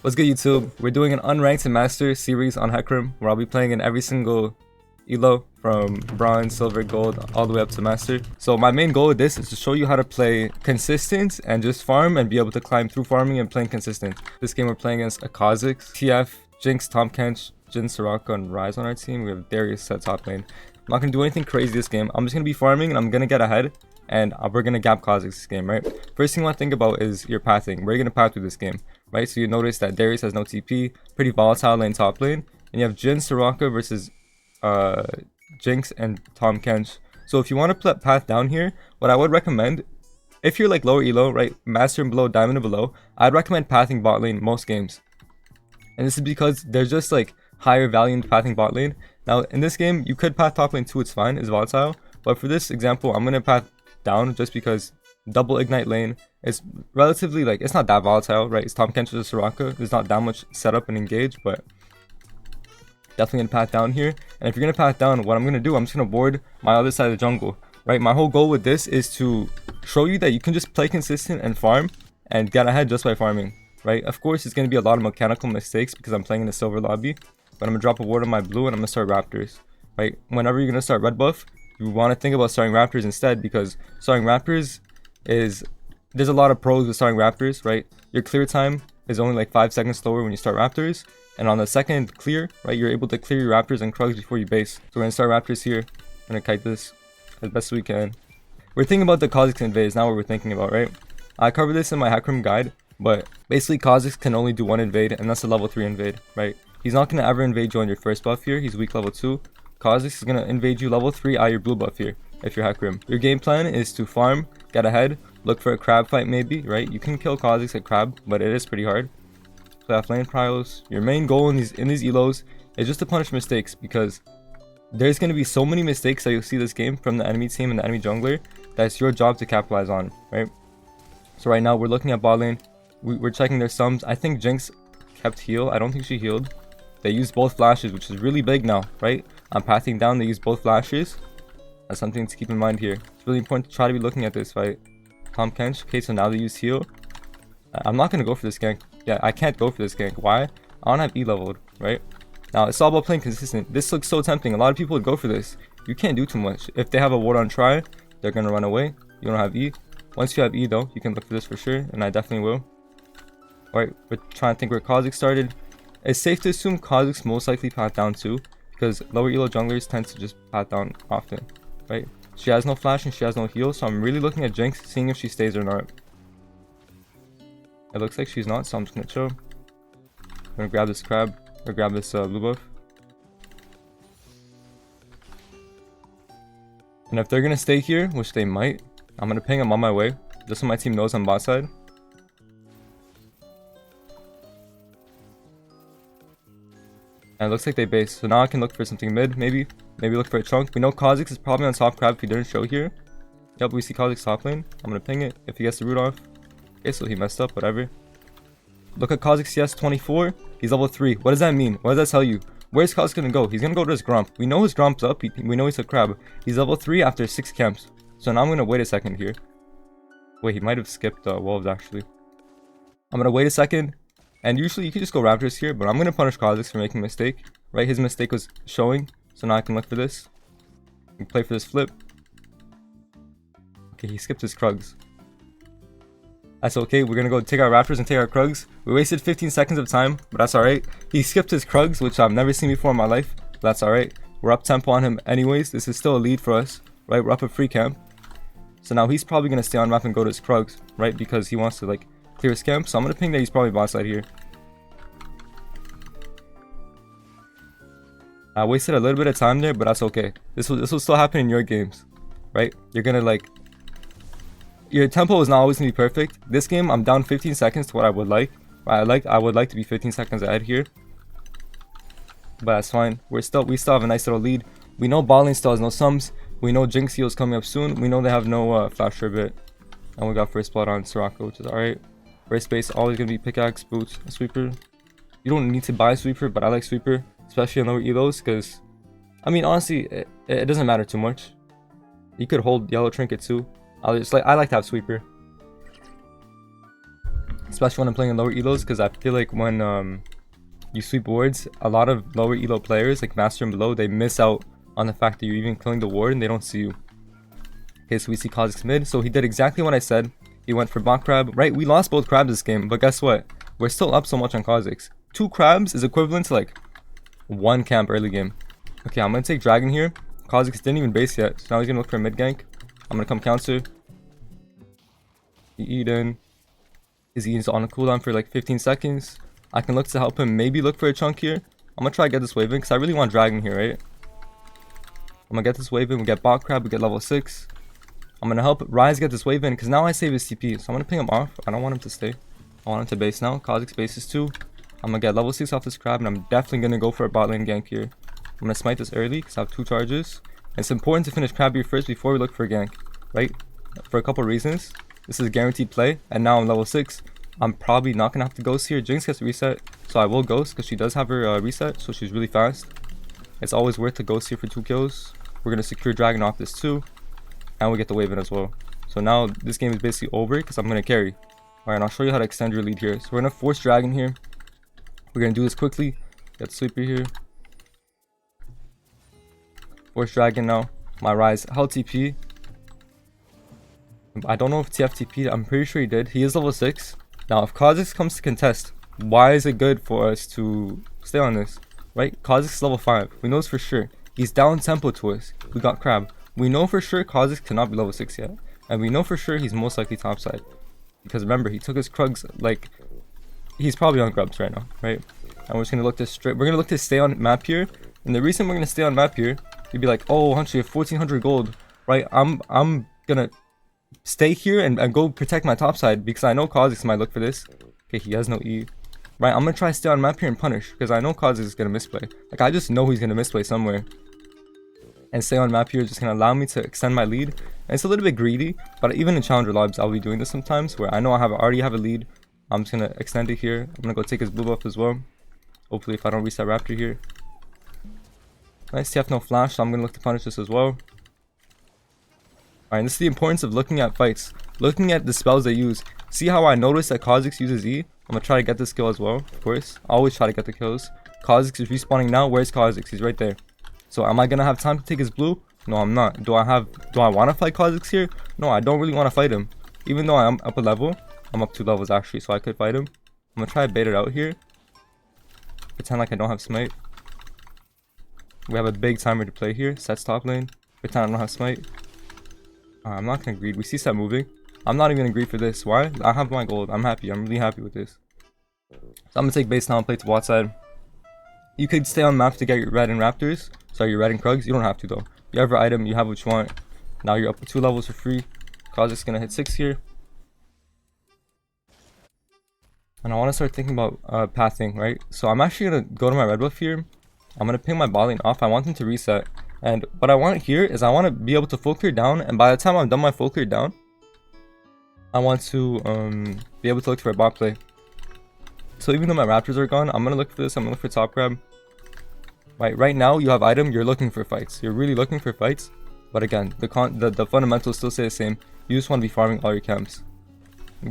What's good, YouTube? We're doing an Unranked to Master series on HECARIM, where I'll be playing in every single elo from bronze, silver, gold, all the way up to master. So my main goal with this is to show you how to play consistent and just farm and be able to climb through farming and playing consistent. This game we're playing against a Kha'Zix, TF, Jinx, Tom Kench, Jin, Soraka, and Ryze on our team. We have Darius set top lane. I'm not going to do anything crazy this game. I'm just going to be farming and I'm going to get ahead. And we're going to gap Kha'Zix this game, right? First thing you want to think about is your pathing. Where are you going to path through this game, right? So you notice that Darius has no TP, pretty volatile lane top lane. And you have Jin, Soraka versus Jinx and Tom Kench. So if you want to path down here, what I would recommend, if you're like lower elo, right, master and below, diamond and below, I'd recommend pathing bot lane most games. And this is because there's just like higher value in pathing bot lane. Now in this game, you could path top lane too, it's fine, it's volatile. But for this example, I'm going to path down just because double ignite lane is relatively like, it's not that volatile, right? It's Tom Kench versus Soraka. There's not that much setup and engage, but definitely gonna path down here. And if you're gonna path down, what I'm gonna do, I'm just gonna ward my other side of the jungle, right? My whole goal with this is to show you that you can just play consistent and farm and get ahead just by farming, right? Of course, it's gonna be a lot of mechanical mistakes because I'm playing in a silver lobby, but I'm gonna drop a ward on my blue and I'm gonna start Raptors, right? Whenever you're gonna start red buff, you want to think about starting Raptors instead, because starting Raptors is, there's a lot of pros with starting Raptors, right? Your clear time is only like 5 seconds slower when you start Raptors, and on the second clear, right, you're able to clear your Raptors and Krugs before you base. So we're gonna start Raptors here. We're gonna kite this as best we can. We're thinking about the Kha'Zix invade is now what we're thinking about, right? I covered this in my HECARIM guide, but basically Kha'Zix can only do one invade, and that's a level 3 invade, right? He's not gonna ever invade you on your first buff here. He's weak level 2. Kha'Zix is going to invade you level 3 at your blue buff here, if you're HECARIM. Your game plan is to farm, get ahead, look for a crab fight maybe, right? You can kill Kha'Zix at crab, but it is pretty hard. So have lane pryos. Your main goal in these elos is just to punish mistakes, because there's going to be so many mistakes that you'll see this game from the enemy team and the enemy jungler that it's your job to capitalize on, right? So right now we're looking at bot lane. We're checking their sums. I think Jinx kept heal. I don't think she healed. They used both flashes, which is really big now, right? I'm pathing down, they use both flashes. That's something to keep in mind here. It's really important to try to be looking at this fight. Tom Kench, okay, so now they use heal. I'm not going to go for this gank. Yeah, I can't go for this gank. Why? I don't have E leveled, right? Now, it's all about playing consistent. This looks so tempting. A lot of people would go for this. You can't do too much. If they have a ward on try, they're going to run away. You don't have E. Once you have E though, you can look for this for sure, and I definitely will. Alright, we're trying to think where Kha'Zix started. It's safe to assume Kha'Zix most likely path down too, because lower elo junglers tend to just path down often, right? She has no flash and she has no heal, so I'm really looking at Jinx, seeing if she stays or not. It looks like she's not, so I'm just gonna chill. I'm gonna grab this crab, or grab this blue buff. And if they're gonna stay here, which they might, I'm gonna ping them on my way, just so my team knows I'm bot side. And it looks like they base, so now I can look for something mid, maybe look for a chunk. We know Kha'Zix is probably on top crab if he didn't show here. Yep, we see Kha'Zix top lane. I'm gonna ping it if he gets the root off. Okay, so he messed up, whatever. Look at Kha'Zix CS 24, he's level 3. What does that mean? What does that tell you? Where's Kha'Zix gonna go? He's gonna go to his Grump. We know his Grump's up, we know he's a crab. He's level 3 after 6 camps. So now I'm gonna wait a second here. Wait, he might have skipped wolves actually. I'm gonna wait a second. And usually you can just go Raptors here, but I'm going to punish Kha'Zix for making a mistake, right? His mistake was showing, so now I can look for this. I can play for this flip. Okay, he skipped his Krugs. That's okay, we're going to go take our Raptors and take our Krugs. We wasted 15 seconds of time, but that's alright. He skipped his Krugs, which I've never seen before in my life, but that's alright. We're up tempo on him anyways, this is still a lead for us, right? We're up a free camp. So now he's probably going to stay on map and go to his Krugs, right? Because he wants to like clear his camp, so I'm gonna ping that he's probably bot side here. I wasted a little bit of time there, but that's okay. This will still happen in your games, right? You're gonna like, your tempo is not always gonna be perfect. This game, I'm down 15 seconds to what I would like. I would like to be 15 seconds ahead here, but that's fine. We still have a nice little lead. We know bot lane still has no sums. We know Jinx heal is coming up soon. We know they have no flash for a bit, and we got first blood on Soraka, which is alright. First base always gonna be pickaxe, boots, sweeper. You don't need to buy sweeper, but I like sweeper, especially in lower elos, because I mean honestly, it doesn't matter too much. You could hold yellow trinket too. I like to have sweeper. especially when I'm playing in lower elos, because I feel like when you sweep wards, a lot of lower elo players like master and below, they miss out on the fact that you're even killing the ward and they don't see you. Okay, so we see Kha'Zix mid. So he did exactly what I said. He went for bot crab. Right, we lost both crabs this game, but guess what? We're still up so much on Kha'Zix. 2 crabs is equivalent to like 1 camp early game. Okay, I'm gonna take dragon here. Kha'Zix didn't even base yet, so now he's gonna look for a mid gank. I'm gonna come counter. He Eden. His Eden's on a cooldown for like 15 seconds. I can look to help him maybe look for a chunk here. I'm gonna try to get this wave in because I really want dragon here, right? I'm gonna get this wave in. We get bot crab, we get level 6. I'm gonna help Rise get this wave in because now I save his TP. So I'm gonna ping him off. I don't want him to stay. I want him to base now. Kha'Zix bases too. I'm gonna get level 6 off this crab and I'm definitely gonna go for a bot lane gank here. I'm gonna smite this early because I have 2 charges. And it's important to finish crab here first before we look for a gank, right? For a couple reasons. This is a guaranteed play, and now I'm level 6. I'm probably not gonna have to ghost here. Jinx gets reset, so I will ghost because she does have her reset, so she's really fast. It's always worth to ghost here for 2 kills. We're gonna secure dragon off this too, and we get the wave in as well. So now this game is basically over because I'm gonna carry. All right, and I'll show you how to extend your lead here. So we're gonna force dragon here. We're gonna do this quickly. Get sleeper here. Force dragon now. My Rise held TP. I don't know if TF TP'd. I'm pretty sure he did. He is level 6. Now, if Kha'Zix comes to contest, why is it good for us to stay on this? Right? Kha'Zix is level 5. We know this for sure. He's down tempo to us. We got crab. We know for sure Kha'Zix cannot be level 6 yet. And we know for sure he's most likely topside. Because remember, he took his Krugs, like, he's probably on grubs right now, right? And we're just going to look to straight. We're going to look to stay on map here. And the reason we're going to stay on map here, you'd be like, oh, Huncho, you have 1400 gold, right? I'm going to stay here and go protect my top side because I know Kha'Zix might look for this. Okay, he has no E. Right, I'm gonna try to stay on map here and punish because I know Kha'Zix is gonna misplay. Like, I just know he's gonna misplay somewhere. And stay on map here is just gonna allow me to extend my lead. And it's a little bit greedy, but even in challenger lobbies, I'll be doing this sometimes where I know I already have a lead. I'm just gonna extend it here. I'm gonna go take his blue buff as well. Hopefully, if I don't reset Raptor here. Nice, TF no flash, so I'm gonna look to punish this as well. Alright, this is the importance of looking at fights. Looking at the spells they use. See how I noticed that Kha'Zix uses E? I'm gonna try to get this kill as well, of course. I always try to get the kills. Kha'Zix is respawning now. Where's Kha'Zix? He's right there. So am I gonna have time to take his blue? No, I'm not. Do I want to fight Kha'Zix here? No, I don't really want to fight him. Even though I'm up a level. I'm up 2 levels actually, so I could fight him. I'm gonna try to bait it out here. Pretend like I don't have smite. We have a big timer to play here. Set's top lane. Pretend I don't have smite. I'm not gonna greed. We see set moving. I'm not even gonna greed for this. Why? I have my gold. I'm happy. I'm really happy with this. So I'm gonna take base now and play to bot side. You could stay on map to get your red and raptors. Sorry, your red and Krugs. You don't have to though. You have your item. You have what you want. Now you're up to 2 levels for free. Kha'Zix gonna hit 6 here. And I want to start thinking about pathing, right? So I'm actually gonna go to my red buff here. I'm gonna ping my bot lane off. I want them to reset. And what I want here is I want to be able to full clear down, and by the time I'm done my full clear down, I want to be able to look for a bot play. So even though my raptors are gone, I'm gonna look for this. I'm gonna look for top grab. Right now you have item. You're looking for fights. You're really looking for fights. But again, the fundamentals still stay the same. You just want to be farming all your camps.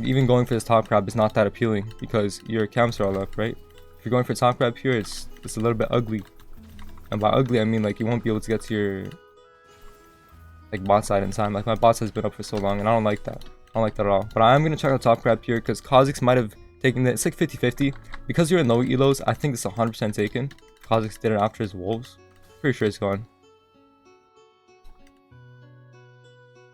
Even going for this top grab is not that appealing because your camps are all up, right? If you're going for top grab here, it's a little bit ugly. And by ugly, I mean like you won't be able to get to your like bot side in time. Like my bot has been up for so long, and I don't like that. I don't like that at all. But I am gonna check out top grab here because Kha'Zix might have taken it. It's like 50-50 because you're in low elos. I think it's 100% taken. Kha'Zix did it after his wolves. Pretty sure it's gone.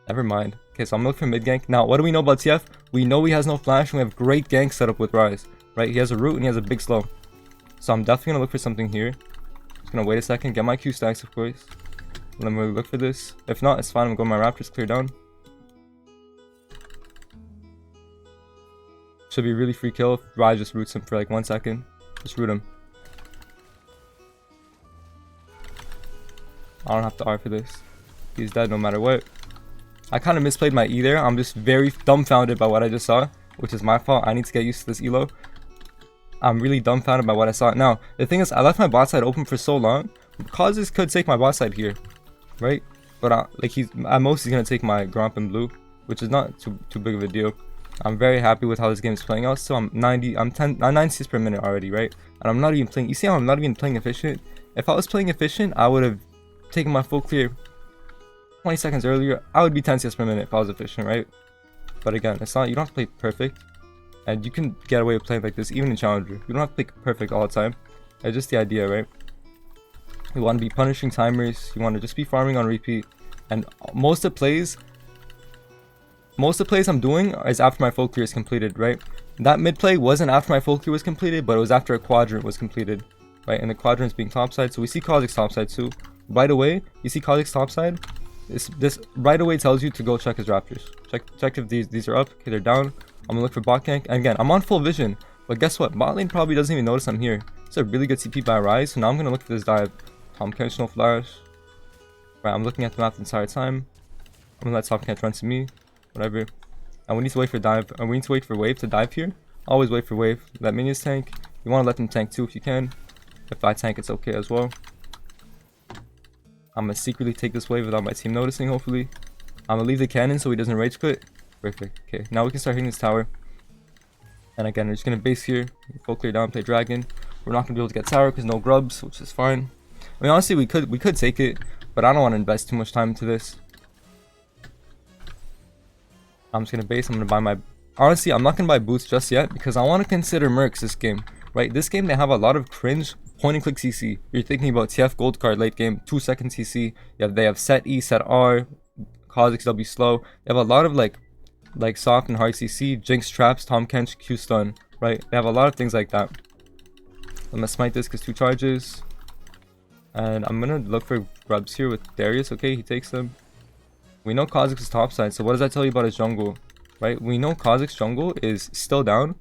Never mind. Okay, so I'm looking for mid gank. Now, what do we know about TF? We know he has no flash, and we have great gank set up with Rise. Right? He has a root and he has a big slow. So I'm definitely gonna look for something here. Gonna wait a second, get my Q stacks of course. Let me look for this. If not, it's fine. I'm going my raptors clear down. Should be really free kill if Rai just roots him for like 1 second. Just root him. I don't have to R for this. He's dead no matter what. I kind of misplayed my E there. I'm just very dumbfounded by what I just saw, which is my fault. I need to get used to this elo. I'm really dumbfounded by what I saw. Now, the thing is, I left my bot side open for so long. Kha'Zix could take my bot side here, right? But like at most he's gonna take my Gromp and blue, which is not too big of a deal. I'm very happy with how this game is playing out. So I'm 9 CS per minute already, right? And I'm not even playing. You see how I'm not even playing efficient? If I was playing efficient, I would have taken my full clear 20 seconds earlier. I would be 10 CS per minute if I was efficient, right? But again, it's not. You don't have to play perfect, and you can get away with playing like this even in Challenger. You don't have to play perfect all the time. It's just the idea, right? You want to be punishing timers. You want to just be farming on repeat. And most of the plays I'm doing is after my full clear is completed, right? That mid play wasn't after my full clear was completed, but it was after a quadrant was completed, right? And the quadrant's being topside, so we see Kha'Zix topside too. Right away, you see Kha'Zix topside. This right away tells you to go check his raptors. Check if these are up. Okay, they're down. I'm gonna look for bot gank. And again, I'm on full vision, but guess what? Bot lane probably doesn't even notice I'm here. It's a really good CP by Rise, so now I'm gonna look for this dive. Tom Kench, no flash. Right, I'm looking at the map the entire time. I'm gonna let Tom Kench run to me. Whatever. And we need to wait for dive. And we need to wait for wave to dive here. Always wait for wave. Let minions tank. You want to let them tank too if you can. If I tank, it's okay as well. I'm gonna secretly take this wave without my team noticing, hopefully. I'm gonna leave the cannon so he doesn't rage quit. Perfect. Okay, now we can start hitting this tower. And again, we're just gonna base here. Full clear down, play dragon. We're not gonna be able to get tower because no grubs, which is fine. I mean, honestly, we could take it, but I don't want to invest too much time into this. I'm just gonna base. I'm gonna buy my. Honestly, I'm not gonna buy boots just yet because I want to consider mercs this game. Right, this game they have a lot of cringe point and click CC. You're thinking about TF gold card late game, 2-second CC. They have set E, set R, Kha'Zix W slow. They have a lot of like soft and hard CC, Jinx traps, Tom Kench, Q stun. Right, they have a lot of things like that. I'm gonna smite this because 2 charges, and I'm gonna look for grubs here with Darius. Okay, he takes them. We know Kha'Zix is topside, so what does that tell you about his jungle? Right, we know Kha'Zix jungle is still down.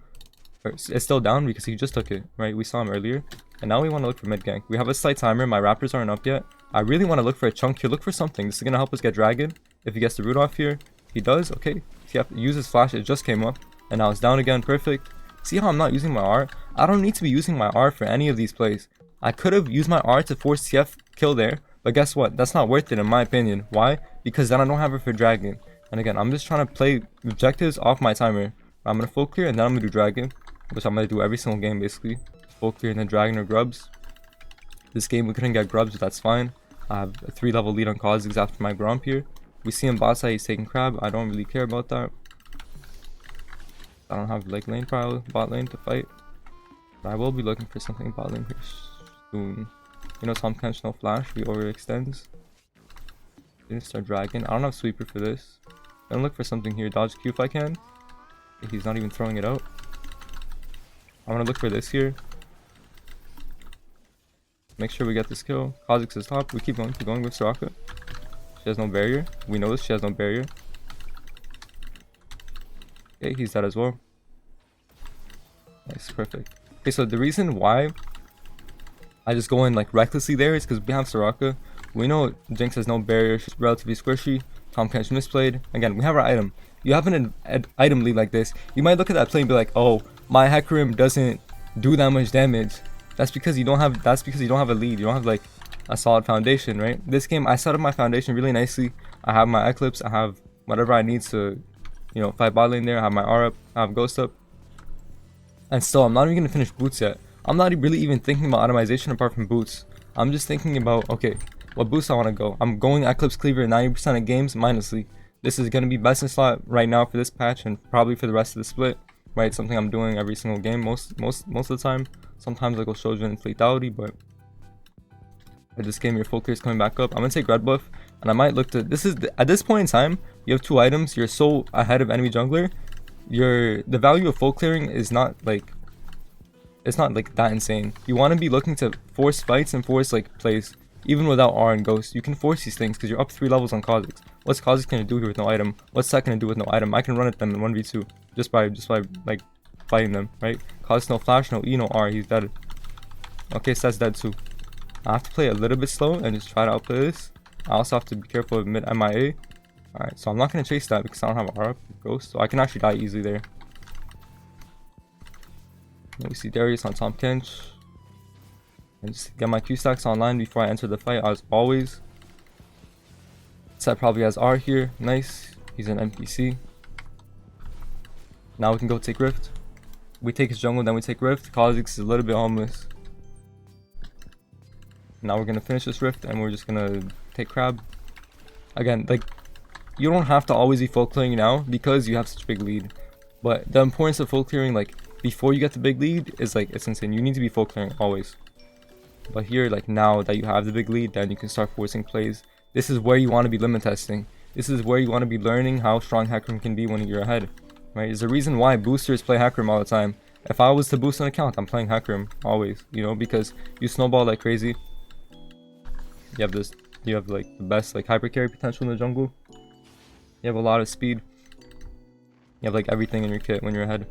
It's still down because he just took it, right? We saw him earlier. And now we want to look for mid gank. We have a slight timer. My raptors aren't up yet. I really want to look for a chunk here. Look for something. This is going to help us get dragon. If he gets the root off here. He does. Okay. He have to use his flash. It just came up. And now it's down again. Perfect. See how I'm not using my R? I don't need to be using my R for any of these plays. I could have used my R to force TF kill there. But guess what? That's not worth it in my opinion. Why? Because then I don't have it for dragon. And again, I'm just trying to play objectives off my timer. I'm going to full clear and then I'm going to do dragon. Which I'm going to do every single game basically. Full clear and then dragon or grubs. This game we couldn't get grubs, but that's fine. I have a 3-level lead on Kha'Zix after my Gromp here. We see him bot side, he's taking crab. I don't really care about that. I don't have like lane pile, bot lane to fight. But I will be looking for something bot lane here soon. You know, Tom Kench, no flash, he overextends. Didn't start dragon. I don't have sweeper for this. I'm gonna look for something here. Dodge Q if I can. He's not even throwing it out. I'm gonna look for this here. Make sure we get this kill. Kha'Zix is top. We keep going with Soraka. She has no barrier. We know this. She has no barrier. Okay, he's dead as well. Nice, perfect. Okay, so the reason why I just go in like recklessly there is because we have Soraka. We know Jinx has no barrier. She's relatively squishy. Tom Kench misplayed. Again, we have our item. You have an item lead like this. You might look at that play and be like, oh, my HECARIM doesn't do that much damage. That's because you don't have a lead. You don't have like a solid foundation, right? This game I set up my foundation really nicely. I have my Eclipse, I have whatever I need to, you know, fight bot lane there. I have my R up, I have Ghost up. And still I'm not even gonna finish boots yet. I'm not really even thinking about itemization apart from boots. I'm just thinking about, okay, what boost I want to go. I'm going Eclipse Cleaver 90% of games mindlessly. This is gonna be best in slot right now for this patch and probably for the rest of the split. Right, something I'm doing every single game most of the time. Sometimes I go Shoutout and Lethality, but for this game your full clear is coming back up. I'm gonna take red buff and I might look to at this point in time you have 2 items. You're so ahead of enemy jungler. The value of full clearing is not like, it's not like that insane. You want to be looking to force fights and force like plays. Even without R and Ghost, you can force these things because you're up 3 levels on Kha'Zix. What's Kha'Zix gonna do here with no item? What's that gonna do with no item? I can run at them in 1v2 just by like fighting them, right? Kha'Zix no flash, no E, no R, he's dead. Okay, so that's dead too. I have to play a little bit slow and just try to outplay this. I also have to be careful of mid MIA. Alright, so I'm not gonna chase that because I don't have R up Ghost, so I can actually die easily there. And we see Darius on Tom Kench. And just get my Q stacks online before I enter the fight as always. Set probably has R here. Nice. He's an NPC. Now we can go take Rift. We take his jungle, then we take Rift. Kha'Zix is a little bit homeless. Now we're gonna finish this Rift and we're just gonna take Crab. Again, like, you don't have to always be full clearing now because you have such a big lead. But the importance of full clearing, like, before you get the big lead is like, it's insane. You need to be full clearing always. But here, like, now that you have the big lead, then you can start forcing plays. This is where you want to be limit testing. This is where you want to be learning how strong HECARIM can be when you're ahead. Right? There's a reason why boosters play HECARIM all the time. If I was to boost an account, I'm playing HECARIM always, you know, because you snowball like crazy. You have like the best like hyper carry potential in the jungle. You have a lot of speed. You have like everything in your kit when you're ahead.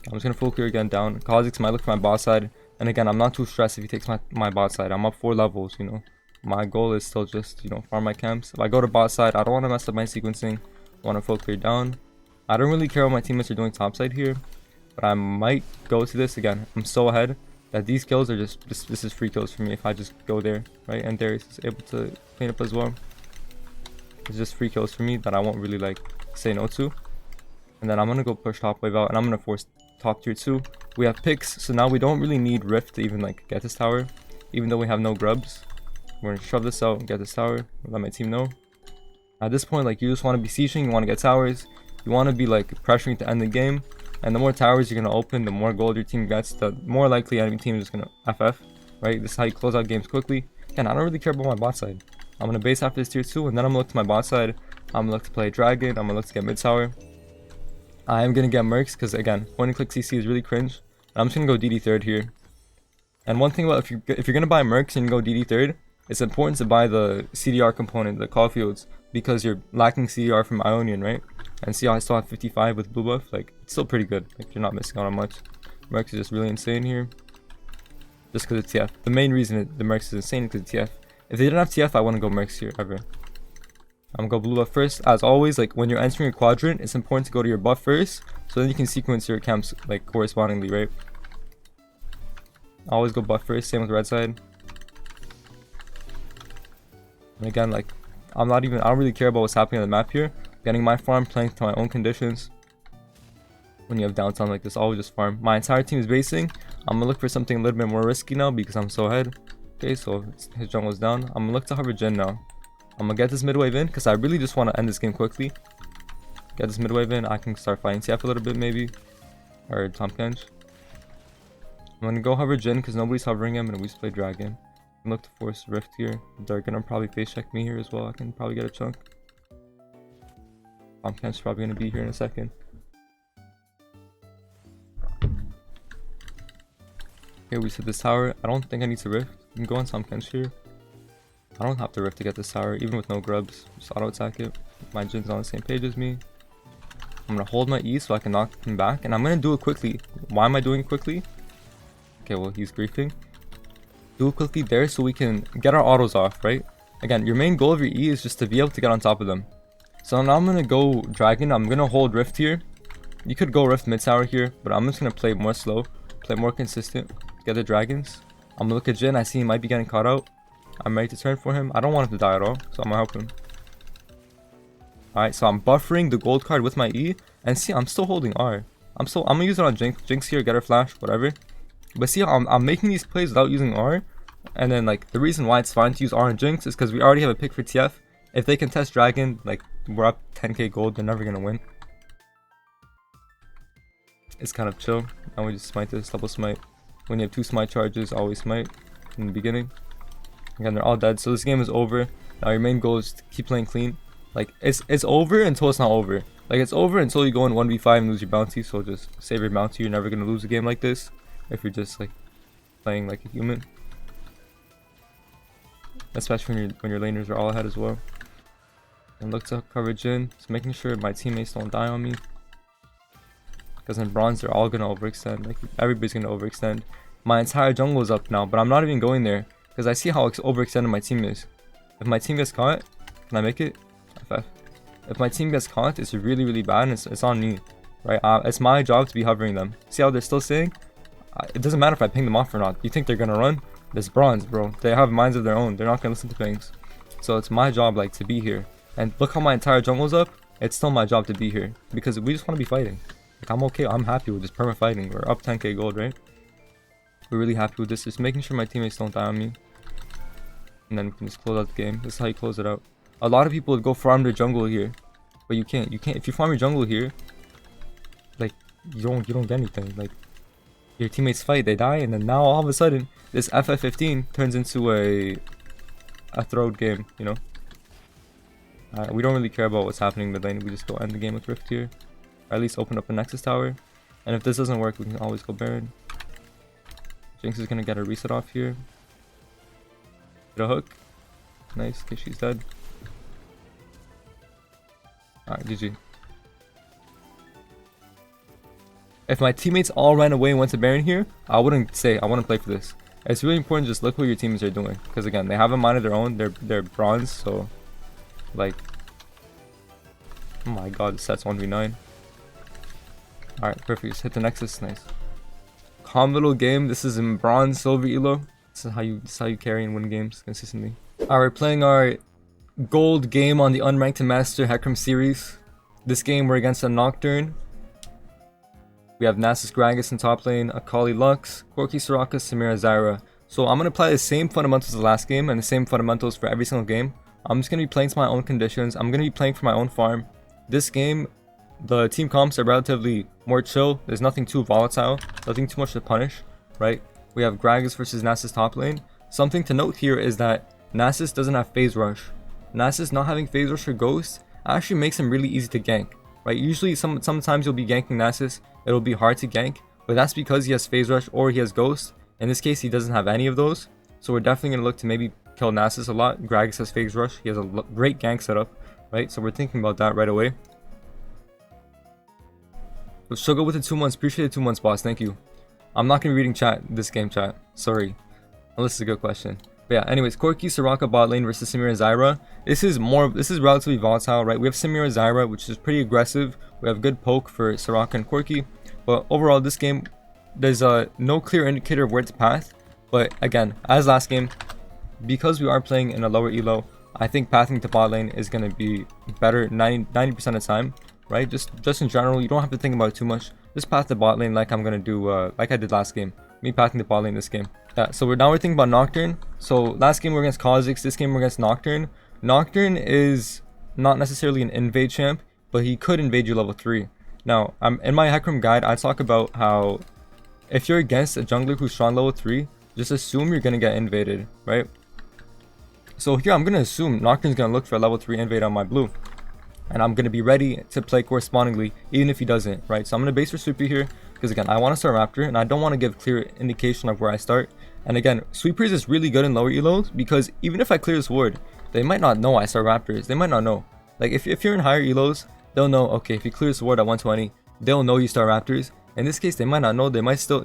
I'm just gonna full clear again down. Kha'Zix might look for my bot side. And again, I'm not too stressed if he takes my bot side. I'm up 4 levels, you know. My goal is still just, you know, farm my camps. If I go to bot side, I don't want to mess up my sequencing. I want to full clear down. I don't really care what my teammates are doing top side here. But I might go to this again. I'm so ahead that these kills are just this is free kills for me if I just go there, right? And Darius is able to clean up as well. It's just free kills for me that I won't really like say no to. And then I'm gonna go push top wave out and I'm gonna force top tier 2. We have picks, so now we don't really need Rift to even like get this tower, even though we have no grubs. We're gonna shove this out and get this tower. Let my team know. At this point, like, you just want to be sieging, you want to get towers, you want to be like pressuring to end the game. And the more towers you're gonna open, the more gold your team gets, the more likely enemy team is just gonna FF, right? This is how you close out games quickly. And I don't really care about my bot side. I'm gonna base after this tier 2, and then I'm gonna look to my bot side. I'm gonna look to play Dragon. I'm gonna look to get mid tower. I am gonna get Mercs because again, point and click CC is really cringe. I'm just gonna go DD third here. And one thing about if you're gonna buy Mercs and you go DD third, it's important to buy the CDR component, the Caulfields, because you're lacking CDR from Ionian, right? And see how I still have 55 with blue buff, like, it's still pretty good. Like, you're not missing out on much. Mercs is just really insane here. Just because it's TF. The main reason the Mercs is insane is because it's TF. If they didn't have TF, I wouldn't go Mercs here, ever. I'm gonna go blue buff first. As always, like, when you're entering a quadrant, it's important to go to your buff first, so then you can sequence your camps, like, correspondingly, right? Always go buff first, same with red side. And again, like, I don't really care about what's happening on the map here. Getting my farm, playing to my own conditions. When you have downtime like this, always just farm. My entire team is basing. I'm gonna look for something a little bit more risky now because I'm so ahead. Okay, so his jungle's down. I'm gonna look to hover Jhin now. I'm gonna get this mid wave in because I really just want to end this game quickly. Get this mid wave in. I can start fighting TF a little bit maybe. Or Tom Kench. I'm gonna go hover Jhin because nobody's hovering him and we just play Dragon. I'm gonna look to force Rift here. They're gonna probably face check me here as well. I can probably get a chunk. Tom Kench is probably gonna be here in a second. Okay, we set this tower. I don't think I need to Rift. You can go on Tom Kench here. I don't have to Rift to get this tower, even with no grubs. Just auto attack it. My Jin's on the same page as me. I'm gonna hold my E so I can knock him back, and I'm gonna do it quickly. Why am I doing it quickly? Okay, well, he's griefing. Do it quickly there so we can get our autos off, right? Again, your main goal of your E is just to be able to get on top of them. So now I'm gonna go Dragon. I'm gonna hold Rift here. You could go Rift mid tower here, but I'm just gonna play more slow, play more consistent, get the dragons. I'm gonna look at Jhin. I see he might be getting caught out. I'm ready to turn for him. I don't want him to die at all, so I'm gonna help him. Alright, so I'm buffering the gold card with my E, and see, I'm still holding R. I'm gonna use it on Jinx here, get her flash, whatever. But see how I'm making these plays without using R, and then like the reason why it's fine to use R on Jinx is because we already have a pick for TF. If they can test Dragon, like, we're up 10k gold, they're never gonna win. It's kind of chill. Now we just smite this, double smite. When you have 2 smite charges, always smite in the beginning. Again, they're all dead, so this game is over. Now your main goal is to keep playing clean. Like, it's over until it's not over. Like, it's over until you go in 1v5 and lose your bounty, so just save your bounty. You're never gonna lose a game like this if you're just like playing like a human. Especially when your laners are all ahead as well. And look to cover Jhin, just making sure my teammates don't die on me. Because in bronze, they're all gonna overextend. Like, everybody's gonna overextend. My entire jungle is up now, but I'm not even going there because I see how overextended my team is. If my team gets caught, can I make it? FF. If my team gets caught, it's really, really bad, and it's on me, right? It's my job to be hovering them. See how they're still saying? It doesn't matter if I ping them off or not. You think they're gonna run? This bronze, bro. They have minds of their own. They're not gonna listen to pings. So it's my job, like, to be here. And look how my entire jungle's up. it's still my job to be here because we just want to be fighting. Like, I'm okay, I'm happy with just perma fighting. We're up 10k gold, right? We're really happy with this. Just making sure my teammates don't die on me. And then we can just close out the game. This is how you close it out. A lot of people would go farm their jungle here. But you can't. You can't. If you farm your jungle here, like, you don't get anything. Like, your teammates fight, they die, and then now all of a sudden, this FF15 turns into a throwed game, you know? We don't really care about what's happening in the lane. We just go end the game with Rift here. Or at least open up a Nexus tower. And if this doesn't work, we can always go Baron. Jinx is gonna get a reset off here. Get a hook. Nice. Okay, she's dead. Alright, GG. If my teammates all ran away and went to Baron here, I wouldn't say I want to play for this. It's really important to just look what your teams are doing. Because again, they have a mind of their own. They're bronze, so like, oh my god, this set's 1v9. Alright, perfect. Just hit the Nexus. Nice. Calm little game. This is in bronze, silver elo. This is how you carry and win games consistently. Alright, we're playing our gold game on the Unranked to Master HECARIM series. This game we're against a Nocturne. We have Nasus Gragas in top lane, Akali Lux, Corki Soraka, Samira Zyra. So I'm going to apply the same fundamentals as the last game and the same fundamentals for every single game. I'm just going to be playing to my own conditions. I'm going to be playing for my own farm. This game, the team comps are relatively more chill. There's nothing too volatile, nothing too much to punish, right? We have Gragas versus Nasus top lane. Something to note here is that Nasus doesn't have phase rush. Nasus not having phase rush or ghost actually makes him really easy to gank, right? Usually sometimes you'll be ganking Nasus, it'll be hard to gank, but that's because he has phase rush or he has ghost. In this case, he doesn't have any of those, so we're definitely going to look to maybe kill Nasus a lot. Gragas has phase rush, he has a great gank setup, right? So we're thinking about that right away. Let's go with the 2 months. Appreciate the 2 months, boss. Thank you. I'm not going to be reading chat, this game chat, sorry, unless it's a good question. But yeah, anyways, Corki Soraka bot lane versus Samira Zyra. This is relatively volatile, right? We have Samira Zyra, which is pretty aggressive. We have good poke for Soraka and Corki. But overall, this game, there's no clear indicator of where it's path. But again, as last game, because we are playing in a lower elo, I think pathing to bot lane is going to be better 90% of the time, right? Just in general, you don't have to think about it too much. Just path to bot lane like I'm going to do, like I did last game. Me pathing to bot lane this game. Yeah, so we're thinking about Nocturne. So last game we're against Kha'Zix, this game we're against Nocturne. Nocturne is not necessarily an invade champ, but he could invade you level 3. Now, in my HECARIM guide, I talk about how if you're against a jungler who's strong level 3, just assume you're going to get invaded, right? So here I'm going to assume Nocturne's going to look for a level 3 invade on my blue. And I'm going to be ready to play correspondingly, even if he doesn't, right? So I'm going to base for Sweeper here, because again, I want to start Raptor, and I don't want to give clear indication of where I start. And again, Sweepers is really good in lower elos, because even if I clear this ward, they might not know I start Raptors. They might not know. Like, if you're in higher elos, they'll know, okay, if you clear this ward at 120, they'll know you start Raptors. In this case, they might not know. They might still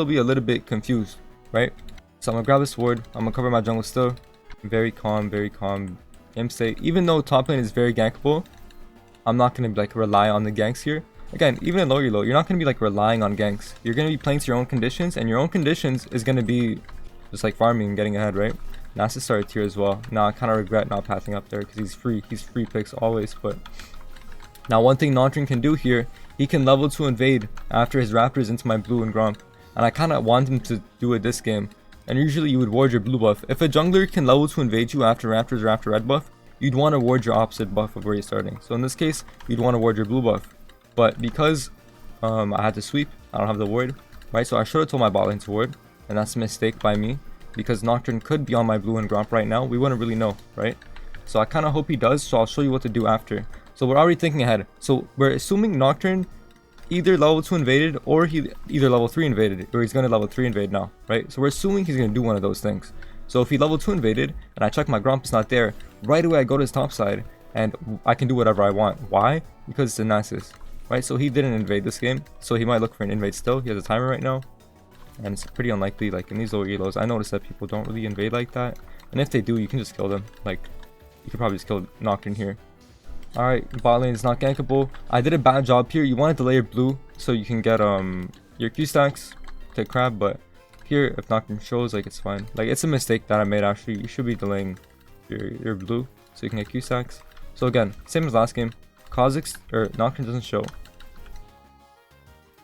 be a little bit confused, right? So I'm going to grab this ward. I'm going to cover my jungle still. Very calm game state. Even though top lane is very gankable, I'm not going to like rely on the ganks here. Again, even in lower elo, you're not going to be like relying on ganks. You're going to be playing to your own conditions, and your own conditions is going to be just like farming and getting ahead, right? Nasus started tier as well. Now I kind of regret not pathing up there because he's free. He's free picks always. But now one thing Nocturne can do here, he can level 2 invade after his Raptors into my blue and Gromp. And I kind of want him to do it this game. And usually you would ward your blue buff. If a jungler can level 2 invade you after Raptors or after red buff, you'd want to ward your opposite buff of where you're starting. So in this case, you'd want to ward your blue buff. But because I had to sweep, I don't have the ward, right? So I should have told my bot lane to ward, and that's a mistake by me, because Nocturne could be on my blue and Gromp right now. We wouldn't really know, right? So I kind of hope he does, so I'll show you what to do after. So we're already thinking ahead. So we're assuming Nocturne either level 2 invaded, or he either level 3 invaded, or he's going to level 3 invade now, right? So we're assuming he's going to do one of those things. So if he level 2 invaded, and I check my Gromp is not there, right away I go to his top side, and I can do whatever I want. Why? Because it's a Nasus. Right, so he didn't invade this game, so he might look for an invade still. He has a timer right now, and it's pretty unlikely. Like in these lower elos, I noticed that people don't really invade like that, and if they do, you can just kill them. Like, you could probably just kill Nocturne here. Alright, bot lane is not gankable. I did a bad job here. You want to delay your blue so you can get your Q stacks to crab, but here if Nocturne shows, like, it's fine. Like, it's a mistake that I made actually. You should be delaying your blue so you can get Q stacks. So again, same as last game. Kha'Zix or Nocturne doesn't show.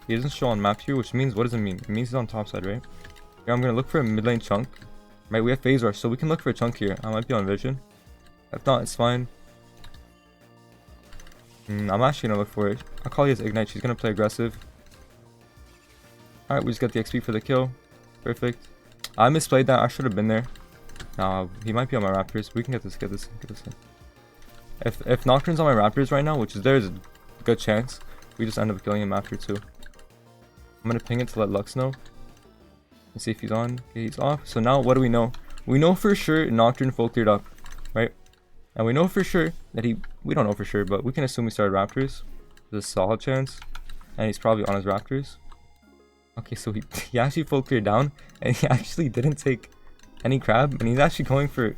He doesn't show on map here, which means, what does it mean? It means he's on top side, right? Here, I'm gonna look for a mid lane chunk. Right, we have phase rush, so we can look for a chunk here. I might be on vision. If not, it's fine. I'm actually gonna look for it. I'll call you as Ignite. She's gonna play aggressive. Alright, we just got the XP for the kill. Perfect. I misplayed that. I should have been there. Nah, he might be on my Raptors. We can get this. If Nocturne's on my Raptors right now, which is there's a good chance, we just end up killing him after too. I'm gonna ping it to let Lux know. Let's see if he's on. Okay, he's off. So now what do we know? We know for sure Nocturne full cleared up, right? And we know for sure that we don't know for sure, but we can assume he started Raptors. There's a solid chance. And he's probably on his Raptors. Okay, so he actually full cleared down, and he actually didn't take any crab, and he's actually going for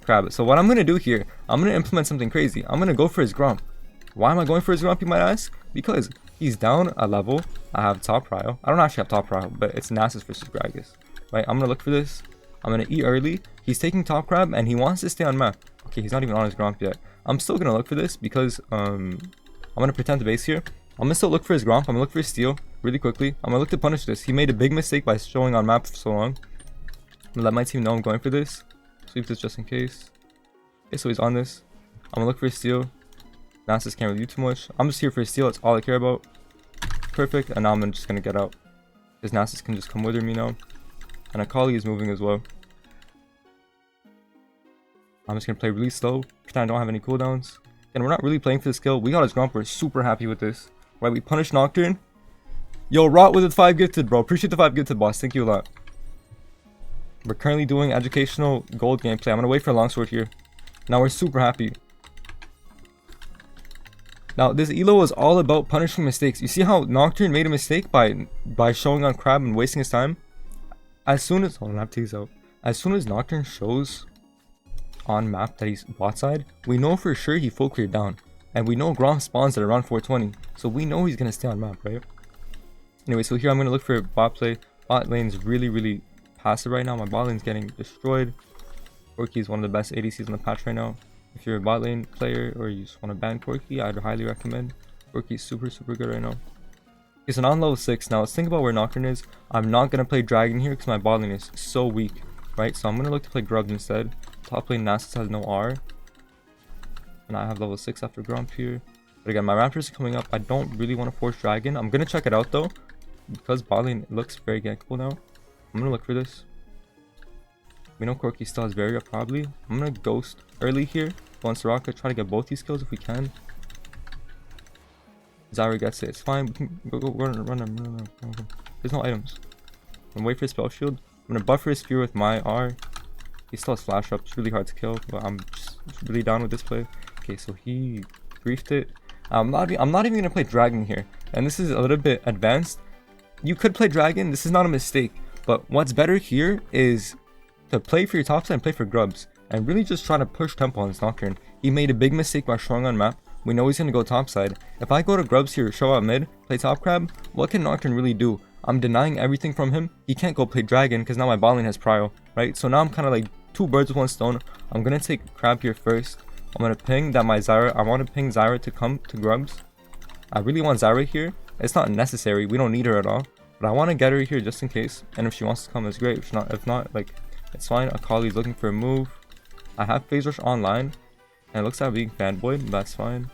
crab. So what I'm gonna do here, I'm gonna implement something crazy. I'm gonna go for his Gromp. Why am I going for his Gromp, you might ask? Because he's down a level. I have top prio. I don't actually have top prio, but it's Nasus versus Gragas. Right, I'm gonna look for this. I'm gonna eat early. He's taking top crab, and he wants to stay on map. Okay, he's not even on his Gromp yet. I'm still gonna look for this because I'm gonna pretend to base here. I'm gonna still look for his Gromp. I'm gonna look for his steal really quickly. I'm gonna look to punish this. He made a big mistake by showing on map for so long. I'm gonna let my team know I'm going for this. Sweep this just in case. Okay, so he's on this. I'm gonna look for his steal. Nasus can't really do too much. I'm just here for his steal. That's all I care about. Perfect. And now I'm just gonna get out. Because Nasus can just come with me now. And Akali is moving as well. I'm just gonna play really slow. Pretend I don't have any cooldowns. And we're not really playing for the skill. We got his Gromp. We're super happy with this. Right, we punished Nocturne. Yo, Rot with the 5 gifted, bro. Appreciate the 5 gifted, boss. Thank you a lot. We're currently doing educational gold gameplay. I'm gonna wait for longsword here. Now we're super happy. Now this elo is all about punishing mistakes. You see how Nocturne made a mistake by showing on crab and wasting his time? As soon as As soon as Nocturne shows on map that he's bot side, we know for sure he full cleared down. And we know Gromp spawns at around 420. So we know he's gonna stay on map, right? Anyway, so here I'm gonna look for bot play. Bot lane's really passive right now. My bot lane's getting destroyed. Corki is one of the best ADCs on the patch right now. If you're a bot lane player or you just want to ban Corki, I'd highly recommend. Corki is super good right now. Okay, so now I'm level 6. Now let's think about where Nocturne is. I'm not gonna play Dragon here because my bot lane is so weak, right? So I'm gonna look to play Grubs instead. Top lane Nasus has no R. And I have level 6 after Gromp here. But again, my Raptors are coming up. I don't really want to force Dragon. I'm gonna check it out though. Because bot lane looks very gankable now. I'm gonna look for this. We know Corki still has barrier probably. I'm gonna ghost early here. Go on Soraka, try to get both these kills if we can. Zyra gets it. It's fine. We can go run him. There's no items. I'm gonna wait for his spell shield. I'm gonna buffer his spear with my R. He still has flash up. It's really hard to kill, but I'm just really down with this play. Okay, so he briefed it. I'm not even gonna play Dragon here, and this is a little bit advanced. You could play Dragon. This is not a mistake, but what's better here is to play for your top side and play for Grubs, and really just try to push tempo on this Nocturne. He made a big mistake by showing on map. We know he's gonna go top side. If I go to Grubs here, show out mid, play top crab, what can Nocturne really do? I'm denying everything from him. He can't go play Dragon because now my bot lane has prio, right? So now I'm kind of like 2 birds with 1 stone. I'm gonna take crab here first. I'm gonna ping that my Zyra. I want to ping Zyra to come to Grubs. I really want Zyra here. It's not necessary. We don't need her at all. But I want to get her here just in case. And if she wants to come, it's great. If not, like, it's fine. Akali's looking for a move. I have phase rush online. And it looks like I'm being fanboyed. That's fine.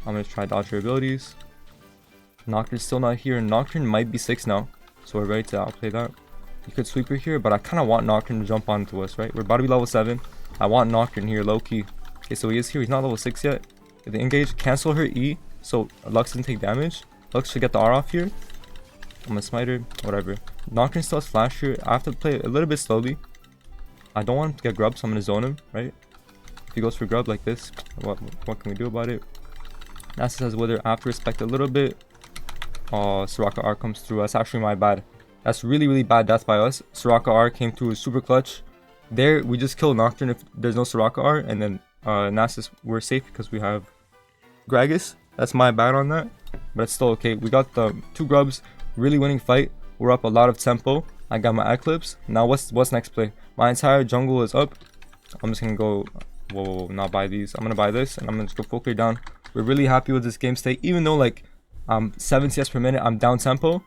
I'm gonna try dodge her abilities. Nocturne's still not here. Nocturne might be 6 now. So we're ready to outplay that. You could sweep her here, but I kind of want Nocturne to jump onto us, right? We're about to be level 7. I want Nocturne here, low key. Okay, so he is here. He's not level 6 yet. If they engage, cancel her E, so Lux doesn't take damage. Lux should get the R off here. I'm gonna smite her, whatever. Nocturne still has flash here. I have to play a little bit slowly. I don't want him to get grub, so I'm gonna zone him, right? If he goes for grub like this, what can we do about it? Nasus has wither. I have to respect a little bit. Oh, Soraka R comes through. That's actually my bad. That's really bad death by us. Soraka R came through super clutch. There, we just kill Nocturne if there's no Soraka R, and then Nasus, we're safe because we have Gragas. That's my bad on that, but it's still okay. We got the 2 grubs, really winning fight. We're up a lot of tempo. I got my Eclipse. Now what's next play? My entire jungle is up. I'm just gonna go Whoa, not buy these. I'm gonna buy this and I'm gonna just go full clear down. We're really happy with this game state, even though like 7 CS per minute, I'm down tempo.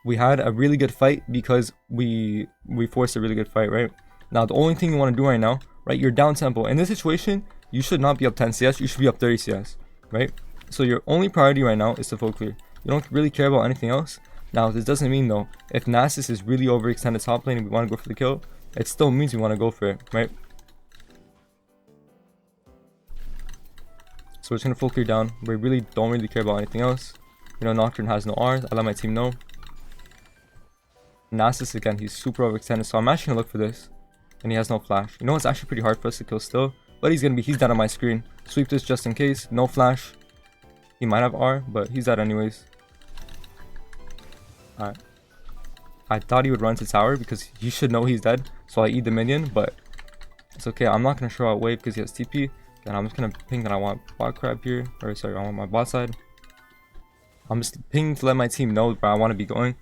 We had a really good fight because we forced a really good fight, right? Now the only thing you want to do right now, right, you're down tempo. In this situation, you should not be up 10 CS, you should be up 30 CS, right? So your only priority right now is to full clear. You don't really care about anything else. Now this doesn't mean though, if Nasus is really overextended top lane and we want to go for the kill, it still means we want to go for it, right? So we're just gonna full clear down. We really don't care about anything else. You know, Nocturne has no R. I let my team know. Nasus again, he's super overextended, so I'm actually gonna look for this. And he has no flash. You know, it's actually pretty hard for us to kill still, but he's dead on my screen. Sweep this just in case. No flash. He might have R, but he's dead anyways. Alright. I thought he would run to tower because he should know he's dead, so I eat the minion, but it's okay. I'm not gonna show out wave because he has TP. And I'm just gonna ping that I want bot crab here, or sorry, I want my bot side. I'm just pinging to let my team know where I want to be going.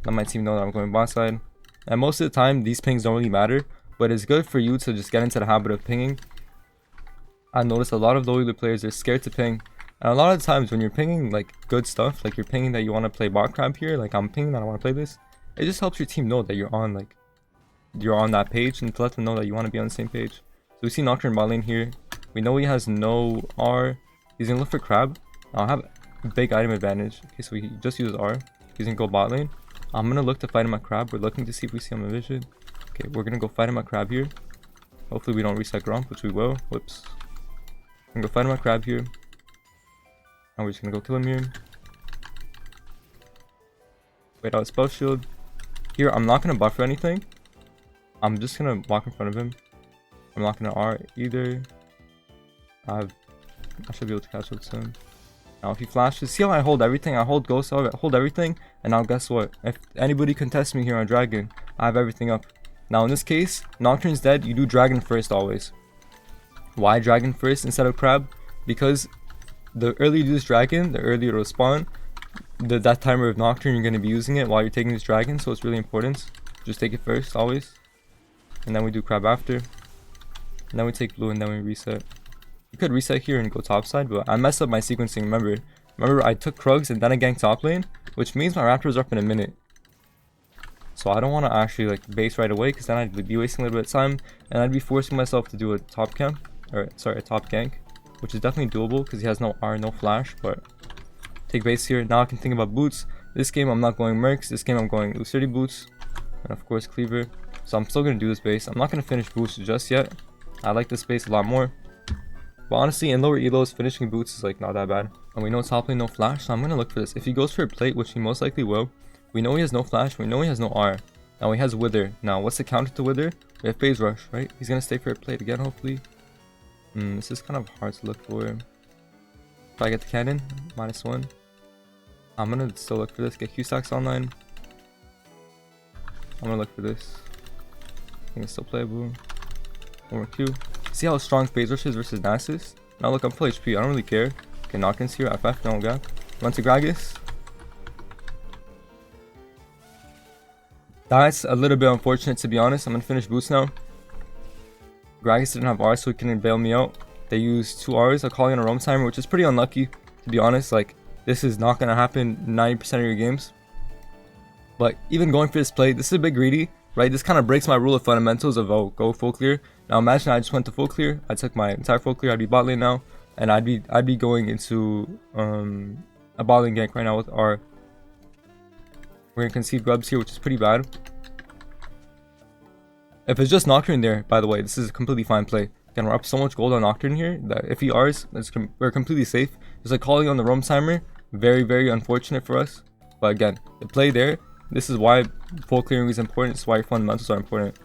Let my team know that I'm going bot side. And most of the time, these pings don't really matter, but it's good for you to just get into the habit of pinging. I noticed a lot of low elo players are scared to ping, and a lot of times when you're pinging like good stuff, like you're pinging that you want to play bot crab here, like I'm pinging that I want to play this, it just helps your team know that you're on that page, and to let them know that you want to be on the same page. So we see Nocturne bot lane here. We know he has no R. He's gonna look for crab. I'll have a big item advantage. Okay, so he just uses R. He's gonna go bot lane. I'm gonna look to fight him at crab. We're looking to see if we see him in vision. Okay, we're gonna go fight him at crab here. Hopefully we don't reset Gromp, which we will. Whoops. I'm gonna go fight him at crab here. And we're just gonna go kill him here. Wait out spell shield. Here, I'm not gonna buffer anything. I'm just gonna walk in front of him. I'm not gonna R either. I should be able to catch up soon. Now if he flashes, see how I hold everything? I hold ghost, I hold everything, and now guess what? If anybody contests me here on dragon, I have everything up. Now in this case, Nocturne's dead, you do dragon first always. Why dragon first instead of crab? Because the earlier you do this dragon, the earlier it'll spawn. That timer of Nocturne, you're going to be using it while you're taking this dragon, so it's really important. Just take it first always. And then we do crab after. And then we take blue and then we reset. You could reset here and go top side, but I messed up my sequencing. Remember I took Krugs and then I ganked top lane, which means my Raptors are up in a minute. So I don't want to actually like base right away, because then I'd be wasting a little bit of time and I'd be forcing myself to do a top camp, or sorry, a top gank, which is definitely doable because he has no R, no flash. But take base here. Now I can think about boots. This game I'm not going Mercs. This game I'm going Lucidity boots, and of course Cleaver. So I'm still gonna do this base. I'm not gonna finish boots just yet. I like this base a lot more. But honestly, in lower elos, finishing boots is like not that bad. And we know top lane no flash, so I'm gonna look for this. If he goes for a plate, which he most likely will, we know he has no flash, we know he has no R. Now he has wither. Now what's the counter to wither? We have phase rush, right? He's gonna stay for a plate again, hopefully. This is kind of hard to look for. If I get the cannon, -1. I'm gonna still look for this. Get Q-Stacks online. I'm gonna look for this. I think it's still playable. One more Q. See how strong phase rush is versus Nasus? Now look, I'm full HP. I don't really care. Okay, Nocturne's here. FF, no gap. Run to Gragas. That's a little bit unfortunate, to be honest. I'm gonna finish boots now. Gragas didn't have R, so he couldn't bail me out. They used 2 Rs. I'll call in a roam timer, which is pretty unlucky, to be honest. Like, this is not gonna happen 90% of your games. But even going for this play, this is a bit greedy, right? This kind of breaks my rule of fundamentals of, oh, go full clear. Now imagine I just went to full clear. I took my entire full clear. I'd be bot lane now, and I'd be going into a bot lane gank right now with R. We're gonna concede grubs here, which is pretty bad. If it's just Nocturne there, by the way, this is a completely fine play. Again, we're up so much gold on Nocturne here that if he Rs, we're completely safe. Just like calling on the roam timer, very, very unfortunate for us. But again, the play there, this is why full clearing is important. This is why your fundamentals are important.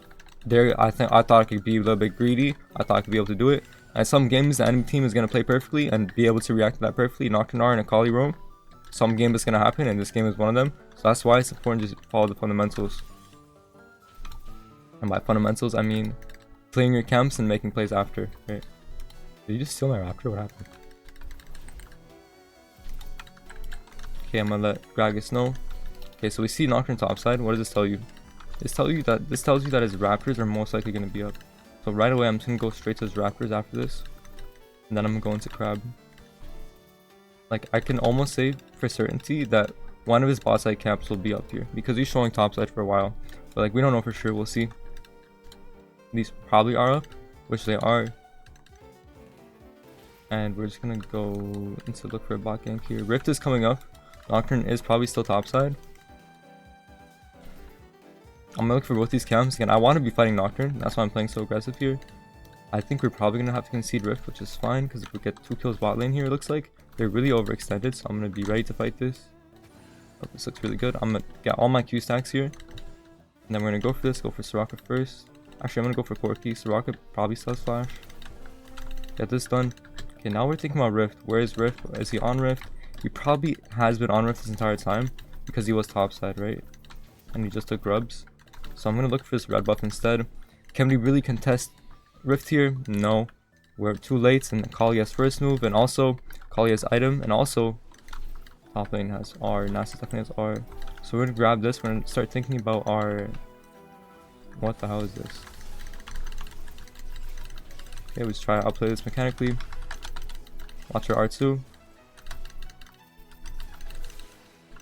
There, I thought I could be a little bit greedy. I thought I could be able to do it. And some games, the enemy team is going to play perfectly and be able to react to that perfectly. Nocturne R and a Kali roam. Some game is going to happen, and this game is one of them. So that's why it's important to just follow the fundamentals. And by fundamentals, I mean clearing your camps and making plays after. Right? Did you just steal my Raptor? What happened? Okay, I'm going to let Gragas know. Okay, so we see Nocturne topside. What does this tell you? This tells you that his Raptors are most likely going to be up. So right away, I'm just gonna go straight to his Raptors after this. And then I'm gonna go into Crab. Like, I can almost say for certainty that one of his bot side camps will be up here. Because he's showing top side for a while. But like, we don't know for sure, we'll see. These probably are up, which they are. And we're just gonna go into look for a bot gank here. Rift is coming up. Nocturne is probably still topside. I'm gonna look for both these camps. Again, I want to be fighting Nocturne. That's why I'm playing so aggressive here. I think we're probably gonna have to concede Rift, which is fine because if we get 2 kills bot lane here, it looks like they're really overextended. So I'm gonna be ready to fight this. Oh, this looks really good. I'm gonna get all my Q stacks here, and then we're gonna go for this. Go for Soraka first. Actually, I'm gonna go for Corki. Soraka probably still has flash. Get this done. Okay, now we're thinking about Rift. Where is Rift? Is he on Rift? He probably has been on Rift this entire time because he was topside, right? And he just took grubs. So I'm gonna look for this red buff instead. Can we really contest Rift here? No. We're too late, and Kali has first move, and also Kali has item, and also top lane has R. Nasus definitely has R. So we're gonna grab this. We're gonna start thinking about our. What the hell is this? Okay, let's try to outplay this mechanically. Watch our R2.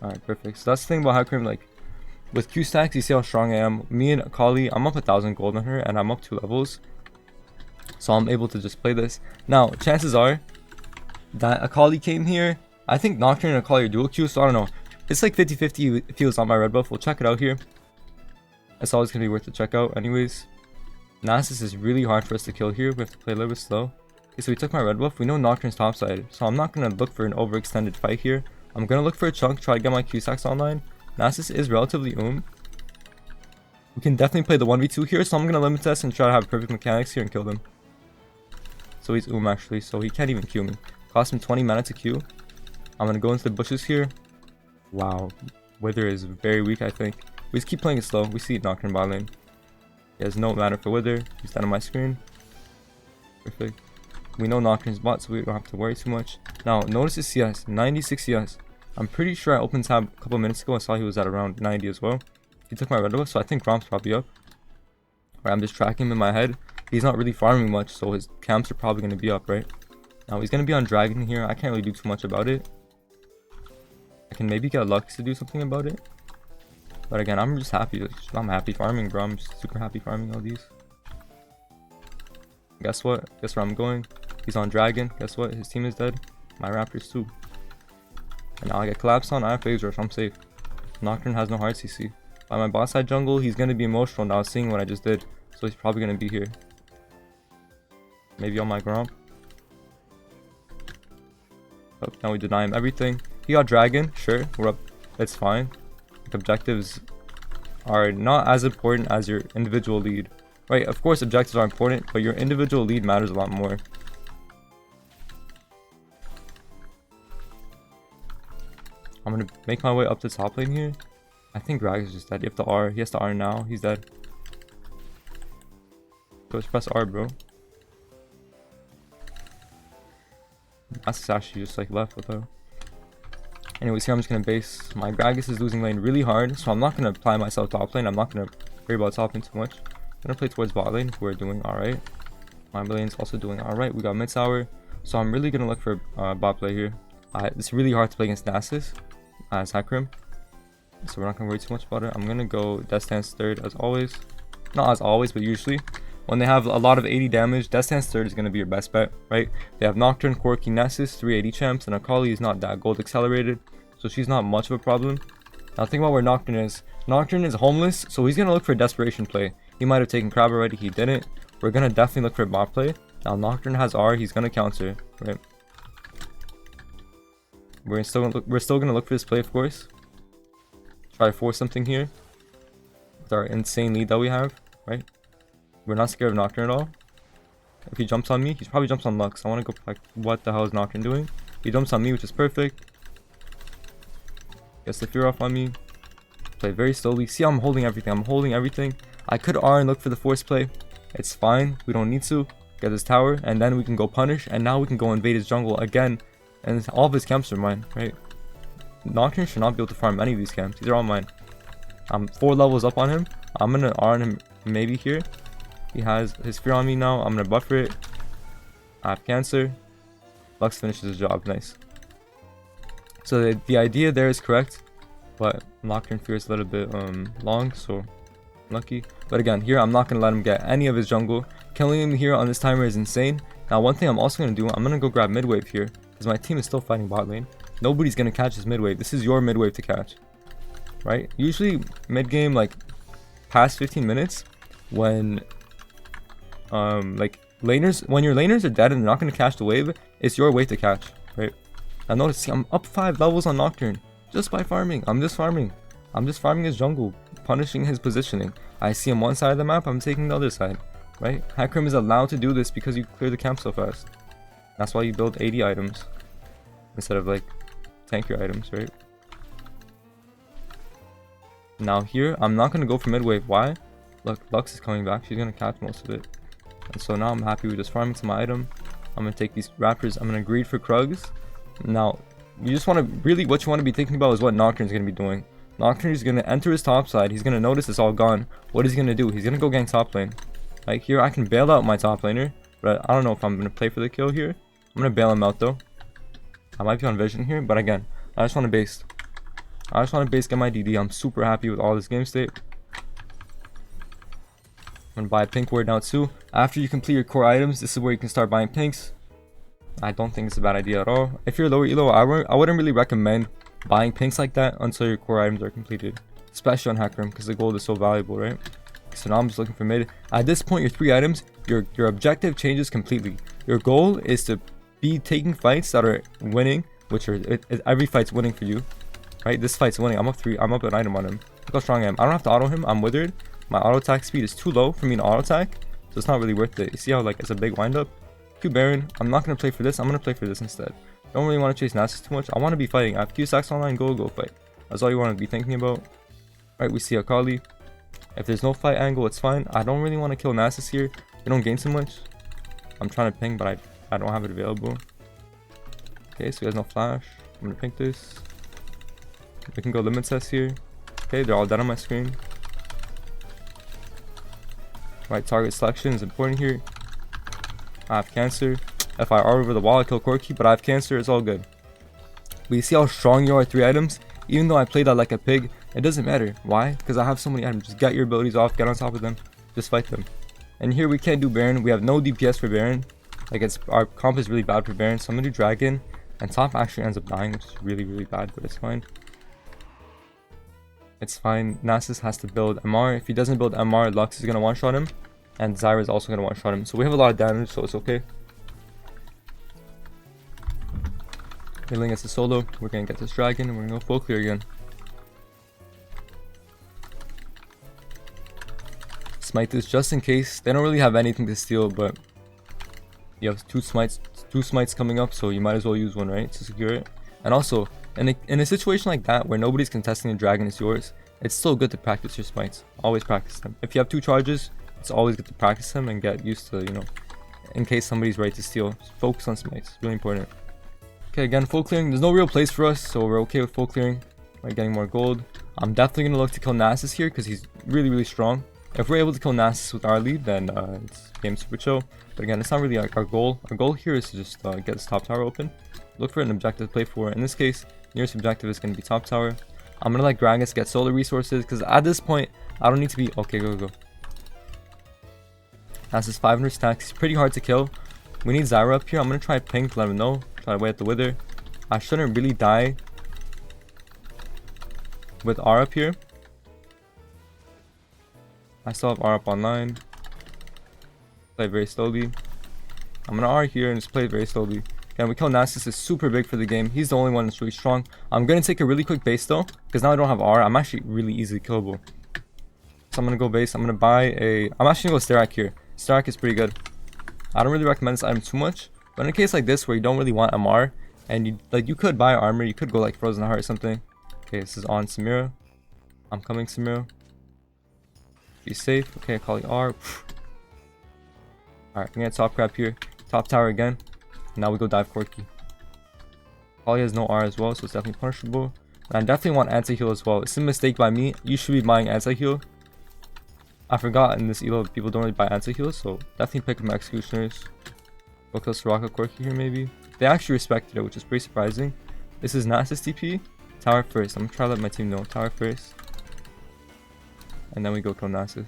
Alright, perfect. So that's the thing about HECARIM, like, with Q stacks, you see how strong I am. Me and Kali, I'm up 1,000 gold on her, and I'm up 2 levels. So I'm able to just play this. Now, chances are that Akali came here. I think Nocturne and Akali are dual Q, so I don't know. It's like 50-50 if he was on my red buff. We'll check it out here. It's always going to be worth to check out anyways. Nasus is really hard for us to kill here. We have to play a little bit slow. Okay, so we took my red buff. We know Nocturne's topside, so I'm not going to look for an overextended fight here. I'm going to look for a chunk, try to get my Q stacks online. Nasus is relatively We can definitely play the 1v2 here, so I'm going to limit test and try to have perfect mechanics here and kill them. So he's actually, so he can't even Q me. Cost him 20 mana to Q. I'm going to go into the bushes here. Wow. Wither is very weak, I think. We just keep playing it slow. We see Nocturne bot lane. He has no mana for Wither. He's down on my screen. Perfect. We know Nocturne's bot, so we don't have to worry too much. Now, notice his CS. 96 CS. I'm pretty sure I opened tab a couple minutes ago and saw he was at around 90 as well. He took my red buff, so I think Gromp's probably up. Or I'm just tracking him in my head. He's not really farming much, so his camps are probably going to be up, right? Now, he's going to be on Dragon here. I can't really do too much about it. I can maybe get Lux to do something about it. But again, I'm just happy. I'm happy farming, bro. I'm just super happy farming all these. Guess what? Guess where I'm going? He's on Dragon. Guess what? His team is dead. My Raptors too. And now I get collapsed on. I have phase rush. I'm safe. Nocturne has no hard CC. By my bot side jungle, he's going to be emotional now seeing what I just did. So he's probably going to be here. Maybe on my Gromp. Oh, now we deny him everything. He got Dragon. Sure. We're up. It's fine. Objectives are not as important as your individual lead. Right, of course objectives are important, but your individual lead matters a lot more. I'm gonna make my way up to top lane here. I think Rag is just dead. You have to R. He has to R now. He's dead. Go press R, bro. That's actually just like left with her. Anyways, here I'm just gonna base. My Gragas is losing lane really hard, so I'm not gonna apply myself top lane. I'm not gonna worry about top lane too much. I'm gonna play towards bot lane. We're doing alright. My lane's also doing alright. We got mid tower, so I'm really gonna look for bot play here. It's really hard to play against Nasus as HECARIM, so we're not gonna worry too much about it. I'm gonna go Death Stance third as always. Not as always, but usually. When they have a lot of 80 damage, Death Stance third is going to be your best bet, right? They have Nocturne, Corki, Nasus, 380 champs, and Akali is not that gold accelerated, so she's not much of a problem. Now think about where Nocturne is. Nocturne is homeless, so he's going to look for a desperation play. He might have taken Crab already, he didn't. We're going to definitely look for a bot play. Now Nocturne has R, he's going to counter, right? We're still going to look for this play, of course. Try to force something here with our insane lead that we have, right? We're not scared of Nocturne at all. If he jumps on me, he probably jumps on Lux. I want to go like, what the hell is Nocturne doing? He jumps on me, which is perfect. Gets the fear off on me. Play very slowly. See how I'm holding everything. I'm holding everything. I could R and look for the force play. It's fine. We don't need to. Get this tower, and then we can go punish, and now we can go invade his jungle again. And all of his camps are mine, right? Nocturne should not be able to farm any of these camps. These are all mine. I'm 4 levels up on him. I'm going to R on him maybe here. He has his fear on me now. I'm gonna buffer it. I have cancer. Lux finishes his job. Nice. So the idea there is correct, but Nocturne fear is a little bit long, so lucky. But again, here I'm not gonna let him get any of his jungle. Killing him here on this timer is insane. Now one thing I'm also gonna do, I'm gonna go grab mid wave here, because my team is still fighting bot lane. Nobody's gonna catch this mid wave. This is your mid wave to catch, right? Usually mid game, like past 15 minutes, when like laners, when your laners are dead and they're not gonna catch the wave, it's your wave to catch, right? Now notice, see, I'm up 5 levels on Nocturne just by farming. I'm just farming his jungle, punishing his positioning. I see him one side of the map, I'm taking the other side, right? HECARIM is allowed to do this because you clear the camp so fast. That's why you build 80 items instead of like tank your items, right? Now here, I'm not gonna go for mid wave. Why? Look, Lux is coming back. She's gonna catch most of it. And so now I'm happy with just farming to my item. I'm gonna take these raptors. I'm gonna greed for Krugs. Now, you just want to really, what you want to be thinking about is what Nocturne's gonna be doing. Nocturne is gonna enter his top side. He's gonna notice it's all gone. What is he gonna do? He's gonna go gank top lane. Like here, I can bail out my top laner, but I don't know if I'm gonna play for the kill here. I'm gonna bail him out though. I might be on vision here, but again, I just want to base. I just want to base, get my DD. I'm super happy with all this game state. I'm gonna buy a pink ward now too. After you complete your core items, this is where you can start buying pinks. I don't think it's a bad idea at all. If you're lower elo, I wouldn't really recommend buying pinks like that until your core items are completed, especially on HECARIM because the gold is so valuable, right? So now I'm just looking for mid. At this point, your 3 items, your objective changes completely. Your goal is to be taking fights that are winning, which are every fight's winning for you, right? This fight's winning. I'm up an item on him. Look how strong I am. I don't have to auto him. I'm withered. My auto attack speed is too low for me to auto attack, so it's not really worth it. You see how like it's a big wind up? Q Baron. I'm not gonna play for this. I'm gonna play for this instead. Don't really want to chase Nasus too much. I want to be fighting. I have Q stacks online. Go fight. That's all you want to be thinking about. Right, we see Akali. If there's no fight angle, it's fine. I don't really want to kill Nasus here. They don't gain too much. I'm trying to ping, but I don't have it available. Okay, so he has no flash. I'm gonna ping this. We can go limit test here. Okay, they're all dead on my screen. Right, target selection is important here. I have cancer. If I are over the wall, I kill Corki, but I have cancer. It's all good. But you see how strong you are at 3 items? Even though I played that like a pig, it doesn't matter. Why? Because I have so many items. Just get your abilities off, get on top of them, just fight them. And here we can't do Baron. We have no DPS for Baron. Like our comp is really bad for Baron. So I'm gonna do Dragon, and top actually ends up dying, which is really bad, but it's fine. It's fine. Nasus has to build MR. If he doesn't build MR, Lux is gonna one-shot him, and Zyra is also gonna one-shot him. So we have a lot of damage, so it's okay. Healing us a solo. We're gonna get this dragon, and we're gonna go full clear again. Smite this just in case. They don't really have anything to steal, but you have two smites coming up, so you might as well use one, right, to secure it. And also, in a situation like that where nobody's contesting the dragon is yours, it's still good to practice your smites. Always practice them. If you have 2 charges, it's always good to practice them and get used to, you know, in case somebody's ready to steal. Just focus on smites. It's really important. Okay, again, full clearing. There's no real place for us, so we're okay with full clearing. We're getting more gold. I'm definitely gonna look to kill Nasus here because he's really strong. If we're able to kill Nasus with our lead, then it's game super chill. But again, it's not really our goal. Our goal here is to just get this top tower open. Look for an objective to play for. In this case, nearest objective is going to be top tower. I'm going to let Gragas get solar resources because at this point, I don't need to be... Okay, go. Nasus 500 stacks. He's pretty hard to kill. We need Zyra up here. I'm going to try ping to let him know. Try to wait at the wither. I shouldn't really die with R up here. I still have R up online. Play very slowly. I'm gonna R here and just play very slowly. Again, we kill Nasus is super big for the game. He's the only one that's really strong. I'm gonna take a really quick base though, because now I don't have R. I'm actually really easily killable. So I'm gonna go base. I'm gonna buy a... I'm actually gonna go Starak here. Starak is pretty good. I don't really recommend this item too much, but in a case like this where you don't really want MR, and you could buy armor, you could go like Frozen Heart or something. Okay, this is on Samira. I'm coming, Samira. Be safe. Okay, calling R. Alright, we're gonna top grab here. Top tower again. Now we go dive Corki. Kali has no R as well, so it's definitely punishable. And I definitely want anti-heal as well. It's a mistake by me. You should be buying anti-heal. I forgot in this elo people don't really buy anti-heals, so definitely pick up my executioners. Go kill Soraka Corki here maybe. They actually respected it, which is pretty surprising. This is Nasus TP. Tower first. I'm gonna try to let my team know. Tower first. And then we go kill Nasus.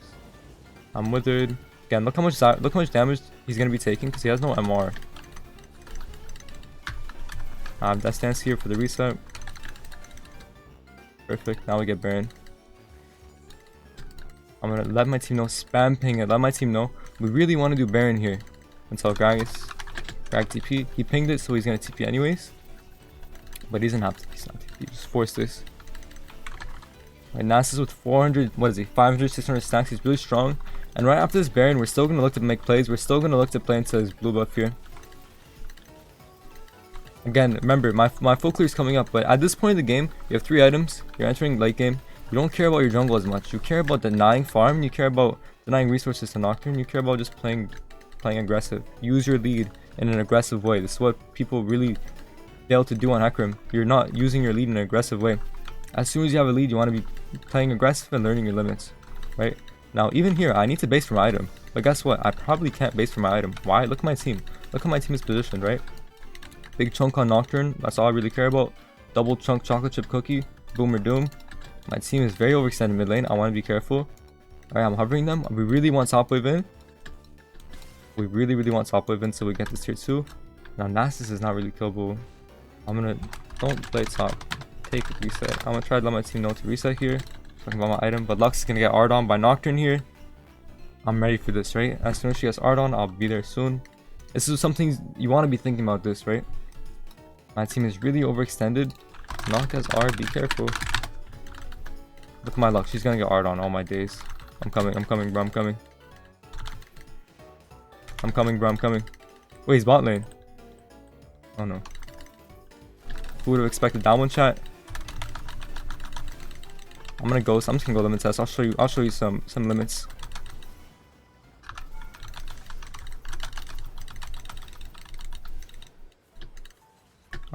I'm withered. Again, look how much damage he's gonna be taking because he has no MR. Death Stance here for the reset. Perfect. Now we get Baron. I'm gonna let my team know. Spam ping it. Let my team know. We really want to do Baron here until Gragas. Grag TP. He pinged it, so he's gonna TP anyways. But he doesn't have to. He's not TP. Just force this. Right, Nasus with 400. What is he? 500, 600 stacks. He's really strong. And right after this Baron, we're still gonna look to make plays. We're still gonna look to play into his blue buff here. Again, remember my full clear is coming up. But at this point in the game, you have 3 items. You're entering late game. You don't care about your jungle as much. You care about denying farm. You care about denying resources to Nocturne. You care about just playing aggressive. Use your lead in an aggressive way. This is what people really fail to do on HECARIM. You're not using your lead in an aggressive way. As soon as you have a lead, you want to be playing aggressive and learning your limits, right? Now, even here, I need to base for my item. But guess what? I probably can't base for my item. Why? Look at my team. Look how my team is positioned, right? Big chunk on Nocturne. That's all I really care about. Double chunk chocolate chip cookie. Boomer doom. My team is very overextended mid lane. I want to be careful. Alright, I'm hovering them. We really want top wave in. We really want top wave in so we get this tier 2. Now, Nasus is not really killable. Don't play top. Take a reset. I'm gonna try to let my team know to reset here. Talking about my item. But Lux is gonna get Ardon by Nocturne here. I'm ready for this, right? As soon as she has Ardon, I'll be there soon. This is something you want to be thinking about this, right? My team is really overextended. Noct has R, be careful. Look at my luck. She's gonna get Ardon all my days. I'm coming, bro. I'm coming, bro. I'm coming. Wait, he's bot lane. Oh no. Who would have expected that one, chat? I'm gonna ghost. I'm just gonna go limit test. I'll show you some limits.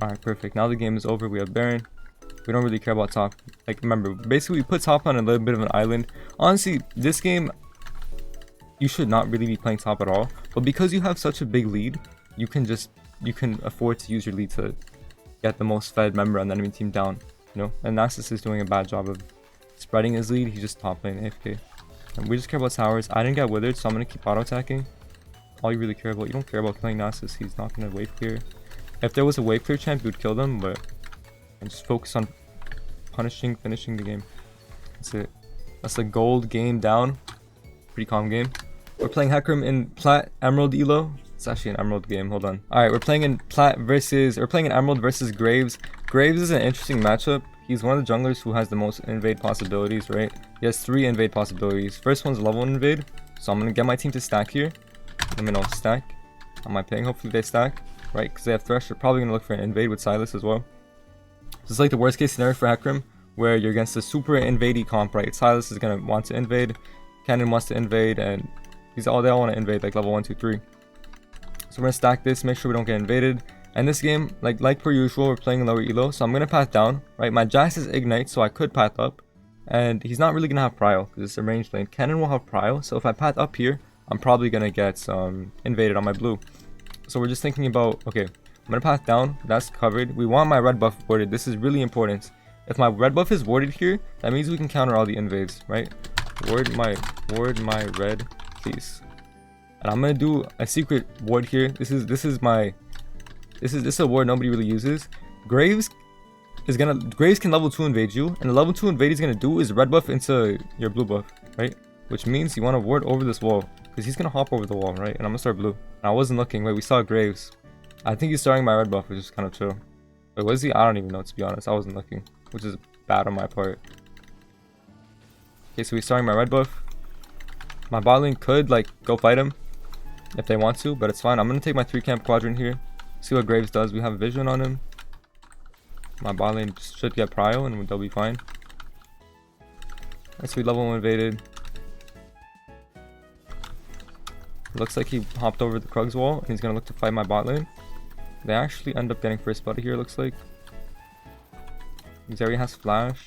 Alright, perfect. Now the game is over. We have Baron. We don't really care about top. Like, remember, basically we put top on a little bit of an island. Honestly, this game, you should not really be playing top at all. But because you have such a big lead, you can afford to use your lead to get the most fed member on the enemy team down. You know? And Nasus is doing a bad job of spreading his lead. He's just top lane AFK. And we just care about towers. I didn't get withered, so I'm going to keep auto attacking. All you really care about. You don't care about killing Nasus. He's not going to wave clear. If there was a wave clear champ, you would kill them, but and just focus on finishing the game. That's it. That's the gold game down. Pretty calm game. We're playing HECARIM in Plat Emerald Elo. It's actually an Emerald game. Hold on. Alright, we're playing in Emerald versus Graves. Graves is an interesting matchup. He's one of the junglers who has the most invade possibilities, right? He has 3 invade possibilities. First one's level 1 invade. So I'm gonna get my team to stack here. Let me know, stack. On my ping, hopefully they stack. Right, because they have Thresh. They're probably gonna look for an invade with Silas as well. So it's like the worst case scenario for HECARIM, where you're against a super invadey comp, right? Silas is gonna want to invade, Cannon wants to invade, and they all want to invade like level 1, 2, 3. So we're gonna stack this, make sure we don't get invaded. And this game, like per usual, we're playing lower elo, so I'm gonna path down, right? My Jax is Ignite, so I could path up, and he's not really gonna have Prio because it's a ranged lane. Cannon will have Prio, so if I path up here, I'm probably gonna get invaded on my blue. So we're just thinking about, okay, I'm gonna path down. That's covered. We want my red buff warded. This is really important. If my red buff is warded here, that means we can counter all the invades, right? Ward my red, please. And I'm gonna do a secret ward here. This is a ward nobody really uses. Graves can level 2 invade you, and the level 2 invade he's gonna do is red buff into your blue buff, right? Which means you want to ward over this wall, because he's gonna hop over the wall, right? And I'm gonna start blue. And I wasn't looking. Wait, we saw Graves. I think he's starting my red buff, which is kind of chill. Wait, was he? I don't even know, to be honest. I wasn't looking, which is bad on my part. Okay, so he's starting my red buff. My bot lane could like go fight him if they want to, but it's fine. I'm gonna take my 3 camp quadrant here, see what Graves does. We have vision on him. My bot lane should get prio and they'll be fine. Let's be level 1 invaded. Looks like he hopped over the Krug's wall and he's gonna look to fight my bot lane. They actually end up getting first blood here, looks like. Zeri has flash.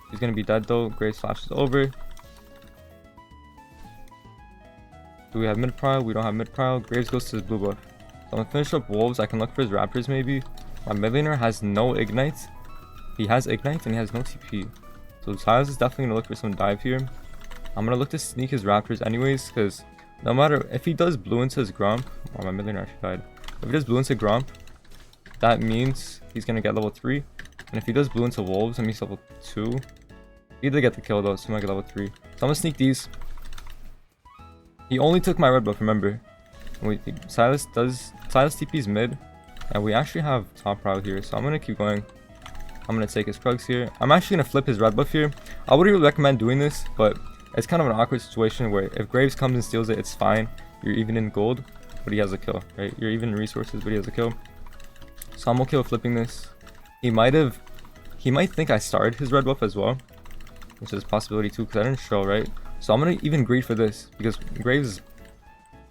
He's gonna be dead though. Graves flash is over. Do we have mid prio? We don't have mid prio. Graves goes to his blue buff. So I'm gonna finish up wolves. I can look for his raptors maybe. My mid laner has no ignite. He has ignite and he has no TP. So Silas is definitely gonna look for some dive here. I'm gonna look to sneak his raptors anyways, because no matter if he does blue into his gromp. Oh, my mid laner actually died. If he does blue into gromp, that means he's gonna get level 3. And if he does blue into wolves, that means level 2. He did get the kill though, so he might get level 3. So I'm gonna sneak these. He only took my red buff, remember. Silas TP's mid, and we actually have top prio here, so I'm gonna keep going. I'm gonna take his Kha'Zix here. I'm actually gonna flip his red buff here. I wouldn't really recommend doing this, but it's kind of an awkward situation where if Graves comes and steals it, it's fine. You're even in gold, but he has a kill, right? You're even in resources, but he has a kill. So I'm okay with flipping this. He might think I started his red buff as well, which is a possibility too, because I didn't show, right? So I'm gonna even greed for this, because Graves is...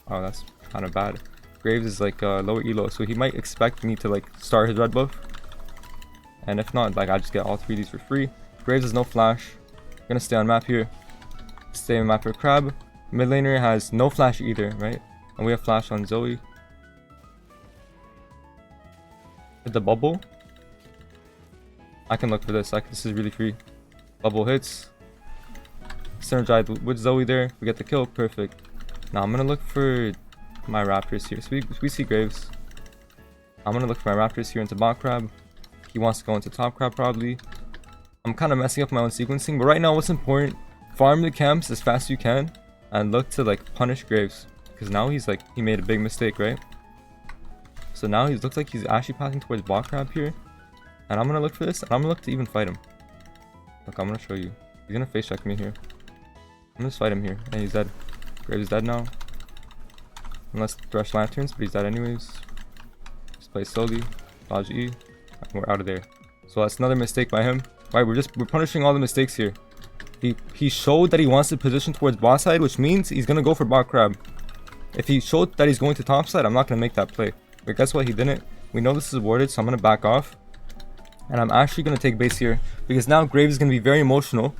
Oh, that's kind of bad. Graves is like lower elo, so he might expect me to like start his red buff. And if not, like I just get all 3 of these for free. Graves has no flash. I'm gonna stay on map here. Stay on map for Crab. Mid laner has no flash either, right? And we have flash on Zoe. Hit the bubble. I can look for this. This is really free. Bubble hits. Synergize with Zoe there. We get the kill. Perfect. Now I'm gonna look for my raptors here. So we see Graves. I'm gonna look for my raptors here into bot crab. He wants to go into top crab probably. I'm kind of messing up my own sequencing, but right now what's important, farm the camps as fast as you can and look to like punish Graves, because now he's like, he made a big mistake, right? So now he looks like he's actually passing towards bot crab here, and I'm gonna look for this, and I'm gonna look to even fight him. Look, I'm gonna show you. He's gonna face check me here. I'm gonna just fight him here, and he's dead. Graves is dead now. Unless Thresh lanterns, but he's dead anyways. Just play slowly, dodge E. We're out of there. So that's another mistake by him. Right, we're punishing all the mistakes here. He showed that he wants to position towards bot side, which means he's gonna go for bot crab. If he showed that he's going to top side, I'm not gonna make that play. But guess what? He didn't. We know this is warded, so I'm gonna back off. And I'm actually gonna take base here, because now Graves is gonna be very emotional.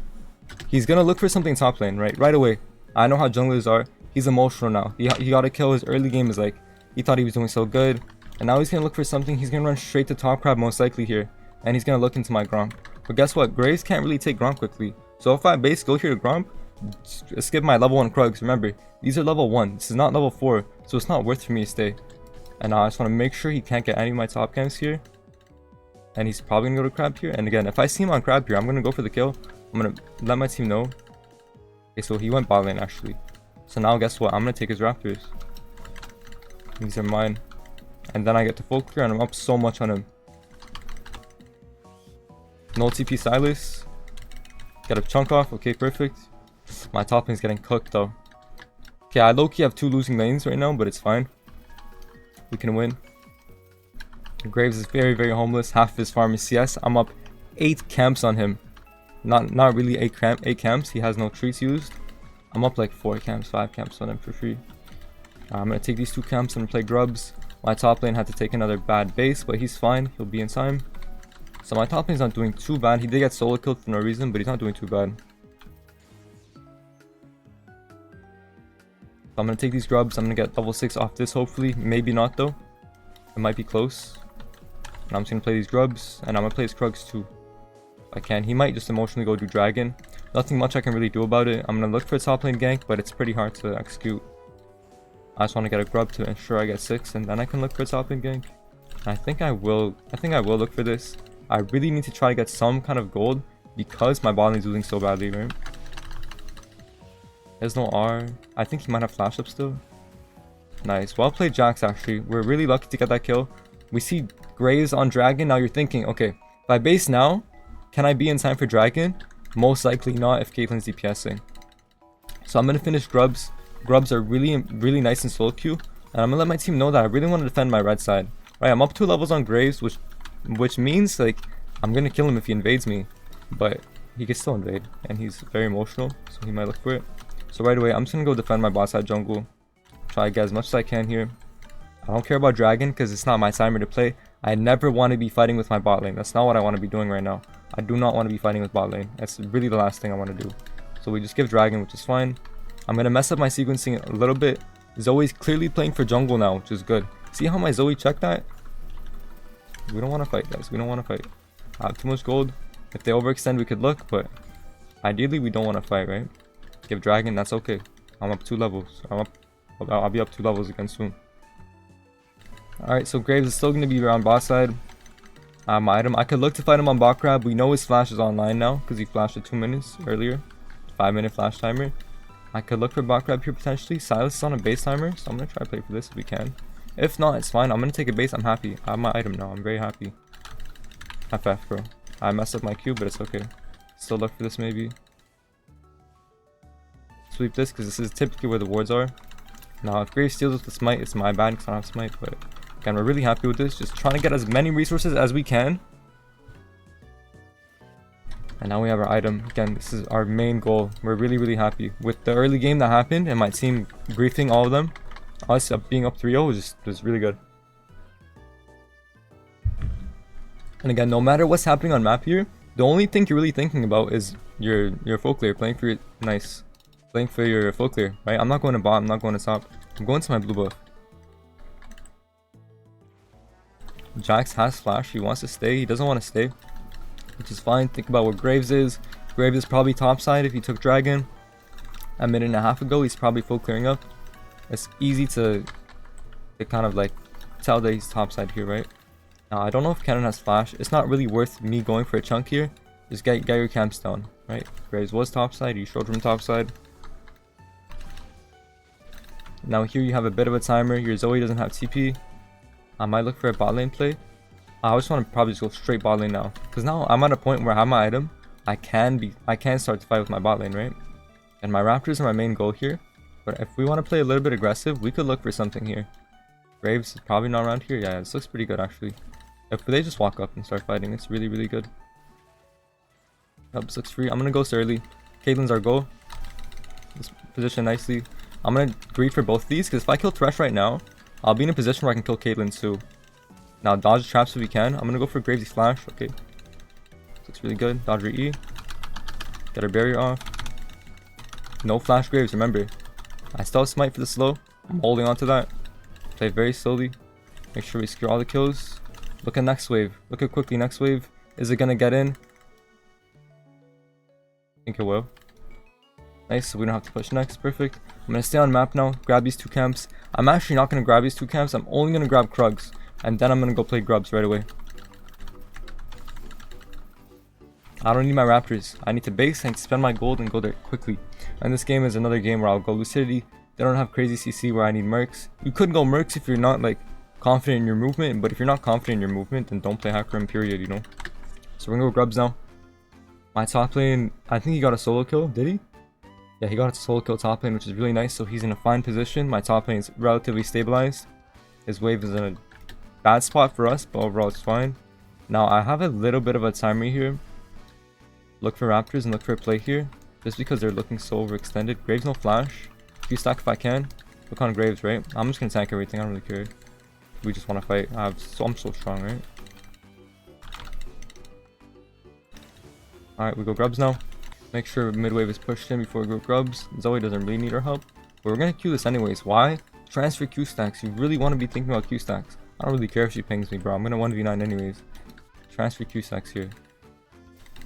He's gonna look for something top lane, right away. I know how junglers are. He's emotional now. He got a kill. His early game is like, he thought he was doing so good. And now he's going to look for something. He's going to run straight to top crab most likely here. And he's going to look into my Gromp. But guess what? Graves can't really take Gromp quickly. So if I base go here to Gromp, skip my level 1 Kha'Zix. Remember, these are level 1. This is not level 4. So it's not worth for me to stay. And now I just want to make sure he can't get any of my top camps here. And he's probably going to go to crab here. And again, if I see him on crab here, I'm going to go for the kill. I'm going to let my team know. Okay, so he went bot lane actually. So now guess what? I'm going to take his raptors. These are mine. And then I get to full clear and I'm up so much on him. No TP Silas. Get a chunk off. Okay, perfect. My top lane's getting cooked though. Okay, I low-key have 2 losing lanes right now, but it's fine. We can win. Graves is very, very homeless. Half of his farm is CS. I'm up 8 camps on him. Not really 8 camps. He has no treats used. I'm up like 4 camps, 5 camps on him for free. I'm going to take these 2 camps and play grubs. My top lane had to take another bad base, but he's fine. He'll be in time. So my top lane's not doing too bad. He did get solo killed for no reason, but he's not doing too bad. So I'm going to take these grubs. I'm going to get level 6 off this hopefully. Maybe not though. It might be close. And I'm just going to play these grubs. And I'm going to play his Kha'Zix too. If I can. He might just emotionally go do dragon. Nothing much I can really do about it. I'm going to look for a top lane gank, but it's pretty hard to execute. I just want to get a grub to ensure I get 6, and then I can look for a top lane gank. I think I will look for this. I really need to try to get some kind of gold because my bot lane's losing so badly, right? There's no R. I think he might have flash up still. Nice. Well played, Jax, actually. We're really lucky to get that kill. We see Graves on dragon. Now you're thinking, okay, if I base now, can I be in time for dragon? Most likely not if Caitlyn's DPSing. So I'm going to finish grubs. Grubs are really nice in solo queue, and I'm gonna let my team know that I really want to defend my red side. Right, I'm up 2 levels on Graves, which means like I'm gonna kill him if he invades me, but he can still invade, and he's very emotional, so he might look for it. So right away, I'm just gonna go defend my bot side jungle, try to get as much as I can here. I don't care about dragon because it's not my timer to play. I never want to be fighting with my bot lane. That's not what I want to be doing right now. I do not want to be fighting with bot lane. That's really the last thing I want to do. So we just give dragon, which is fine. I'm going to mess up my sequencing a little bit Zoe's clearly playing for jungle now, which is good. See how my Zoe checked that? We don't want to fight, guys. We don't want to fight. I have too much gold. If they overextend, we could look, but ideally, we don't want to fight, right? Give dragon, that's okay. I'm up 2 levels. I'll be up 2 levels again soon. Alright, so Graves is still going to be around bot side. My item. I could look to fight him on bot grab. We know his flash is online now because he flashed at 2 minutes earlier. 5-minute flash timer. I could look for bot grab here potentially. Silas is on a base timer, so I'm going to try to play for this if we can. If not, it's fine. I'm going to take a base. I'm happy. I have my item now. I'm very happy. FF, bro. I messed up my Q, but it's okay. Still look for this maybe. Sweep this because this is typically where the wards are. Now, if Graves steals with the smite, it's my bad because I don't have smite, but again, we're really happy with this. Just trying to get as many resources as we can. And now we have our item. Again, this is our main goal. We're really, really happy. With the early game that happened and my team griefing all of them, us being up 3-0 was really good. And again, no matter what's happening on map here, the only thing you're really thinking about is your folk clear, playing for your playing for your folk clear, right? I'm not going to bot, I'm not going to top. I'm going to my blue buff. Jax has flash, he wants to stay, he doesn't want to stay, which is fine. Think about what Graves is. Graves is probably top side if he took dragon. A minute and a half ago, he's probably full clearing up. It's easy to kind of like tell that he's top side here, right? Now, I don't know if Cannon has flash. It's not really worth me going for a chunk here. Just get your camps down, right? Graves was top side, you showed from top side. Now here you have a bit of a timer. Your Zoe doesn't have TP. I might look for a bot lane play. I just want to probably just go straight bot lane now, because now I'm at a point where I have my item. I can start to fight with my bot lane, right? And my Raptors are my main goal here. But if we want to play a little bit aggressive, we could look for something here. Graves is probably not around here. Yeah, this looks pretty good actually. If they just walk up and start fighting, it's really, really good. This looks free. I'm gonna go early. Caitlyn's our goal. This position nicely. I'm gonna grief for both of these, because if I kill Thresh right now, I'll be in a position where I can kill Caitlyn too. Now dodge traps if we can. I'm gonna go for Graves' flash. Okay. Looks really good. Dodge her E. Get her barrier off. No flash Graves, remember. I still have smite for the slow. I'm holding on to that. Play very slowly. Make sure we secure all the kills. Look at next wave. Look at quickly next wave. Is it gonna get in? I think it will. Nice, so we don't have to push next. Perfect. I'm gonna stay on map now. Grab these 2 camps. I'm actually not gonna grab these 2 camps. I'm only gonna grab Krugs. And then I'm gonna go play Grubs right away. I don't need my Raptors. I need to base and spend my gold and go there quickly. And this game is another game where I'll go Lucidity. They don't have crazy CC where I need Mercs. You could go Mercs if you're not like confident in your movement, but if you're not confident in your movement, then don't play HECARIM, period, you know. So we're gonna go Grubs now. My top lane, I think he got a solo kill, did he? Yeah, he got a solo kill top lane, which is really nice, so he's in a fine position. My top lane is relatively stabilized. His wave is in a bad spot for us, but overall it's fine. Now, I have a little bit of a timer here. Look for Raptors and look for a play here, just because they're looking so overextended. Graves no flash. Few stack if I can. Look on Graves, right? I'm just gonna tank everything, I don't really care. We just want to fight. I'm so strong, right? Alright, we go Grubs now. Make sure mid wave is pushed in before we go Grubs. Zoe doesn't really need our help, but we're gonna Q this anyways. Why? Transfer Q stacks. You really want to be thinking about Q stacks. I don't really care if she pings me, bro. I'm gonna 1v9 anyways. Transfer Q stacks here.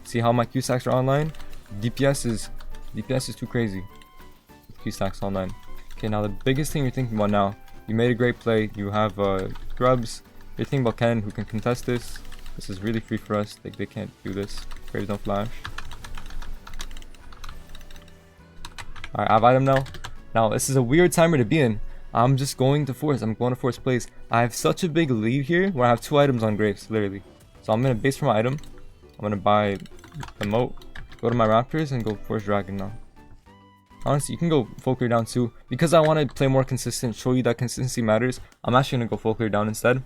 See how my Q stacks are online? DPS is too crazy. Q stacks online. Okay, now the biggest thing you're thinking about now. You made a great play. You have Grubs. You're thinking about Ken, who can contest this. This is really free for us. They can't do this. Graves don't flash. Alright, I have item now. Now, this is a weird timer to be in. I'm just going to force. I'm going to force plays. I have such a big lead here where I have 2 items on Graves, literally. So I'm going to base for my item. I'm going to buy the moat, go to my Raptors, and go force Dragon now. Honestly, you can go full clear down too. Because I want to play more consistent, show you that consistency matters, I'm actually going to go full clear down instead.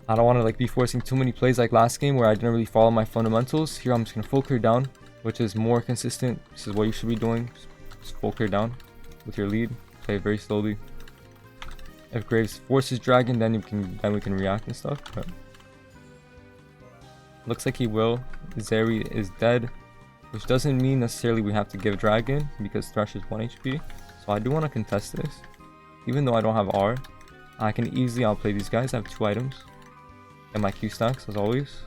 I don't want to like be forcing too many plays like last game where I didn't really follow my fundamentals. Here I'm just going to full clear down, which is more consistent. This is what you should be doing. Just full clear down with your lead. Play very slowly. If Graves forces Dragon, then we can react and stuff. But looks like he will. Zeri is dead. which doesn't mean necessarily we have to give Dragon because Thresh is 1 HP. So I do want to contest this. Even though I don't have R, I can easily outplay these guys. I have 2 items and my Q stacks as always.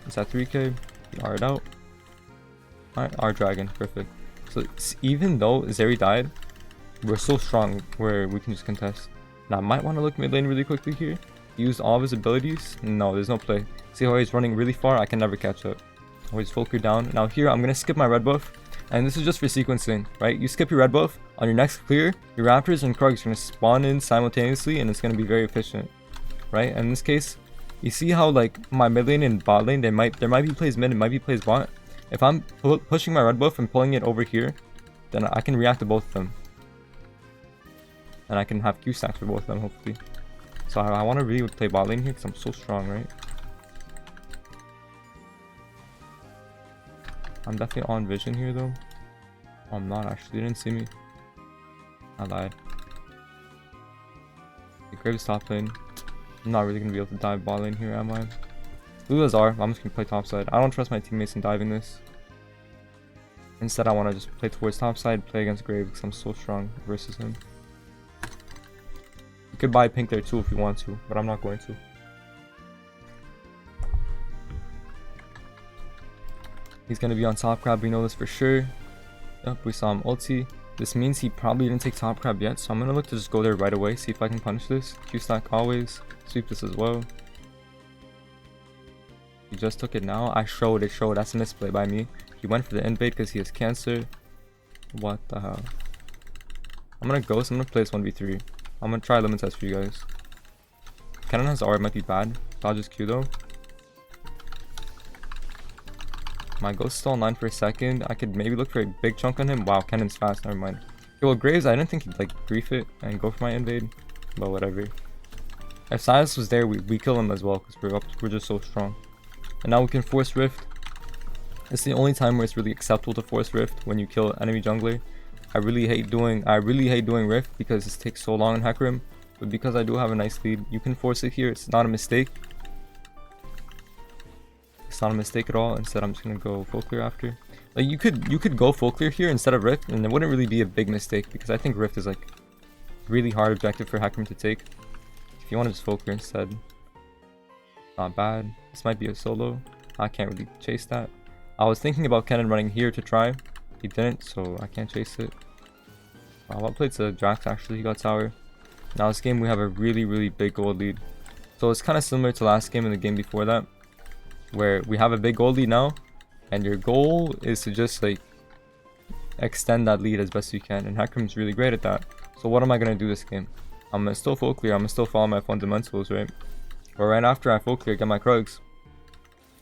It's at 3k. R it out. Alright, R Dragon, perfect. So even though Zeri died, we're so strong where we can just contest. Now I might want to look mid lane really quickly here. Use all of his abilities. No, there's no play. See how he's running really far? I can never catch up. Always Fulcur down. Now here, I'm going to skip my red buff. And this is just for sequencing, right? You skip your red buff. On your next clear, your Raptors and Krugs are going to spawn in simultaneously. And it's going to be very efficient, right? And in this case, you see how like my mid lane and bot lane, there might be plays mid, it might be plays bot. If I'm pushing my red buff and pulling it over here, then I can react to both of them. And I can have Q stacks for both of them, hopefully. So I want to really play bot lane here because I'm so strong, right? I'm definitely on vision here though. Oh, I'm not actually, they didn't see me. I lied. The Graves top lane. I'm not really going to be able to dive bot lane here, am I? Lula's R, I'm just going to play top side. I don't trust my teammates in diving this. Instead, I want to just play towards top side, play against Graves because I'm so strong versus him. You could buy pink there too if you want to, but I'm not going to. He's going to be on top crab, we know this for sure. Yep, we saw him ulti. This means he probably didn't take top crab yet, so I'm going to look to just go there right away, see if I can punish this. Q stack always, sweep this as well. He just took it now. I showed it, that's a misplay by me. He went for the invade because he has cancer. What the hell? I'm going to ghost, I'm going to play this 1v3. I'm going to try limit test for you guys. Kennen has R, it might be bad. Dodges Q though. My ghost stall 9 for a second. I could maybe look for a big chunk on him. Wow, Kennen's fast, never mind. Okay, well, Graves, I didn't think he'd like grief it and go for my invade. But whatever. If Silas was there, we kill him as well because we're just so strong. And now we can force Rift. It's the only time where it's really acceptable to force Rift when you kill enemy jungler. I really hate doing Rift because this takes so long in HECARIM. But because I do have a nice lead, you can force it here. It's not a mistake. It's not a mistake at all. Instead, I'm just gonna go full clear after. Like you could go full clear here instead of Rift, and it wouldn't really be a big mistake because I think Rift is like really hard objective for HECARIM to take. If you want to just full clear instead, not bad. This might be a solo. I can't really chase that. I was thinking about Kennen running here to try. He didn't, so I can't chase it. Well played to Drax actually, he got tower. Now this game we have a really big gold lead. So it's kind of similar to last game and the game before that, where we have a big gold lead now, and your goal is to just like extend that lead as best you can, and HECARIM's really great at that. So what am I going to do this game? I'm going to still full clear, I'm going to still follow my fundamentals, right? But right after I full clear, get my Krugs,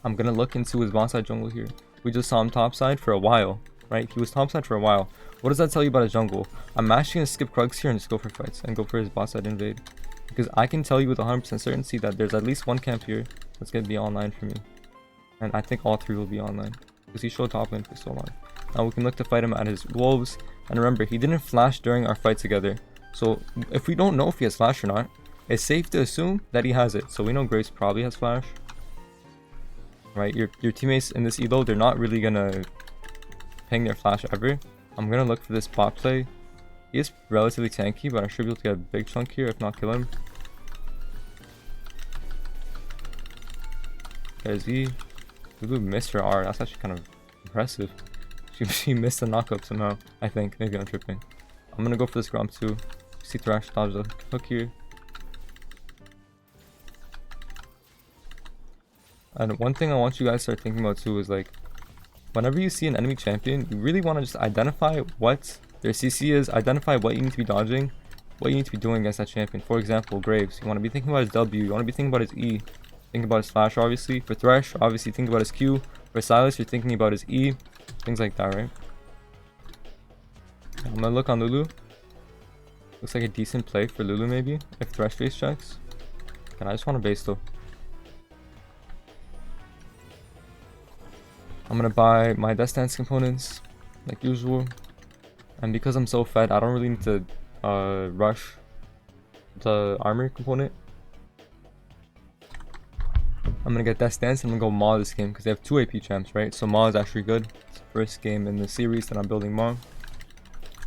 I'm going to look into his bot side jungle here. We just saw him top side for a while, right? He was top side for a while. What does that tell you about his jungle? I'm actually going to skip Krugs here and just go for fights and go for his bot side invade. Because I can tell you with 100% certainty that there's at least one camp here that's going to be online for me. And I think all 3 will be online. Because he showed top lane for so long. Now we can look to fight him at his wolves. And remember, he didn't flash during our fight together. So if we don't know if he has flash or not, it's safe to assume that he has it. So we know Graves probably has flash. Right? Your teammates in this elo, they're not really going to ping their flash ever. I'm going to look for this bot play. He is relatively tanky, but I should be able to get a big chunk here, if not kill him. There's E. Lulu missed her R. That's actually kind of impressive. She missed the knockup somehow, I think. Maybe I'm tripping. I'm going to go for this Gromp too. See Thrash dodge the hook here. And one thing I want you guys to start thinking about too is like, whenever you see an enemy champion, you really want to just identify what their CC is, identify what you need to be dodging, what you need to be doing against that champion. For example, Graves, you want to be thinking about his W, you want to be thinking about his E, think about his flash obviously. For Thresh, obviously think about his Q. For Silas, you're thinking about his E, things like that, right? I'm gonna look on Lulu. Looks like a decent play for Lulu maybe, if Thresh face checks. And I just want to base though. I'm gonna buy my Death Dance components, like usual. And because I'm so fed, I don't really need to rush the armor component. I'm gonna get Death Dance and I'm gonna go Maw this game because they have 2 AP champs, right? So Maw is actually good. It's the first game in the series that I'm building Maw. I'm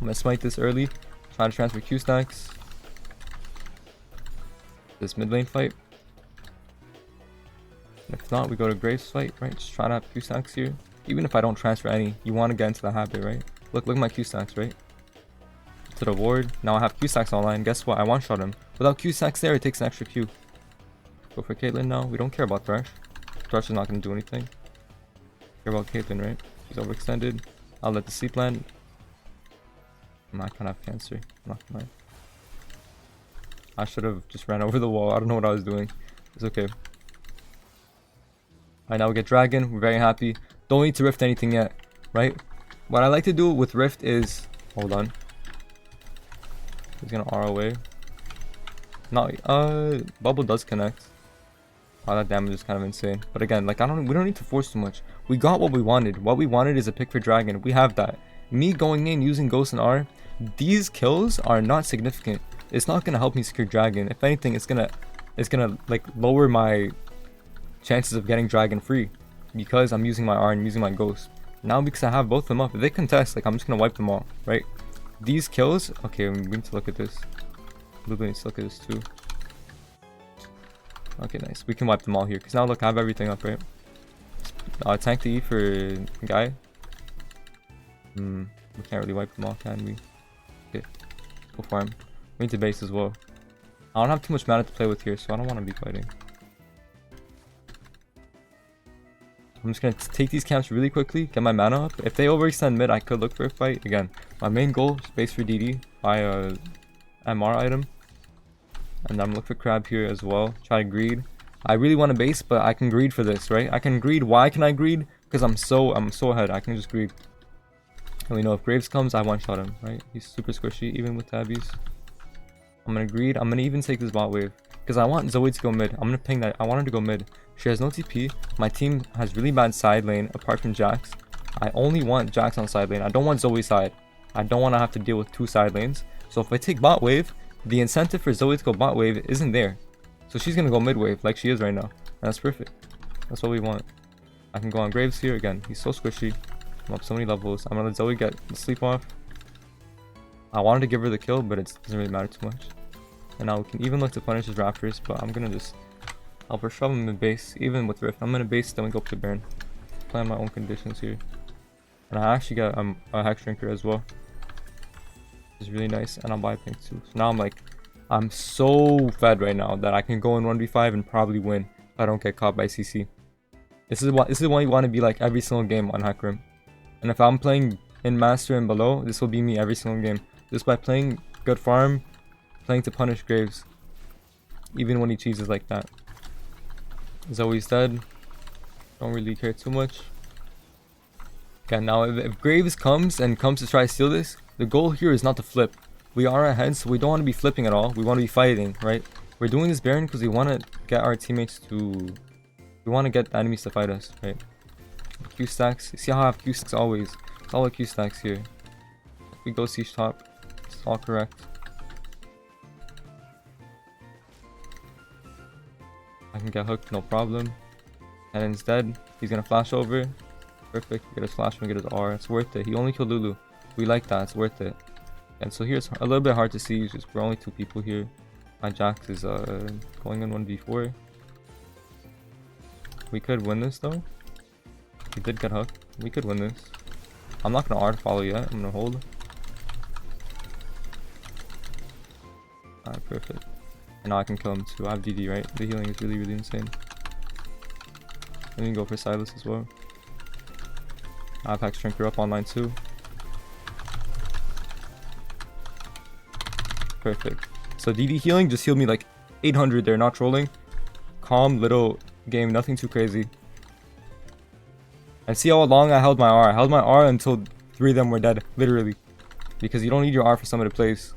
gonna smite this early, try to transfer Q stacks. This mid lane fight. If not, we go to Graves fight, right? Just try to have Q stacks here. Even if I don't transfer any, you want to get into the habit, right? Look at my Q stacks, right? To the ward. Now I have Q stacks online. Guess what? I one shot him. Without Q stacks there, it takes an extra Q. Go for Caitlyn now. We don't care about Thresh. Thresh is not going to do anything. Care about Caitlyn, right? She's overextended. I'll let the sleep land. I can't have cancer. I'm not gonna lie. I should have just ran over the wall. I don't know what I was doing. It's okay. Alright, now we get Dragon. We're very happy. Don't need to rift anything yet, right? What I like to do with rift is... Hold on. He's gonna R away. No, Bubble does connect. Wow, that damage is kind of insane. But again, like, we don't need to force too much. We got what we wanted. What we wanted is a pick for Dragon. We have that. Me going in using Ghost and R, these kills are not significant. It's not gonna help me secure Dragon. If anything, it's gonna like lower my chances of getting Dragon free because I'm using my R and using my Ghost. Now because I have both of them up, if they contest, like, I'm just gonna wipe them all, right? These kills, okay, we need to look at this. Blue needs to look at this too. Okay, nice. We can wipe them all here because now look, I have everything up, right? Tank the E for Guy. We can't really wipe them all, can we? Okay, go farm. We need to base as well. I don't have too much mana to play with here, so I don't want to be fighting. I'm just going to take these camps really quickly, get my mana up. If they overextend mid, I could look for a fight. Again, my main goal is base for DD, buy a MR item. And then I'm looking for Crab here as well. Try to greed. I really want to base, but I can greed for this, right? I can greed. Why can I greed? Because I'm so ahead. I can just greed. And we know if Graves comes, I one-shot him, right? He's super squishy, even with tabbies. I'm going to greed. I'm going to even take this bot wave. Because I want Zoe to go mid. I'm going to ping that. I want her to go mid. She has no TP. My team has really bad side lane, apart from Jax. I only want Jax on side lane. I don't want Zoe side. I don't want to have to deal with 2 side lanes. So if I take bot wave, the incentive for Zoe to go bot wave isn't there. So she's going to go mid wave like she is right now. And that's perfect. That's what we want. I can go on Graves here again. He's so squishy. I'm up so many levels. I'm going to let Zoe get the sleep off. I wanted to give her the kill, but it doesn't really matter too much. And now we can even look to punish his Raptors, but I'm going to just help her shove him in base, even with Rift. I'm going to base, then we go up to Baron. Play on my own conditions here. And I actually got a Hex Drinker as well. Which is really nice, and I'll buy pink too. So now I'm so fed right now that I can go in 1v5 and probably win if I don't get caught by CC. This is what you want to be like every single game on HECARIM. And if I'm playing in Master and below, this will be me every single game. Just by playing good farm, playing to punish Graves. Even when he cheeses like that. Zoe's dead. Don't really care too much. Okay, now if Graves comes to try to steal this, the goal here is not to flip. We are ahead, so we don't want to be flipping at all. We want to be fighting, right? We're doing this Baron because we want to get our teammates to... We want to get the enemies to fight us, right? Q stacks. You see how I have Q stacks always? It's all the Q stacks here. If we go siege top, it's all correct. I can get hooked, no problem. And instead, he's going to flash over. Perfect. Get his flash and get his R. It's worth it. He only killed Lulu. We like that. It's worth it. And so here's a little bit hard to see. Just we're only 2 people here. My Jax is going in 1v4. We could win this though. He did get hooked. We could win this. I'm not gonna R follow yet. I'm gonna hold. Alright, perfect. And now I can kill him too. I have DD, right? The healing is really insane. Let me go for Silas as well. I have Hex Drinker up online too. Perfect. So DD healing just healed me like 800 there, not trolling. Calm little game, nothing too crazy. And see how long I held my R. I held my R until 3 of them were dead, literally. Because you don't need your R for some of the plays.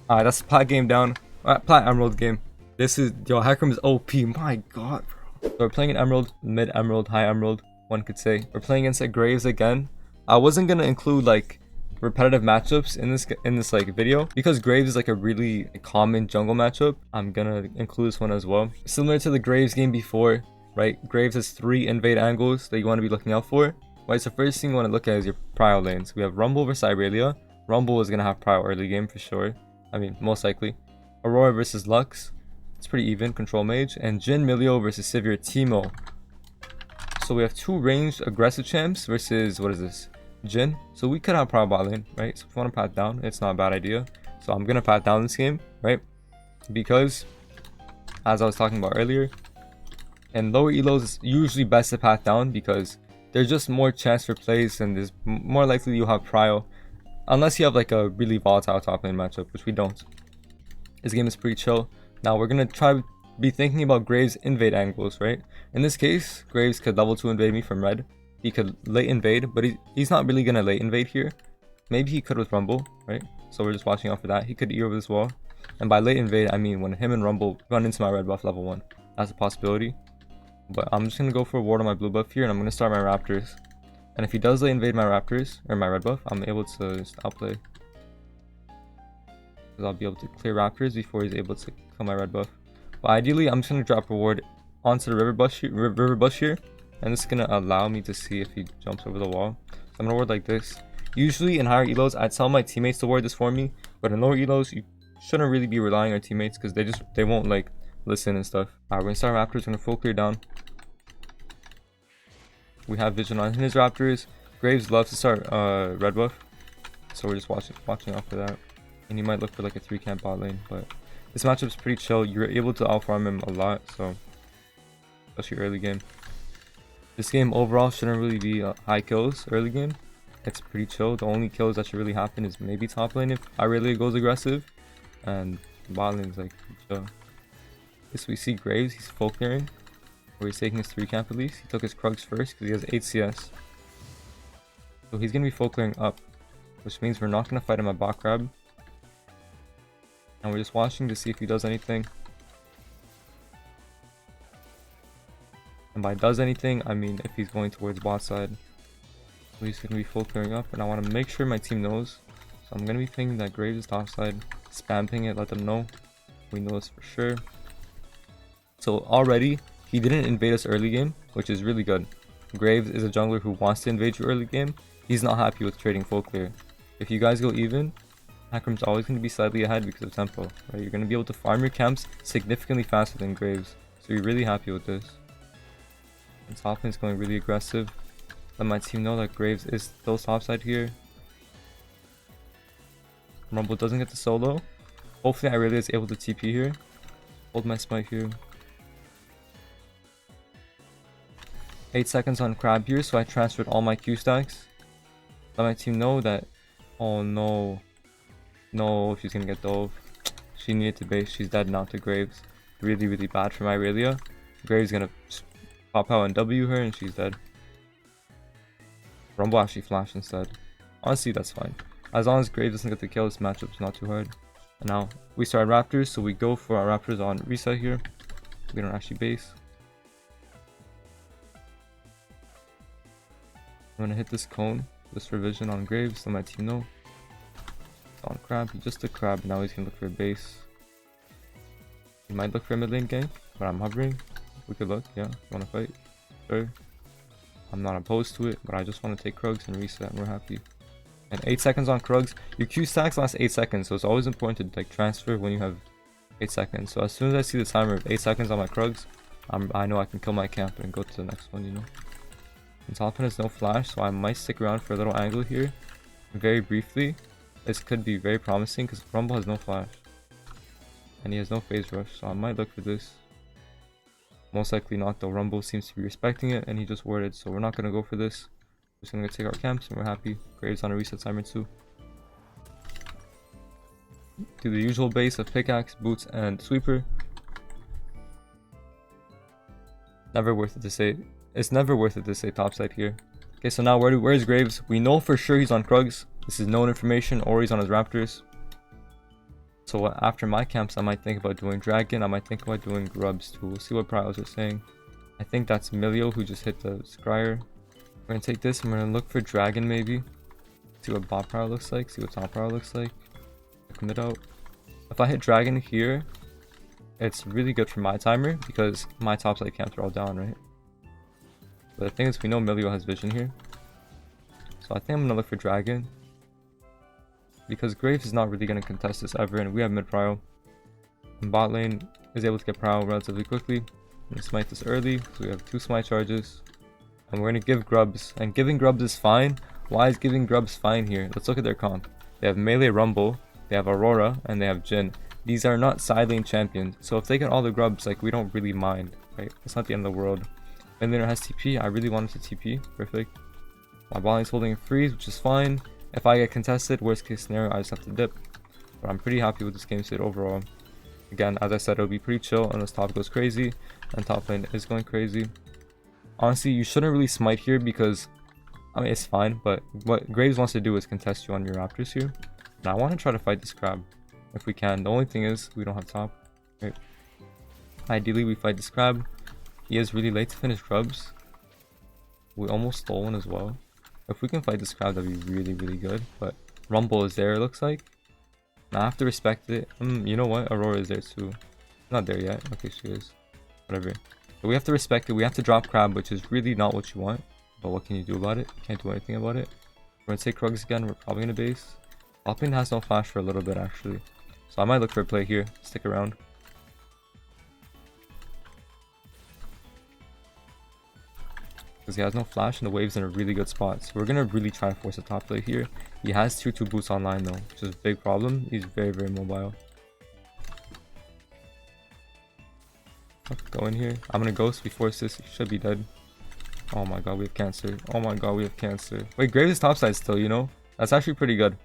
Alright, that's Plat game down. Plat Emerald game. This is, yo, HECARIM is OP. My god, bro. So we're playing an Emerald, mid Emerald, high Emerald, one could say. We're playing against Graves again. I wasn't gonna include like repetitive matchups in this like video, because Graves is like a really common jungle matchup, I'm gonna include this one as well. Similar to the Graves game before, right? Graves has 3 invade angles that you want to be looking out for. Right, so first thing you want to look at is your prio lanes. We have Rumble versus Irelia. Rumble is gonna have prio early game for sure. I mean, most likely. Aurora versus Lux. It's pretty even, control mage. And Jhin Milio versus Sivir Teemo. So we have 2 ranged aggressive champs versus, what is this? Jhin. So we could have prio bot lane, right? So if you want to pat down, it's not a bad idea. So I'm gonna pat down this game, right? Because, as I was talking about earlier, in lower elos, it's usually best to pat down because there's just more chance for plays and there's more likely you'll have prio. Unless you have like a really volatile top lane matchup, which we don't. This game is pretty chill. Now we're gonna try to be thinking about Graves' invade angles, right? In this case, Graves could level 2 invade me from red. He could late invade, but he's not really gonna late invade here. Maybe he could with Rumble, right? So we're just watching out for that. He could ear over this wall. And by late invade, I mean when him and Rumble run into my red buff level 1. That's a possibility. But I'm just gonna go for a ward on my blue buff here, and I'm gonna start my Raptors. And if he does late invade my Raptors, or my red buff, I'm able to just outplay. Because I'll be able to clear Raptors before he's able to kill my red buff. But ideally, I'm just going to drop a ward onto the river bush here. And this is going to allow me to see if he jumps over the wall. So I'm going to ward like this. Usually in higher elos, I'd tell my teammates to ward this for me. But in lower elos, you shouldn't really be relying on teammates because they won't like listen and stuff. Alright, we're going to start Raptors. We're going to full clear down. We have vision on his Raptors. Graves loves to start red buff. So we're just watching out for that. And he might look for like a 3 camp bot lane, but this matchup's pretty chill. You're able to outfarm him a lot, so especially early game. This game overall shouldn't really be high kills early game. It's pretty chill. The only kills that should really happen is maybe top lane if Irelia goes aggressive, and bot lane's like chill. This we see Graves, he's full clearing, where he's taking his 3 camp at least. He took his Krugs first because he has 8 CS. So he's gonna be full clearing up, which means we're not gonna fight him at bot grab. And we're just watching to see if he does anything. And by does anything, I mean if he's going towards bot side. So he's going to be full clearing up. And I want to make sure my team knows. So I'm going to be thinking that Graves is top side. Spam ping it, let them know. We know this for sure. So already, he didn't invade us early game, which is really good. Graves is a jungler who wants to invade you early game. He's not happy with trading full clear. If you guys go even, HECARIM's always going to be slightly ahead because of tempo, right? You're going to be able to farm your camps significantly faster than Graves, so you're really happy with this. And top lane's going really aggressive. Let my team know that Graves is still topside here. Rumble doesn't get the solo. Hopefully Irelia is able to TP here. Hold my smite here. 8 seconds on crab here, so I transferred all my Q stacks. Let my team know that, oh no. No, she's gonna get dove. She needed to base. She's dead now to Graves. Really, really bad for my Irelia. Graves gonna pop out and W her, and she's dead. Rumble actually flashed instead. Honestly, that's fine. As long as Graves doesn't get the kill, this matchup's not too hard. And now we start Raptors, so we go for our Raptors on reset here. We don't actually base. I'm gonna hit this cone, this revision on Graves, let my team know. On crab, he just took crab, now he's gonna look for a base. He might look for a mid lane gank, but I'm hovering. We could look, yeah. Wanna fight? Sure. I'm not opposed to it, but I just want to take Krugs and reset, and we're happy. And 8 seconds on Krugs. Your Q stacks last 8 seconds, so it's always important to like transfer when you have 8 seconds. So as soon as I see the timer of 8 seconds on my Krugs, I know I can kill my camp and go to the next one, you know. And top lane has no flash, so I might stick around for a little angle here. Very briefly. This could be very promising because Rumble has no flash. And he has no phase rush, so I might look for this. Most likely not though. Rumble seems to be respecting it and he just warded, so we're not going to go for this. We're just going to take our camps and we're happy. Graves on a reset timer too. Do the usual base of pickaxe, boots, and sweeper. Never worth it to say. It's never worth it to say topside here. Okay, so now where's Graves? We know for sure he's on Krugs. This is known information, or he's on his Raptors. So after my camps, I might think about doing Dragon. I might think about doing Grubs too. We'll see what priors are saying. I think that's Milio who just hit the Scryer. We're going to take this and we're going to look for Dragon maybe. See what bot power looks like. See what top power looks like. Commit out. If I hit dragon here, it's really good for my timer because my top side camps are all down, right? But the thing is, we know Milio has vision here. So I think I'm gonna look for dragon. Because Graves is not really gonna contest this ever, and we have mid prio. And bot lane is able to get prio relatively quickly. I'm gonna smite this early, so we have 2 smite charges. And we're gonna give grubs. And giving grubs is fine. Why is giving grubs fine here? Let's look at their comp. They have melee rumble, they have aurora, and they have Jhin. These are not side lane champions, so if they get all the grubs, like, we don't really mind, right? It's not the end of the world. Mid laner has TP. I really wanted to TP. Perfect. My bot lane's holding a freeze, which is fine. If I get contested, worst case scenario, I just have to dip. But I'm pretty happy with this game state overall. Again, as I said, it'll be pretty chill unless top goes crazy, and top lane is going crazy. Honestly, you shouldn't really smite here because, I mean, it's fine, but what Graves wants to do is contest you on your Raptors here. And I want to try to fight this crab if we can. The only thing is, we don't have top. Right? Ideally, we fight this crab. He is really late to finish grubs. We almost stole one as well. If we can fight this crab, that'd be really, really good. But Rumble is there, it looks like. Now I have to respect it. You know what? Aurora is there too. Not there yet. Okay, she is. Whatever. But we have to respect it. We have to drop crab, which is really not what you want. But what can you do about it? You can't do anything about it. We're gonna take Kha'Zix again. We're probably gonna base. Alpine has no flash for a little bit actually. So I might look for a play here. Stick around. Because he has no flash and the wave's in a really good spot. So we're going to really try to force a top play here. He has 2 boots online though, which is a big problem. He's very, very mobile. Go in here. I'm going to ghost. We force this. He should be dead. Oh my god, we have cancer. Oh my god, we have cancer. Wait, Graves is topside still, you know? That's actually pretty good.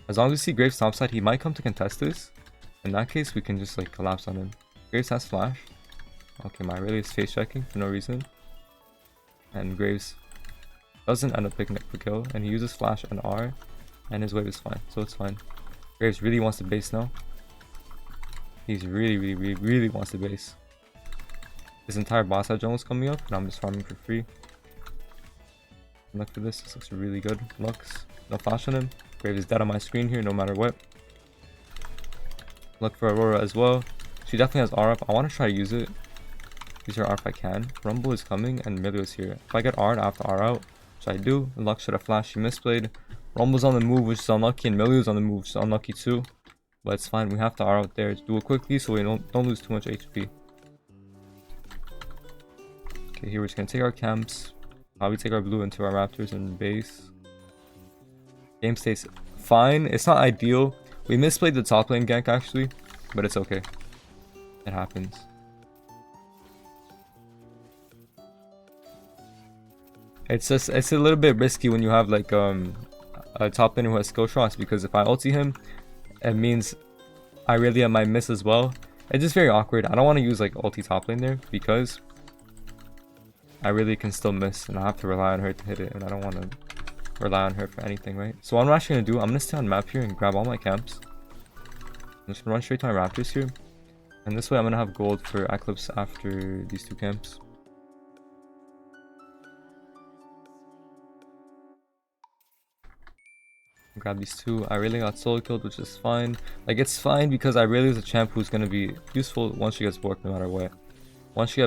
As long as we see Graves topside, he might come to contest this. In that case, we can just like collapse on him. Graves has flash. Okay, my really is face checking for no reason. And Graves doesn't end up picking up the kill. And he uses flash and R. And his wave is fine. So it's fine. Graves really wants to base now. He's really wants to base. His entire boss side jungle is coming up. And I'm just farming for free. Look for this. This looks really good. Lux. No flash on him. Graves is dead on my screen here no matter what. Look for Aurora as well. She definitely has R up. I want to try to use it. Use her R if I can. Rumble is coming and Milio is here. If I get R, I have to R out. Which I do. Lux should have flashed. She misplayed. Rumble's on the move, which is unlucky. And Milio's on the move, which is unlucky too. But it's fine. We have to R out there. Do it quickly so we don't lose too much HP. Okay, here we're just going to take our camps. Probably take our blue into our Raptors and base. Game stays fine. It's not ideal. We misplayed the top lane gank actually. But it's okay. It happens. It's a little bit risky when you have like a top laner who has skill shots, because if I ulti him, it means Irelia might miss as well. It's just very awkward. I don't want to use like ulti top lane there because Irelia can still miss and I have to rely on her to hit it, and I don't want to rely on her for anything, right? So what I'm actually going to do, I'm going to stay on map here and grab all my camps. I'm just going to run straight to my Raptors here. And this way I'm going to have gold for Eclipse after these 2 camps. Grab these 2. I really got solo killed, which is fine. Like, it's fine because I really is a champ who's going to be useful once she gets borked no matter what. Once she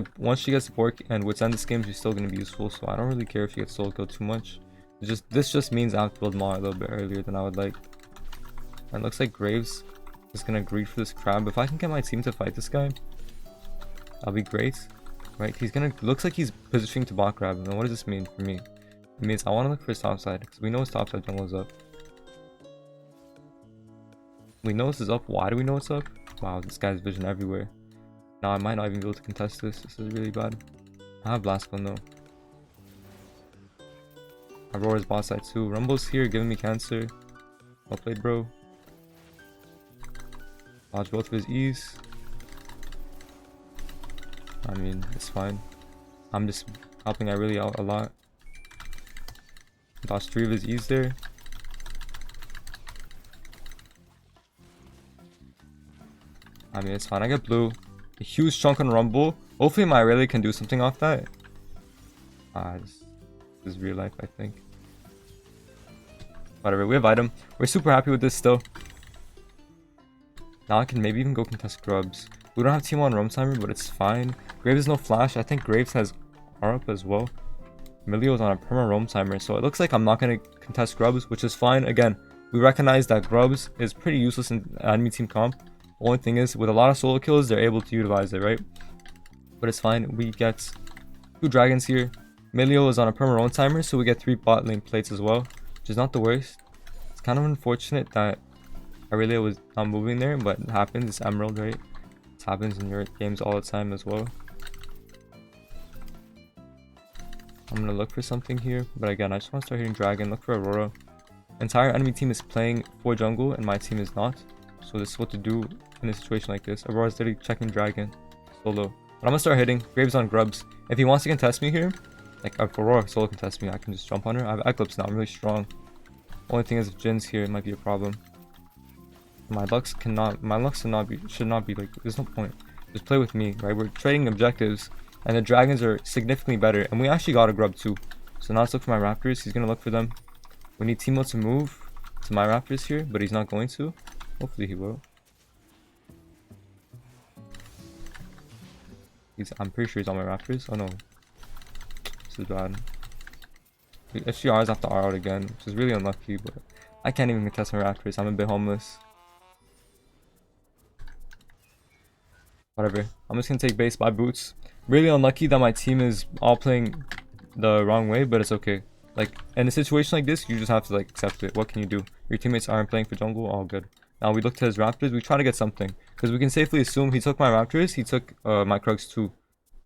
gets borked and what's end this game, she's still going to be useful. So I don't really care if she gets solo killed too much. This just means I have to build Maw a little bit earlier than I would like. And it looks like Graves is going to agree for this crab. If I can get my team to fight this guy, that'll be great. Right? He's going to... Looks like he's positioning to bot grab. And what does this mean for me? It means I want to look for his top side, because we know his top side jungle is up. We know this is up. Why do we know it's up? Wow, this guy's vision everywhere. Now I might not even be able to contest this. This is really bad. I have blast gun though. Aurora's bot side too. Rumble's here giving me cancer. Well played, bro. Dodge both of his E's. I mean, it's fine. I'm just helping Irelia out a lot. Dodge 3 of his E's there. I mean, it's fine. I get blue. A huge chunk on Rumble. Hopefully my Irelia can do something off that. This is real life, I think. Whatever, we have item. We're super happy with this still. Now I can maybe even go contest grubs. We don't have team on roam timer, but it's fine. Graves has no flash. I think Graves has R up as well. Milio's on a perma roam timer, so it looks like I'm not going to contest grubs, which is fine. Again, we recognize that grubs is pretty useless in enemy team comp. The only thing is, with a lot of solo kills, they're able to utilize it, right? But it's fine. We get 2 dragons here. Milio is on a perma roam timer, so we get 3 bot lane plates as well, which is not the worst. It's kind of unfortunate that Aurelia was not moving there, but it happens. It's Emerald, right? It happens in your games all the time as well. I'm gonna look for something here, but again, I just want to start hitting dragon. Look for Aurora. Entire enemy team is playing for jungle, and my team is not. So this is what to do in a situation like this. Aurora's literally checking dragon solo. But I'm gonna start hitting. Graves on grubs. If he wants to contest me here, like if Aurora solo contest me, I can just jump on her. I have Eclipse now. I'm really strong. Only thing is, if Jin's here, it might be a problem. My Lux should not be like, there's no point. Just play with me, right? We're trading objectives, and the dragons are significantly better, and we actually got a grub too. So now let's look for my raptors. He's gonna look for them. We need Timo to move to my raptors here, but he's not going to. Hopefully he will. I'm pretty sure he's on my raptors. Oh no, this is bad. If she R's, I have to R out again, which is really unlucky, but I can't even contest my raptors. I'm a bit homeless. Whatever. I'm just gonna take base by boots. Really unlucky that my team is all playing the wrong way, but it's okay. Like, in a situation like this, you just have to like accept it. What can you do? Your teammates aren't playing for jungle, all good. Now we look to his raptors. We try to get something, because we can safely assume he took my raptors. He took my Krugs too,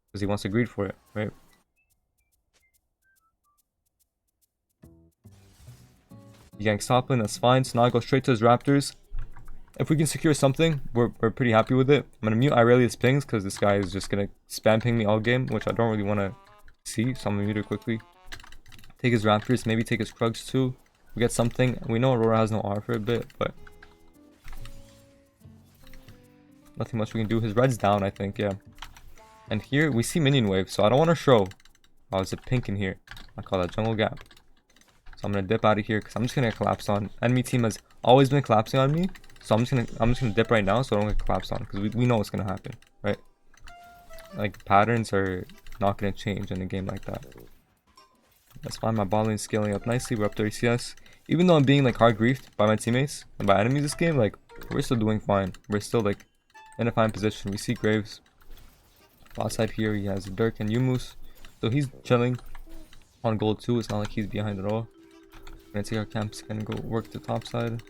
because he wants to greed for it, right? He ganks top lane, that's fine. So now I go straight to his raptors. If we can secure something, we're pretty happy with it. I'm gonna mute Aurelia's pings because this guy is just gonna spam ping me all game, which I don't really want to see. So I'm gonna mute her quickly. Take his raptors, maybe take his Krugs too. We get something. We know Aurora has no R for a bit, but nothing much we can do. His red's down, I think, yeah. And here we see minion wave, so I don't want to show. Oh, there's a pink in here. I call that jungle gap. So I'm gonna dip out of here because I'm just gonna collapse on. Enemy team has always been collapsing on me. So I'm just gonna dip right now so I don't get collapsed on, because we know what's gonna happen, right? Like, patterns are not gonna change in a game like that. That's fine. My bot lane's scaling up nicely. We're up 30 CS. Even though I'm being like hard griefed by my teammates and by enemies this game, like we're still doing fine. We're still like in a fine position. We see Graves. Bot side here, he has Dirk and Yumus, so he's chilling on gold too. It's not like he's behind at all. We're gonna take our camps and go work the top side.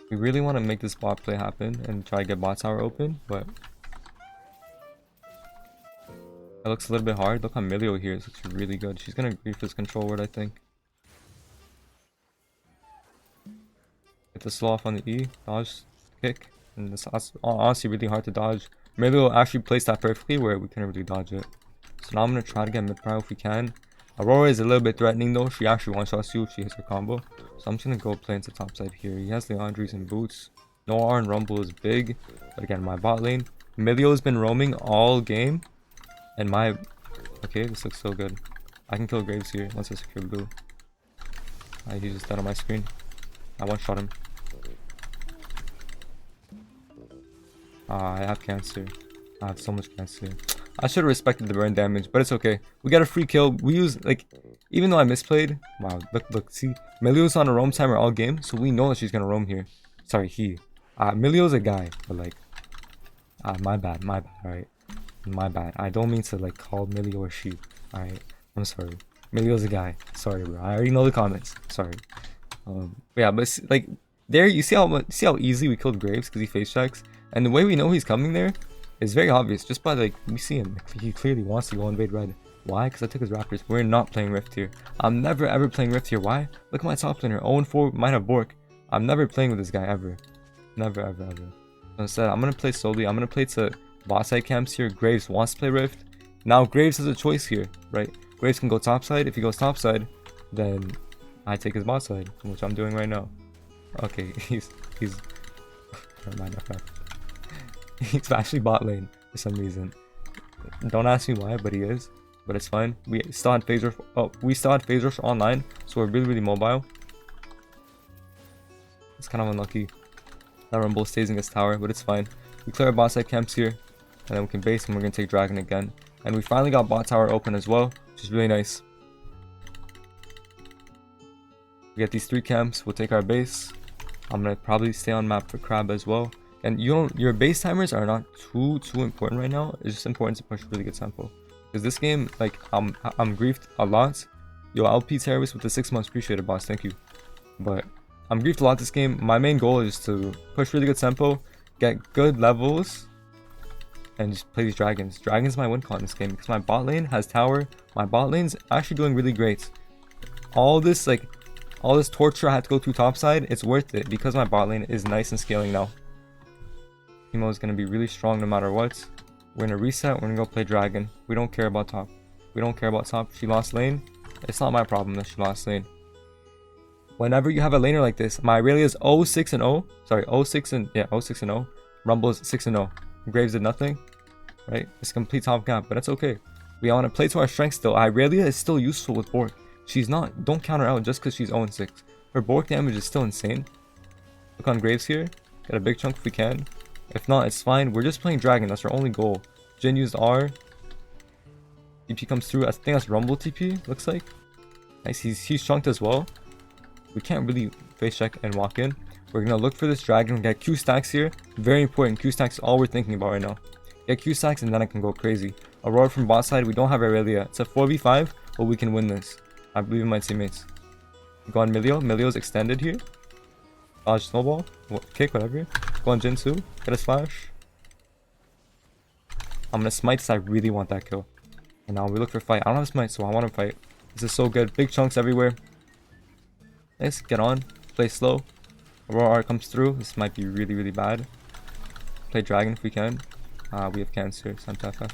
We really want to make this bot play happen and try to get bot tower open, but it looks a little bit hard. Look on Milio here. It looks really good. She's gonna grief this control word, I think. Get the slow off on the E, dodge, kick, and this is honestly really hard to dodge. Milio actually placed that perfectly where we couldn't really dodge it. So now I'm gonna try to get mid prio if we can. Aurora is a little bit threatening though. She actually one-shots you if she hits her combo. So I'm just gonna go play into top side here. He has Leandries and boots. No R and Rumble is big. But again, my bot lane. Milio has been roaming all game. And my... Okay, this looks so good. I can kill Graves here once I secure blue. He's just dead on my screen. I one-shot him. I have cancer. I have so much cancer. I should have respected the burn damage, but it's okay. We got a free kill. We use, like, even though I misplayed. Wow, look, see. Milio's on a roam timer all game, so we know that she's gonna roam here. Sorry, he. Milio's a guy, but like, my bad, alright? My bad. I don't mean to, like, call Milio a she, alright? I'm sorry. Milio's a guy. Sorry, bro. I already know the comments. Sorry. Yeah, but, like, there, you see how easy we killed Graves because he face checks? And the way we know he's coming there is very obvious, just by, like, we see him. He clearly wants to go invade red. Why? Because I took his raptors. We're not playing Rift here. I'm never ever playing Rift here. Why? Look at my top laner. 0-4, might have Bork. I'm never playing with this guy ever. Never, ever. Instead, I'm going to play slowly. I'm going to play to bot side camps here. Graves wants to play Rift. Now, Graves has a choice here, right? Graves can go top side. If he goes top side, then I take his bot side, which I'm doing right now. Okay, he's never mind. He's actually bot lane for some reason. Don't ask me why, but he is. but it's fine. We still had phase rush. Oh, we still had phase rush online, so we're really mobile. It's kind of unlucky that Rumble stays in his tower, but it's fine. We clear our bot side camps here, and then we can base, and we're gonna take dragon again. And we finally got bot tower open as well, which is really nice. We get these 3 camps. We'll take our base. I'm gonna probably stay on map for crab as well. And your base timers are not too important right now. It's just important to push really good sample. Because this game, like, I'm griefed a lot. Yo, LP terrorist with the 6 months, appreciate it, boss, thank you. But I'm griefed a lot this game. My main goal is to push really good tempo, get good levels, and just play these dragons. Dragons my win con in this game because my bot lane has tower. My bot lane's actually doing really great. All this torture I had to go through topside, it's worth it because my bot lane is nice and scaling now. Teemo is going to be really strong no matter what. We're going to reset. We're going to go play dragon. We don't care about top. We don't care about top. She lost lane. It's not my problem that she lost lane. Whenever you have a laner like this, my Irelia is 0-6 and 0. Sorry, 0-6 and 0. Rumble is 6 and 0. Graves did nothing. Right? It's a complete top gap, but that's okay. We want to play to our strength still. Irelia is still useful with Bork. She's not. Don't count her out just because she's 0-6. Her Bork damage is still insane. Look on Graves here. Get a big chunk if we can. If not, it's fine. We're just playing dragon. That's our only goal. Jin used R. TP comes through. I think that's Rumble TP. Looks like. Nice. He's chunked as well. We can't really face check and walk in. We're gonna look for this dragon. We get Q stacks here. Very important. Q stacks is all we're thinking about right now. Get Q stacks and then I can go crazy. Aurora from bot side. We don't have Irelia. It's a 4v5, but we can win this. I believe in my teammates. Go on Milio. Milio's extended here. Dodge snowball. Kick, whatever. Go on Jin too. Get a splash. I'm gonna smite this. I really want that kill. And now we look for fight. I don't have smite, so I want to fight. This is so good. Big chunks everywhere. Nice. Get on. Play slow. Aurora R comes through. This might be really bad. Play dragon if we can. We have cancer. It's time to FF.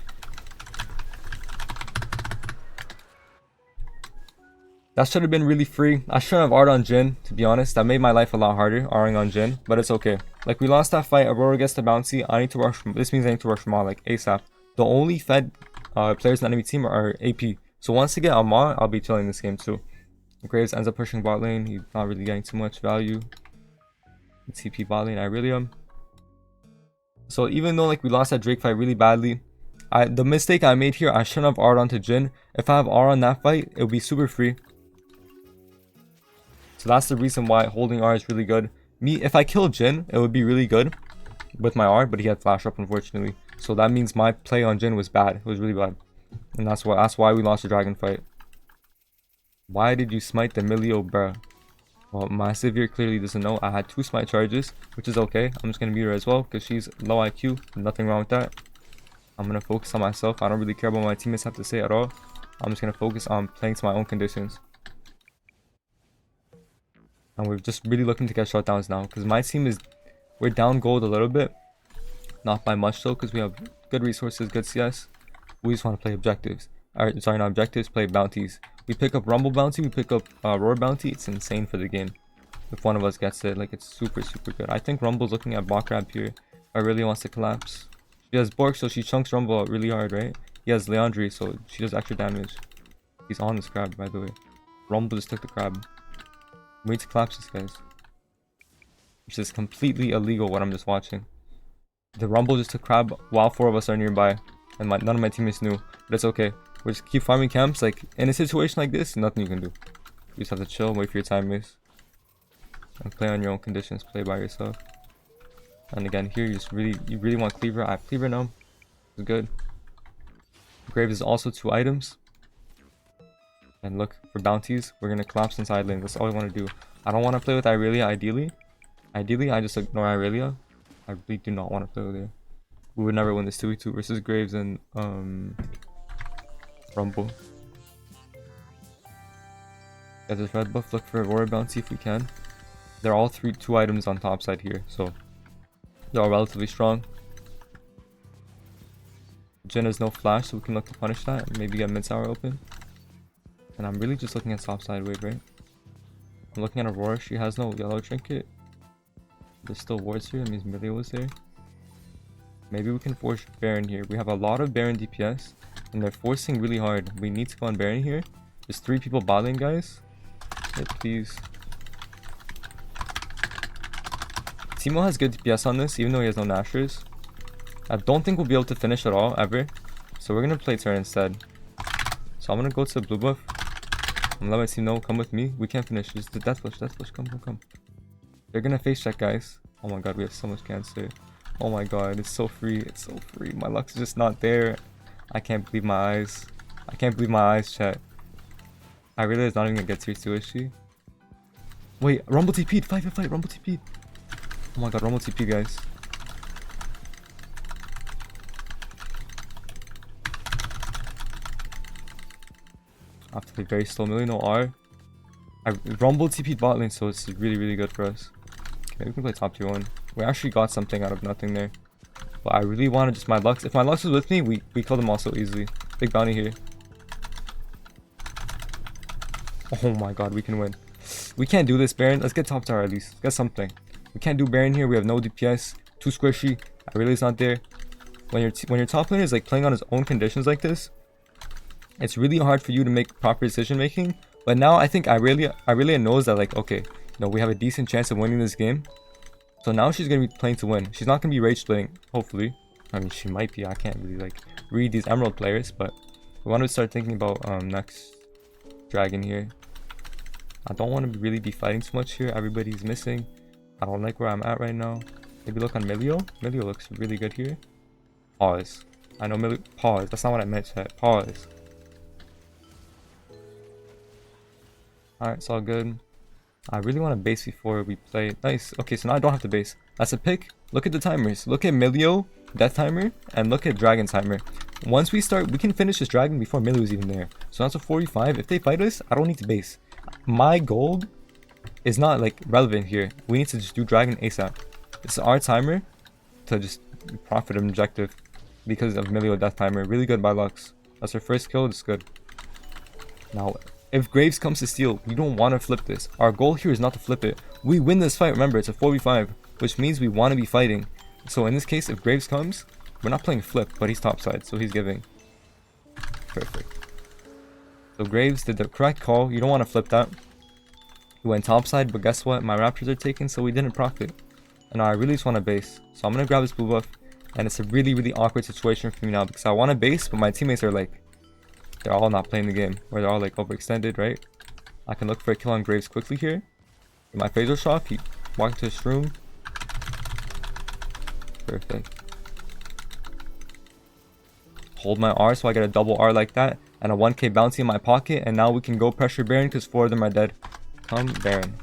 That should have been really free. I shouldn't have R'd on Jin, to be honest. That made my life a lot harder, R'ing on Jin, but it's okay. Like, we lost that fight. Aurora gets the bouncy. I need to rush. This means I need to rush Ma, like, ASAP. The only fed players in the enemy team are AP. So once I get a Ma, I'll be killing this game too. Graves ends up pushing bot lane. He's not really getting too much value. TP bot lane, Irelia. So even though, like, we lost that Drake fight really badly, the mistake I made here, I shouldn't have R'd onto Jin. If I have R on that fight, it would be super free. So that's the reason why holding R is really good. If I kill Jin, it would be really good with my R, but he had flash up, unfortunately. So that means my play on Jin was bad. It was really bad. And that's why we lost the dragon fight. Why did you smite the Milio, bruh? Well, my Sivir clearly doesn't know. I had 2 smite charges, which is okay. I'm just going to mute her as well because she's low IQ. Nothing wrong with that. I'm going to focus on myself. I don't really care about what my teammates have to say at all. I'm just going to focus on playing to my own conditions. And we're just really looking to get shutdowns now. Because my team is... We're down gold a little bit. Not by much though. Because we have good resources, good CS. We just want to play objectives. Sorry, not objectives. Play bounties. We pick up Rumble bounty. We pick up Roar bounty. It's insane for the game. If one of us gets it. Like, it's super good. I think Rumble's looking at bot grab here. I really wants to collapse. She has Bork, so she chunks Rumble out really hard, right? He has Leandri, so she does extra damage. He's on this crab, by the way. Rumble just took the crab. We need to collapse this, guys. Which is completely illegal what I'm just watching. The Rumble just took crab while 4 of us are nearby. And none of my teammates knew. But it's okay. We just keep farming camps. Like, in a situation like this, nothing you can do. You just have to chill, wait for your timeways. And play on your own conditions. Play by yourself. And again, here you really want Cleaver. I have Cleaver now. It's good. Graves is also 2 items. And look for bounties. We're gonna collapse inside lane. That's all we want to do. I don't want to play with Irelia ideally. Ideally, I just ignore Irelia. I really do not want to play with her. We would never win this 2v2 versus Graves and Rumble. Get this red buff. Look for Aurora bounty if we can. They're all 2 items on top side here, so they're all relatively strong. Jin has no flash, so we can look to punish that and maybe get mid tower open. And I'm really just looking at top side wave, right? I'm looking at Aurora. She has no yellow trinket. There's still wards here. That means Milio was there. Maybe we can force Baron here. We have a lot of Baron DPS. And they're forcing really hard. We need to go on Baron here. There's 3 people bottling, guys. Hit, please. Teemo has good DPS on this, even though he has no Nashers. I don't think we'll be able to finish at all, ever. So we're going to play turn instead. So I'm going to go to the blue buff. I'm going to let my team know, come with me. We can't finish. Just the death flush, come, come, come. They're going to face check, guys. Oh my god, we have so much cancer. Oh my god, it's so free. It's so free. My luck's just not there. I can't believe my eyes. I can't believe my eyes, chat. I realize not even going to get tier 2, is she? Wait, Rumble TP'd. Fight. Rumble TP'd. Oh my god, Rumble TP, guys. I have to play very slow. Millie, no R. I Rumble TP'd bot lane, so it's really, really good for us. Okay, we can play top tier 1. We actually got something out of nothing there. But I really wanted just my Lux. If my Lux was with me, we killed them all so easily. Big bounty here. Oh my god, we can win. We can't do this, Baron. Let's get top tower at least. Get something. We can't do Baron here. We have no DPS. Too squishy. I really is not there. When your top laner is like playing on his own conditions like this, it's really hard for you to make proper decision making. But now I think Irelia knows that, like, okay, you know, we have a decent chance of winning this game. So now she's gonna be playing to win. She's not gonna be rage splitting, hopefully. I mean, she might be. I can't really like read these Emerald players, but we want to start thinking about next dragon here. I don't want to really be fighting too much here. Everybody's missing. I don't like where I'm at right now. Maybe look on Milio. Milio looks really good here. Pause. I know Milio. Pause. That's not what I meant, chat. Pause. Alright, it's all good. I really want to base before we play. Nice. Okay, so now I don't have to base. That's a pick. Look at the timers. Look at Milio, death timer, and look at dragon timer. Once we start, we can finish this dragon before Milio's even there. So that's a 45. If they fight us, I don't need to base. My gold is not like relevant here. We need to just do dragon ASAP. This is our timer to just profit objective because of Milio death timer. Really good by Lux. That's her first kill. It's good. Now, if Graves comes to steal, we don't want to flip this. Our goal here is not to flip it. We win this fight. Remember, it's a 4v5, which means we want to be fighting. So in this case, if Graves comes, we're not playing flip, but he's topside, so he's giving. Perfect. So Graves did the correct call. You don't want to flip that. He went topside, but guess what? My Raptors are taken, so we didn't profit. And I really just want to base. So I'm going to grab this blue buff. And it's a really, really awkward situation for me now because I want to base, but my teammates are like, they're all not playing the game. Or they're all like overextended, right? I can look for a kill on Graves quickly here. With my phaser shot, he walked to his room. Perfect. Hold my R so I get a double R like that. And a 1k bounty in my pocket. And now we can go pressure Baron because 4 of them are dead. Come Baron.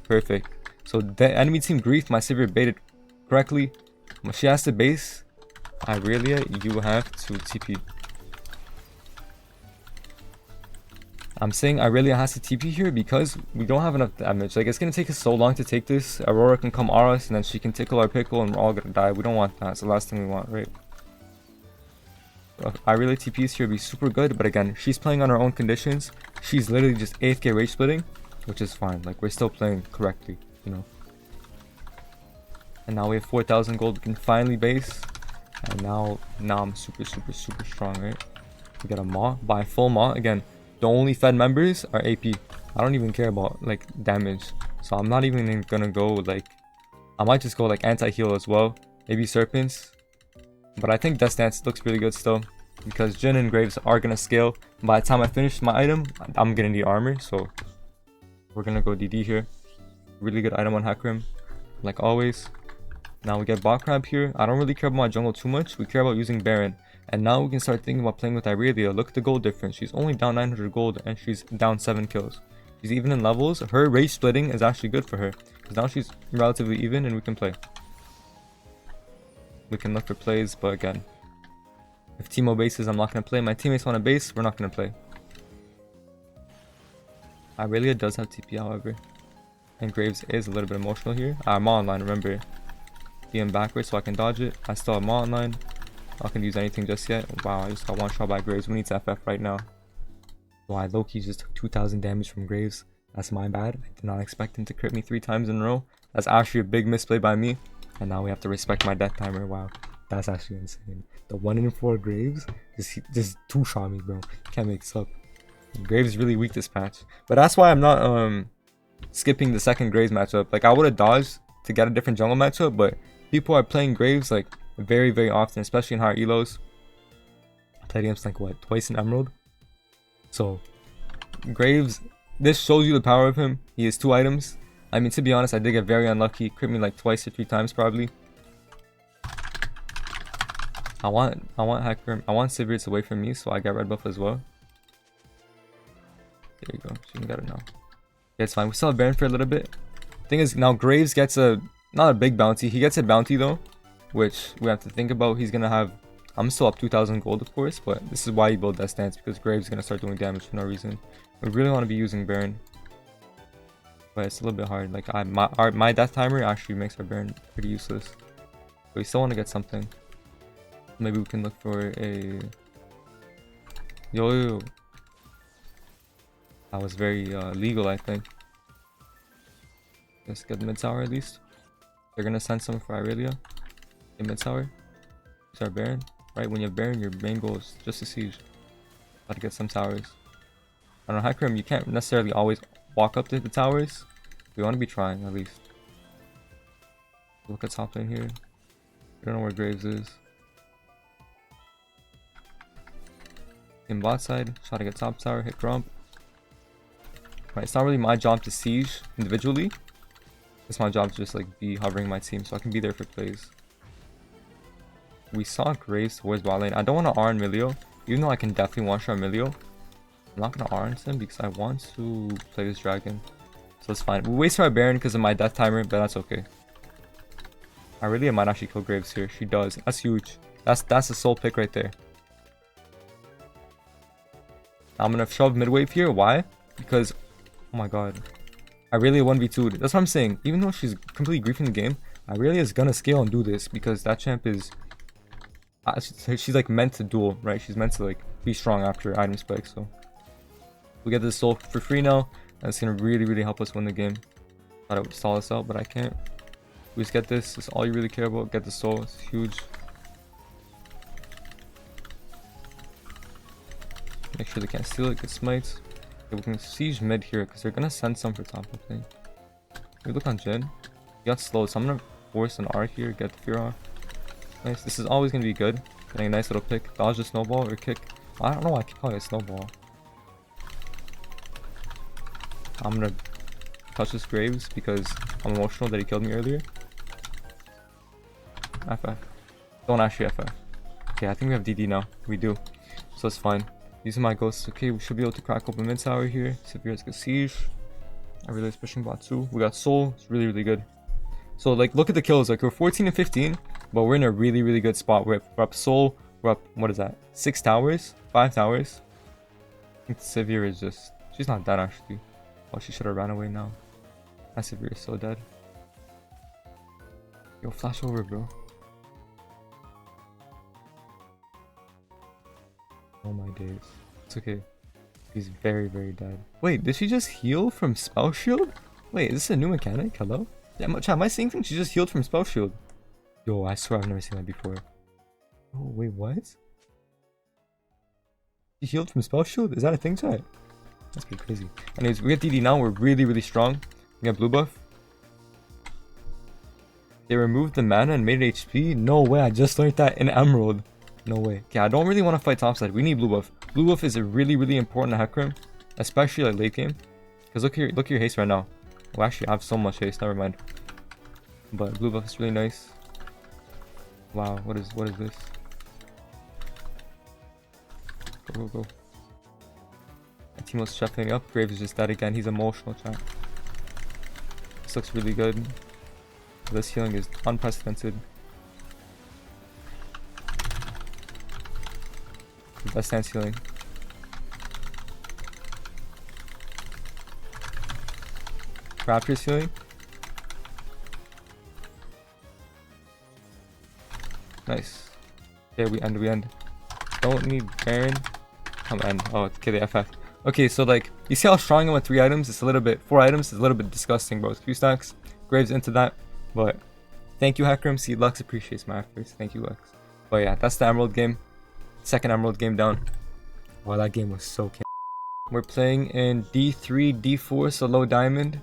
Perfect. So the enemy team griefed. My Sivir baited correctly. She has to base. Irelia, you have to TP. I'm saying Irelia has to TP here because we don't have enough damage. Like, it's going to take us so long to take this. Aurora can come R us and then she can tickle our pickle and we're all going to die. We don't want that. It's the last thing we want, right? Irelia TPs here would be super good. But again, she's playing on her own conditions. She's literally just AFK rage splitting, which is fine. Like, we're still playing correctly, you know. And now we have 4,000 gold. We can finally base. And now I'm super strong, right? We got a Maw. Buy full Maw. Again, the only fed members are AP. I don't even care about like damage. So I'm not even gonna go like, I might just go like anti-heal as well. Maybe Serpents. But I think Death Dance looks really good still. Because Jhin and Graves are gonna scale. By the time I finish my item, I'm gonna need armor. So we're gonna go DD here. Really good item on HECARIM. Like always. Now we get bot crab here. I don't really care about my jungle too much. We care about using Baron. And now we can start thinking about playing with Irelia. Look at the gold difference. She's only down 900 gold and she's down 7 kills. She's even in levels. Her rage splitting is actually good for her. Because now she's relatively even and we can play. We can look for plays, but again, if Teemo bases, I'm not going to play. My teammates want to base, we're not going to play. Irelia does have TP, however. And Graves is a little bit emotional here. I'm online, remember. DM backwards so I can dodge it. I still have Maw online. Not gonna use anything just yet. Wow, I just got one shot by Graves. We need to FF right now. So I low-key just took 2,000 damage from Graves. That's my bad. I did not expect him to crit me 3 times in a row. That's actually a big misplay by me. And now we have to respect my death timer. Wow, that's actually insane. The 1 in 4 Graves just two-shot me, bro. Can't make this up. Graves is really weak this patch. But that's why I'm not skipping the second Graves matchup. Like, I would have dodged to get a different jungle matchup, but people are playing Graves like very, very often, especially in higher elos. I played against like what, twice in Emerald? So Graves, this shows you the power of him. He has 2 items. I mean, to be honest, I did get very unlucky. Crit me like twice or 3 times probably. I want HECARIM. I want Sivir away from me, so I get red buff as well. There you go. She can get it now. Yeah, it's fine. We still have Baron for a little bit. Thing is, now Graves gets not a big bounty. He gets a bounty though, which we have to think about. He's gonna have. I'm still up 2,000 gold, of course, but this is why you build that stance, because Graves is gonna start doing damage for no reason. We really want to be using Baron, but it's a little bit hard. Like my death timer actually makes our Baron pretty useless, but we still want to get something. Maybe we can look for a yo. That was very legal, I think. Let's get the mid tower at least. They're gonna send someone for Irelia. In mid tower. It's our Baron. Right, when you have Baron, your main goal is just to siege. Got to get some towers. On HECARIM, you can't necessarily always walk up to the towers. We want to be trying at least. Look at top lane here. We don't know where Graves is. In bot side, try to get top tower, hit Grump. Right, it's not really my job to siege individually. It's my job to just like be hovering my team so I can be there for plays. We saw Graves towards bot lane. I don't want to R on Milio, even though I can definitely one-shot Milio. I'm not going to R on him because I want to play this dragon. So it's fine. We waste our Baron because of my death timer, but that's okay. I might actually kill Graves here. She does. That's huge. That's a soul pick right there. I'm gonna shove mid wave here. Why? Because, oh my god, Irelia 1v2'd. That's what I'm saying. Even though she's completely griefing the game, Irelia is gonna scale and do this because that champ is, she's like meant to duel, right? She's meant to like be strong after item spike. So we get this soul for free now, and it's gonna really help us win the game. Thought it would stall us out, but I can't. We just get this. It's all you really care about. Get the soul. It's huge. Make sure they can't steal it, get smites. Okay, we can siege mid here because they're gonna send some for top, I think. We look on Jin. He got slowed, so I'm gonna force an R here, get the fear off. Nice. This is always gonna be good. Getting a nice little pick. Dodge a snowball or kick. I don't know why I keep calling it a snowball. I'm gonna touch this Graves because I'm emotional that he killed me earlier. FF. Don't actually FF. Okay, I think we have DD now. We do. So it's fine. These are my ghosts. Okay, we should be able to crack open mid tower here. Sevir's good siege. Irelia is pushing bot too. We got soul. It's really good. So like, look at the kills. Like, we're 14 and 15, but we're in a really good spot. We're up soul. We're up, what is that? 6 towers? 5 towers? I think Sivir is just, she's not dead actually. Oh, she should have ran away now. That Sivir is so dead. Yo, flash over, bro. Oh my days. It's okay. He's very dead. Wait, did she just heal from spell shield? Wait, is this a new mechanic? Hello? Yeah, am I seeing things? She just healed from spell shield. Yo, I swear I've never seen that before. Oh, wait, what? She healed from spell shield? Is that a thing, chat? That's pretty crazy. Anyways, we get DD now. We're really strong. We got blue buff. They removed the mana and made it HP? No way, I just learned that in Emerald. No way. Okay, I don't really want to fight topside. We need blue buff. Blue buff is a really important HECARIM, especially like late game. Because look at your haste right now. Oh, actually, I have so much haste. Never mind. But blue buff is really nice. Wow, what is this? Go. My team was shuffling up. Graves is just dead again. He's emotional, chat. This looks really good. This healing is unprecedented. Best stance healing. Raptor's healing. Nice. Okay, we end. Don't need Baron. Come end. Oh, okay, the FF. Okay, so like, you see how strong I'm with 3 items? It's a little bit, 4 items is a little bit disgusting, bro. It's 2 stacks. Graves into that. But thank you, HECARIM. See, Lux appreciates my efforts. Thank you, Lux. But yeah, that's the Emerald game. Second Emerald game down. Wow, that game was so We're playing in D3, D4, so low diamond.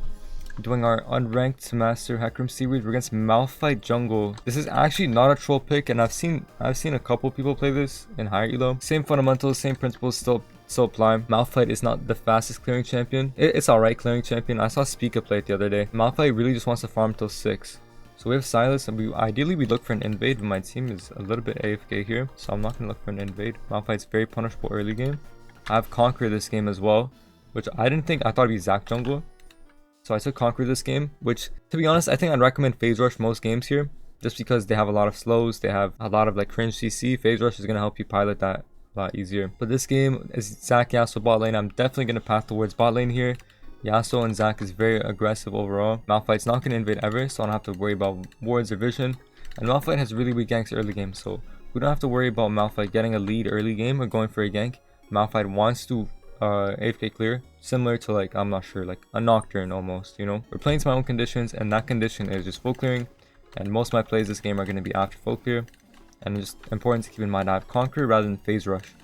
Doing our unranked to master HECARIM series. We're against Malphite jungle. This is actually not a troll pick, and I've seen a couple people play this in higher elo. Same fundamentals, same principles still apply. Malphite is not the fastest clearing champion. It's alright clearing champion. I saw Speaker play it the other day. Malphite really just wants to farm till 6. So we have Silas, and ideally we look for an invade, but my team is a little bit AFK here, so I'm not gonna look for an invade. Malphite's very punishable early game. I have Conquer this game as well, which I didn't think. I thought it'd be Zac jungle. So I took Conquer this game, which, to be honest, I think I'd recommend Phase Rush most games here, just because they have a lot of slows, they have a lot of like cringe CC. Phase Rush is going to help you pilot that a lot easier. But this game is Zac Yasuo bot lane. I'm definitely going to path towards bot lane here. Yasuo and Zac is very aggressive overall. Malphite's not going to invade ever, so I don't have to worry about wards or vision. And Malphite has really weak ganks early game, so we don't have to worry about Malphite getting a lead early game or going for a gank. Malphite wants to AFK clear, similar to like, I'm not sure, like a Nocturne almost, you know. We're playing to my own conditions, and that condition is just full clearing, and most of my plays this game are going to be after full clear. And it's just important to keep in mind I have Conquer rather than Phase Rush.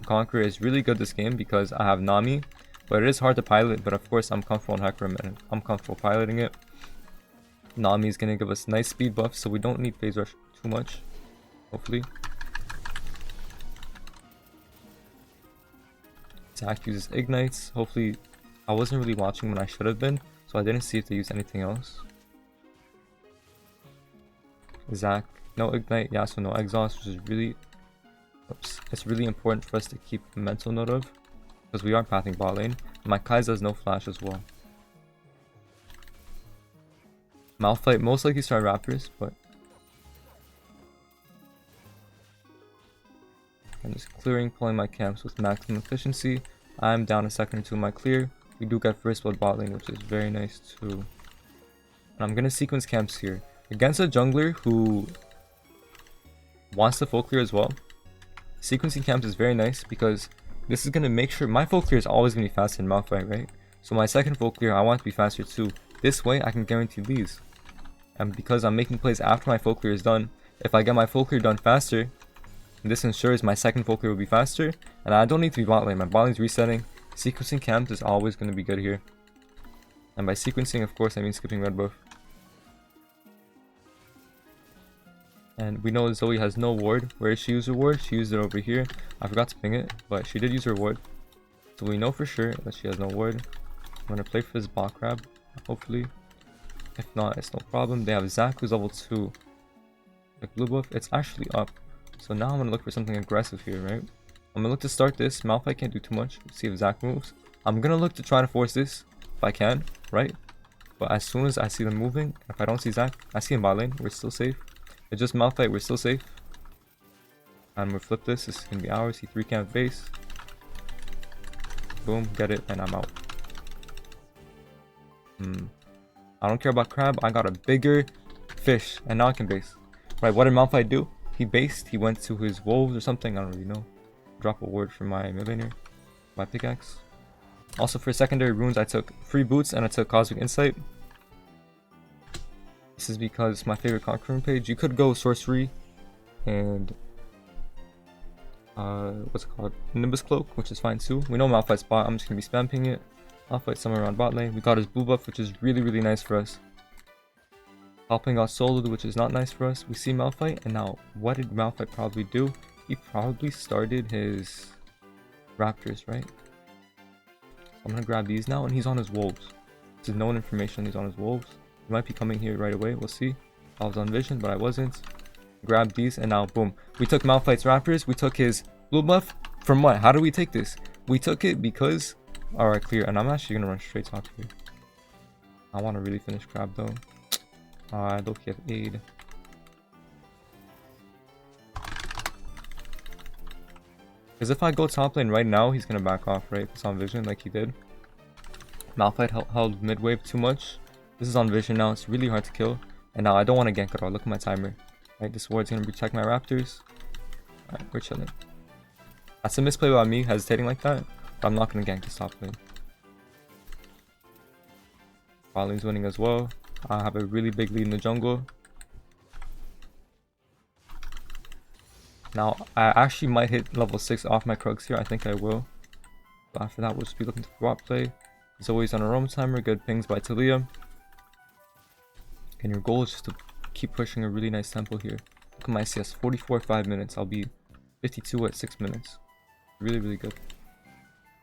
Conquer is really good this game because I have Nami, but it is hard to pilot, but of course I'm comfortable in HECARIM and I'm comfortable piloting it. Nami is going to give us nice speed buff, so we don't need Phase Rush too much, hopefully. Zac uses ignites. Hopefully, I wasn't really watching when I should have been, so I didn't see if they use anything else. Zac, no ignite. Yasuo, no exhaust, which is really, it's really important for us to keep a mental note of, because we are pathing bot lane. My Kha'Zix has no flash as well. Malphite most likely start Raptors, but I'm just clearing, pulling my camps with maximum efficiency. I'm down a second or two in my clear. We do get first blood bot lane, which is very nice too. And I'm going to sequence camps here. Against a jungler who wants to full clear as well, sequencing camps is very nice because this is going to make sure my full clear is always going to be faster than Malphite, right? So my second full clear, I want to be faster too. This way I can guarantee leads. And because I'm making plays after my full clear is done, if I get my full clear done faster, this ensures my second full clear will be faster, and I don't need to be bot lane. My bot lane's resetting. Sequencing camps is always going to be good here. And by sequencing, of course, I mean skipping red buff. And we know Zoe has no ward. Where did she use her ward? She used it over here. I forgot to ping it, but she did use her ward. So we know for sure that she has no ward. I'm going to play for this bot crab, hopefully. If not, it's no problem. They have Zac who's level 2. Like blue buff, it's actually up. So now I'm going to look for something aggressive here, right? I'm going to look to start this. Malphite can't do too much. Let's see if Zac moves. I'm going to look to try to force this if I can, right? But as soon as I see them moving, if I don't see Zac, I see him bot lane. We're still safe. It's just Malphite. We're still safe. And we'll flip this. This is going to be ours. He 3 camp base. Boom. Get it. And I'm out. I don't care about crab. I got a bigger fish. And now I can base. Right. What did Malphite do? He based, he went to his wolves or something, I don't really know. Drop a word for my millionaire, my pickaxe. Also for secondary runes, I took free boots and I took cosmic insight. This is because it's my favorite conquer rune page. You could go sorcery and what's it called? Nimbus cloak, which is fine too. We know Malphite's bot, I'm just gonna be spamming it. Malphite somewhere around bot lane. We got his blue buff, which is really, really nice for us. Hopping got soloed, which is not nice for us. We see Malphite, and now what did Malphite probably do? He probably started his Raptors, right? So I'm gonna grab these now, and he's on his wolves. This is known information. He's on his wolves. He might be coming here right away. We'll see. I was on vision, but I wasn't. Grab these, and now boom. We took Malphite's Raptors. We took his blue buff. From what? How do we take this? We took it because. All right, clear. And I'm actually gonna run straight top here. I want to really finish crab though. I don't get aid. Because if I go top lane right now, he's going to back off, right? It's on vision like he did. Malphite held mid wave too much. This is on vision now. It's really hard to kill. And now I don't want to gank at all. Look at my timer. Right, this ward's going to protect my Raptors. Alright, we're chilling. That's a misplay by me, hesitating like that. But I'm not going to gank this top lane. Bot lane's winning as well. I have a really big lead in the jungle. Now, I actually might hit level 6 off my Krugs here. I think I will. But after that, we'll just be looking to bot play. He's always on a roam timer. Good pings by Talia. And your goal is just to keep pushing a really nice tempo here. Look at my CS. 44 5 minutes. I'll be 52 at 6 minutes. Really, really good.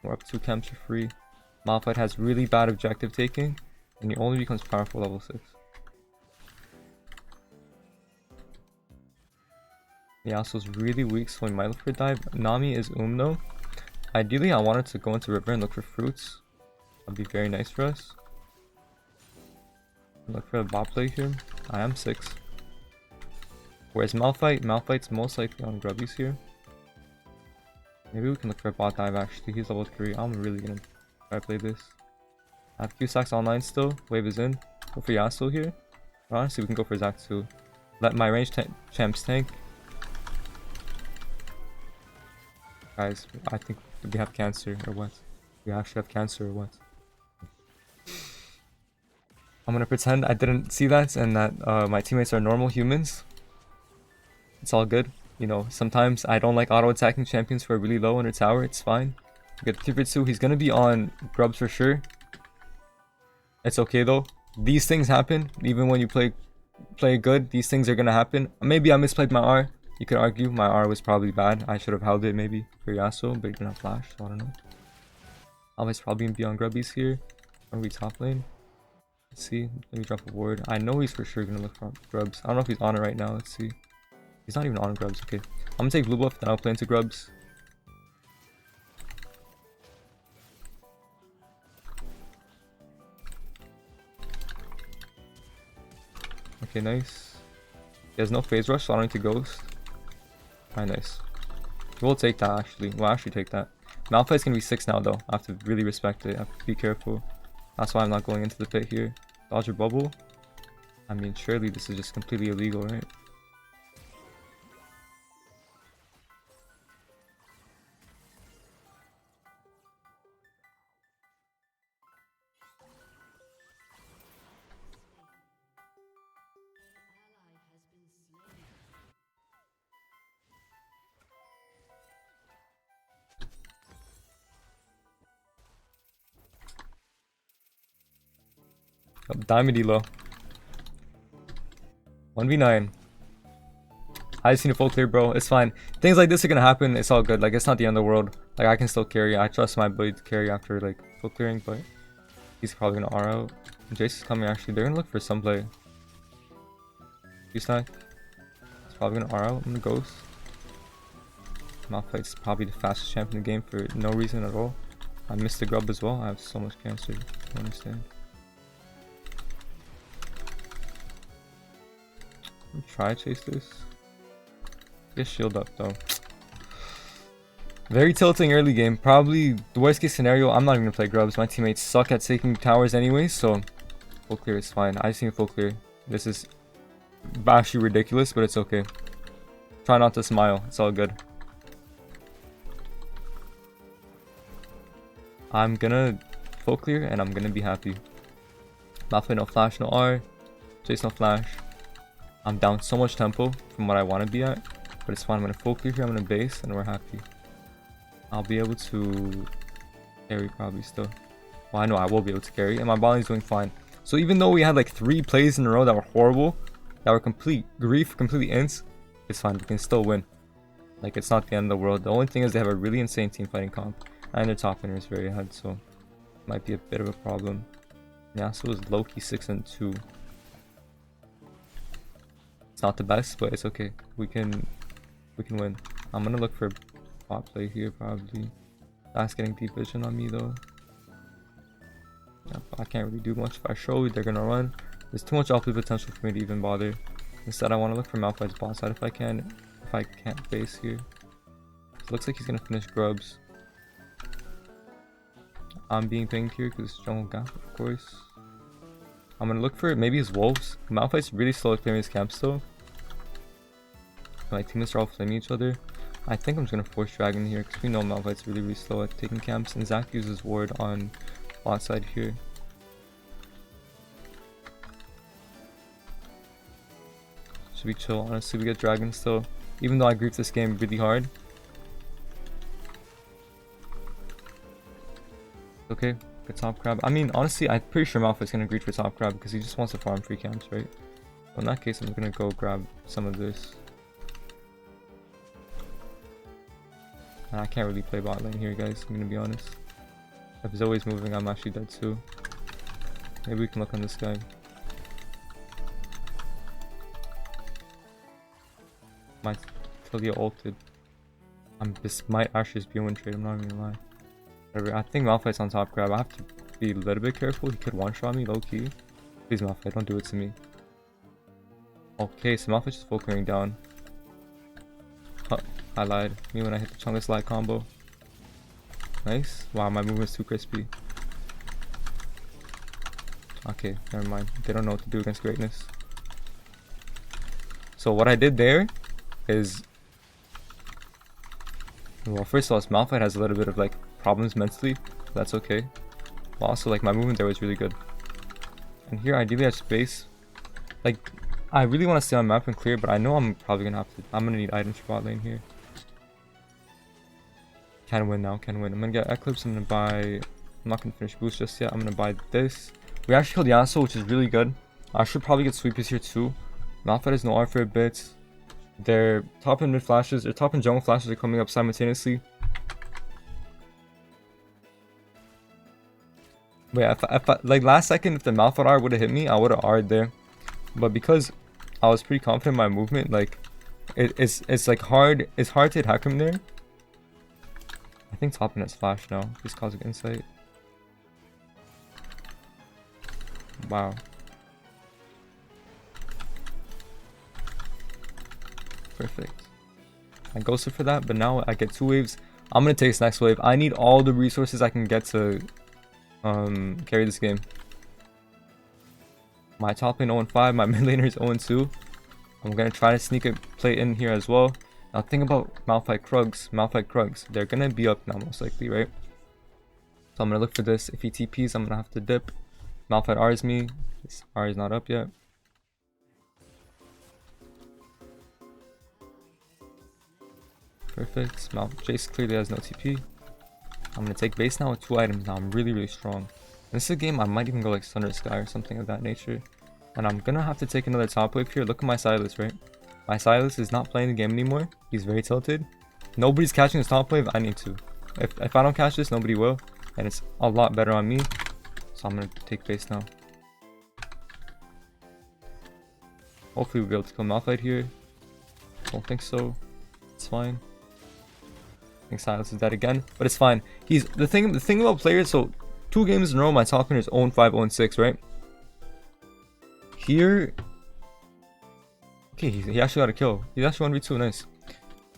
We're up 2 camps for free. Malphite has really bad objective taking. And he only becomes powerful level 6. Yasuo's really weak, so we might look for dive. Nami is though. Ideally, I wanted to go into river and look for fruits. That'd be very nice for us. Look for a bot play here. I am 6. Whereas Malphite? Malphite's most likely on grubbies here. Maybe we can look for a bot dive actually. He's level 3. I'm really gonna try to play this. I have Q-Sax online still. Wave is in. Go for Yasuo here. But honestly, we can go for Zac too. Let my range champs tank. Guys, I think we have cancer or what? We actually have cancer or what? I'm gonna pretend I didn't see that and that my teammates are normal humans. It's all good. You know, sometimes I don't like auto-attacking champions who are really low under tower. It's fine. We get Tier 2. He's gonna be on grubs for sure. It's okay though. These things happen. Even when you play good, these things are gonna happen. Maybe I misplayed my R. You could argue my R was probably bad. I should have held it maybe for Yasuo, but he didn't have flash, so I don't know. Always probably gonna be on grubbies here. Are we top lane? Let's see. Let me drop a ward. I know he's for sure gonna look for grubs. I don't know if he's on it right now. Let's see. He's not even on grubs. Okay. I'm gonna take blue buff, then I'll play into grubs. Okay, nice. He has no phase rush, so I don't need to ghost. Alright, nice. We'll take that actually. We'll actually take that. Malphite's gonna be 6 now though. I have to really respect it. I have to be careful. That's why I'm not going into the pit here. Dodge your bubble. I mean, surely this is just completely illegal, right? Diamond elo. 1v9. I just need a full clear, bro. It's fine. Things like this are gonna happen. It's all good. Like, it's not the end of the world. Like, I can still carry. I trust my ability to carry after, like, full clearing, but he's probably gonna R out. Jace is coming, actually. They're gonna look for some play. Q-Stack. He's probably gonna R out. I'm gonna ghost. Malphite's probably the fastest champion in the game for no reason at all. I missed the grub as well. I have so much cancer. I don't understand. Try to chase this. Get shield up though. Very tilting early game. Probably the worst case scenario. I'm not even gonna play grubs. My teammates suck at taking towers anyways, so full clear is fine. I just need a full clear. This is actually ridiculous, but it's okay. Try not to smile. It's all good. I'm gonna full clear and I'm gonna be happy. Malphite no flash, no R. Jace no flash. I'm down so much tempo from what I want to be at, but it's fine. I'm going to full clear here, I'm going to base, and we're happy. I'll be able to carry probably still. Well, I know I will be able to carry, and my bot lane's doing fine. So even though we had like 3 plays in a row that were horrible, that were complete grief, completely ints, it's fine. We can still win. Like, it's not the end of the world. The only thing is they have a really insane team fighting comp, and their top laner is very ahead, so it might be a bit of a problem. Yasuo is low-key 6-2. It's not the best, but it's okay. We can win. I'm gonna look for bot play here probably. That's getting deep vision on me though. Yeah, I can't really do much. If I show, they're gonna run. There's too much outplay potential for me to even bother. Instead, I want to look for Malphite's bot side if I can. If I can't base here. It looks like he's gonna finish grubs. I'm being pinged here because it's jungle gap, of course. I'm gonna look for maybe his wolves. Malphite's really slow at clearing his camps though. My teammates are all flaming each other. I think I'm just gonna force dragon here because we know Malphite's really slow at taking camps, and Zac uses ward on bot side here. Should be chill. Honestly, we get dragon still. even though I griefed this game really hard. Okay, good top grab. I mean, honestly, I'm pretty sure Malphite's gonna grief for top grab because he just wants to farm free camps, right? So in that case, I'm gonna go grab some of this. And I can't really play bot lane here, guys. I'm gonna be honest. If Zoe's moving, I'm actually dead too. Maybe we can look on this guy. My Tilia ulted. This might actually just be a win trade, I'm not even gonna lie. Whatever, I think Malphite's on top grab. I have to be a little bit careful. He could one-shot me low key. Please, Malphite, don't do it to me. Okay, so Malphite's just full clearing down. Huh, I lied. Me when I hit the Chungus slide combo. Nice. Wow, my movement's too crispy. Okay, never mind. They don't know what to do against greatness. So what I did there is, well, first of all, Malphite has a little bit of like problems mentally. That's okay. But also, like, my movement there was really good. And here, ideally, I have space. Like, I really want to stay on map and clear, but I know I'm probably gonna have to. I'm gonna need items for bot lane here. Can win now. Can win. I'm gonna get Eclipse. I'm gonna buy. I'm not gonna finish boost just yet. I'm gonna buy this. We actually killed Yasuo, which is really good. I should probably get sweepers here too. Malphite has no R for a bit. Their top and mid flashes, their top and jungle flashes are coming up simultaneously. Wait, if like last second, if the Malphite R would have hit me, I would have R'd there. But because I was pretty confident in my movement, like it's like hard. It's hard to hit HECARIM there. I think top and has flash now. Just Kha'Zix insight. Wow. Perfect. I ghosted for that, but now I get 2 waves. I'm gonna take this next wave. I need all the resources I can get to carry this game. My top lane 0-5, my mid laner is 0-2. I'm gonna try to sneak a play in here as well. Now think about Malphite Krugs. They're gonna be up now most likely, right? So I'm gonna look for this. If he TPs, I'm gonna have to dip. Malphite R's me. This R is not up yet. Perfect. Jace clearly has no TP. I'm gonna take base now with 2 items. Now I'm really strong. This is a game I might even go like Thunder Sky or something of that nature. And I'm gonna have to take another top wave here. Look at my Silas, right? My Silas is not playing the game anymore. He's very tilted. Nobody's catching this top wave. I need to. If I don't catch this, nobody will. And it's a lot better on me. So I'm gonna take base now. Hopefully we'll be able to kill Malphite here. Don't think so. It's fine. I think Silas is dead again, but it's fine. He's the thing about players. So 2 games in a row, my top laner is 0-5, 0-6, right? Here, okay, he actually got a kill. He's actually 1v2, nice.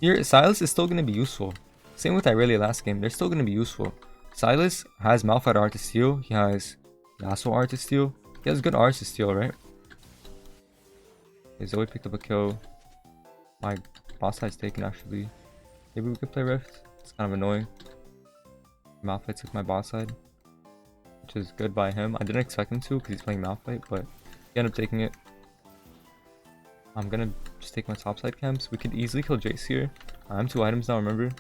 Here, Silas is still gonna be useful. Same with Irelia last game. They're still gonna be useful. Silas has Malphite R to steal. He has Yasuo R to steal. He has good R to steal, right? Okay, Zoe picked up a kill. My boss side's taken actually. Maybe we could play Rift. It's kind of annoying. Malphite took my boss side, which is good by him. I didn't expect him to because he's playing Malphite, but he ended up taking it. I'm gonna just take my top side camps. We could easily kill Jace here. I have 2 items now, remember?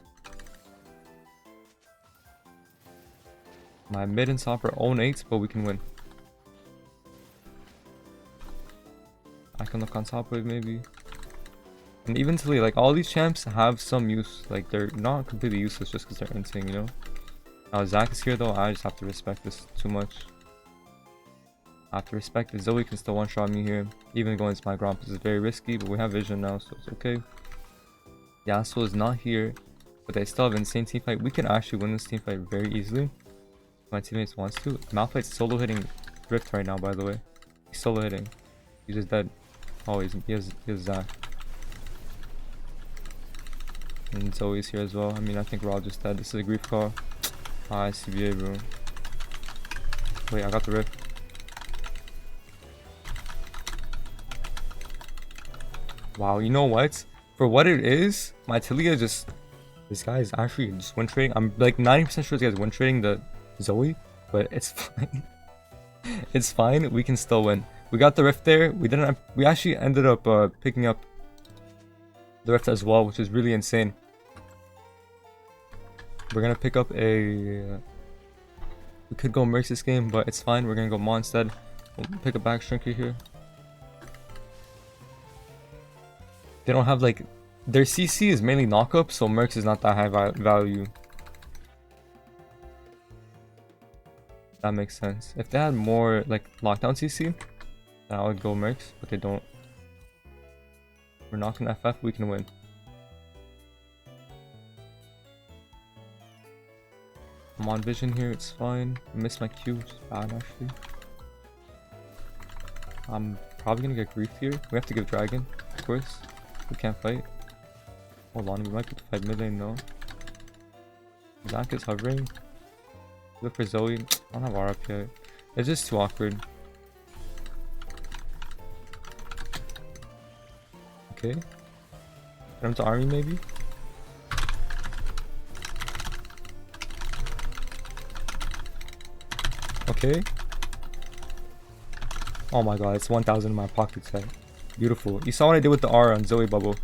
My mid and top are 0-8, but we can win. I can look on top wave maybe. And even Tilly, like all these champs have some use. Like they're not completely useless just because they're inting, you know? Now Zach is here though. I just have to respect this too much. I have to respect it. Zoe can still one-shot me here. Even going into my Gromp is very risky, but we have vision now, so it's okay. Yasuo is not here, but they still have insane teamfight. We can actually win this teamfight very easily. My teammates wants to. Malphite's solo hitting Rift right now, by the way. He's solo hitting. He's just dead. Oh, he has Zach. And Zoe's here as well. I mean, I think we're all just dead. This is a grief call. Ah, CBA, bro. Wait, I got the Rift. Wow, you know what? For what it is, my Tilia just... This guy is actually just win trading. I'm like 90% sure this guy's win trading the Zoe, but it's fine. It's fine. We can still win. We got the Rift there. We didn't have, we actually ended up picking up the Rift as well, which is really insane. We're gonna pick up a... we could go Mercs this game, but it's fine. We're gonna go Maw instead. We'll pick a back Shrinker here. They don't have like... their CC is mainly knock-up, so Mercs is not that high value. That makes sense. If they had more like lockdown CC, then I would go Mercs, but they don't. We're knocking FF, we can win. I'm on vision here, it's fine. I missed my Q, which is bad actually. I'm probably gonna get griefed here. We have to give Dragon, of course. We can't fight. Hold on, we might get to fight mid lane, no. Zach is hovering. Look for Zoe. I don't have R up yet. It's just too awkward. Okay. Get him to army maybe? Okay. Oh my god, it's 1000 in my pocket set. Beautiful. You saw what I did with the R on Zoe bubble.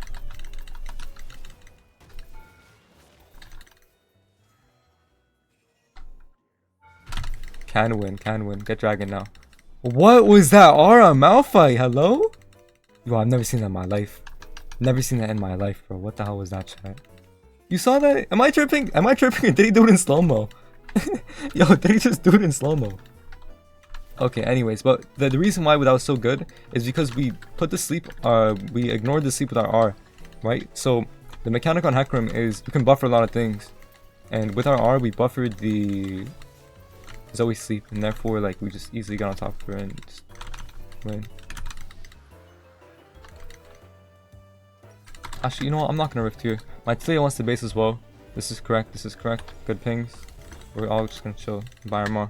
Can win, can win. Get Dragon now. What was that R on Malphite? Hello? Yo, I've never seen that in my life. Never seen that in my life, bro. What the hell was that, chat? You saw that? Am I tripping? Am I tripping? Or did he do it in slow-mo? Yo, did he just do it in slow-mo? Okay, anyways, but the reason why that was so good is because we put the sleep, we ignored the sleep with our R, right? So the mechanic on HECARIM is you can buffer a lot of things, and with our R we buffered the Zoe sleep, and therefore like we just easily got on top of her and just win. Actually, you know what? I'm not gonna rift here. My Talia wants to base as well. This is correct. This is correct. Good pings. We're all just gonna chill. Buy our Maw.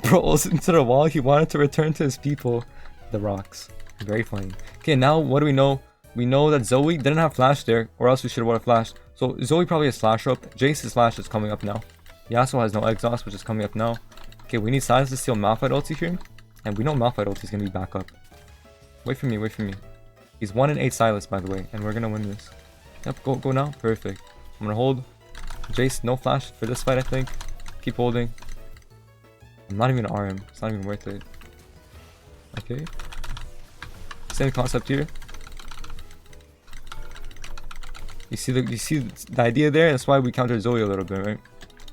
Bro was into the wall. He wanted to return to his people. The rocks. Very funny. Okay, now what do we know? We know that Zoe didn't have flash there, or else we should have would have flashed. So Zoe probably has flash up. Jace's flash is coming up now. Yasuo has no exhaust, which is coming up now. Okay, we need Silas to steal Malphite ulti here, and we know Malphite ulti is gonna be back up. Wait for me, wait for me. He's 1 in 8 Silas, by the way, and we're gonna win this. Yep, go now. Perfect. I'm gonna hold. Jace, no flash for this fight, I think. Keep holding. I'm not even gonna RM. It's not even worth it. Okay. Same concept here. You see the idea there? That's why we countered Zoe a little bit, right?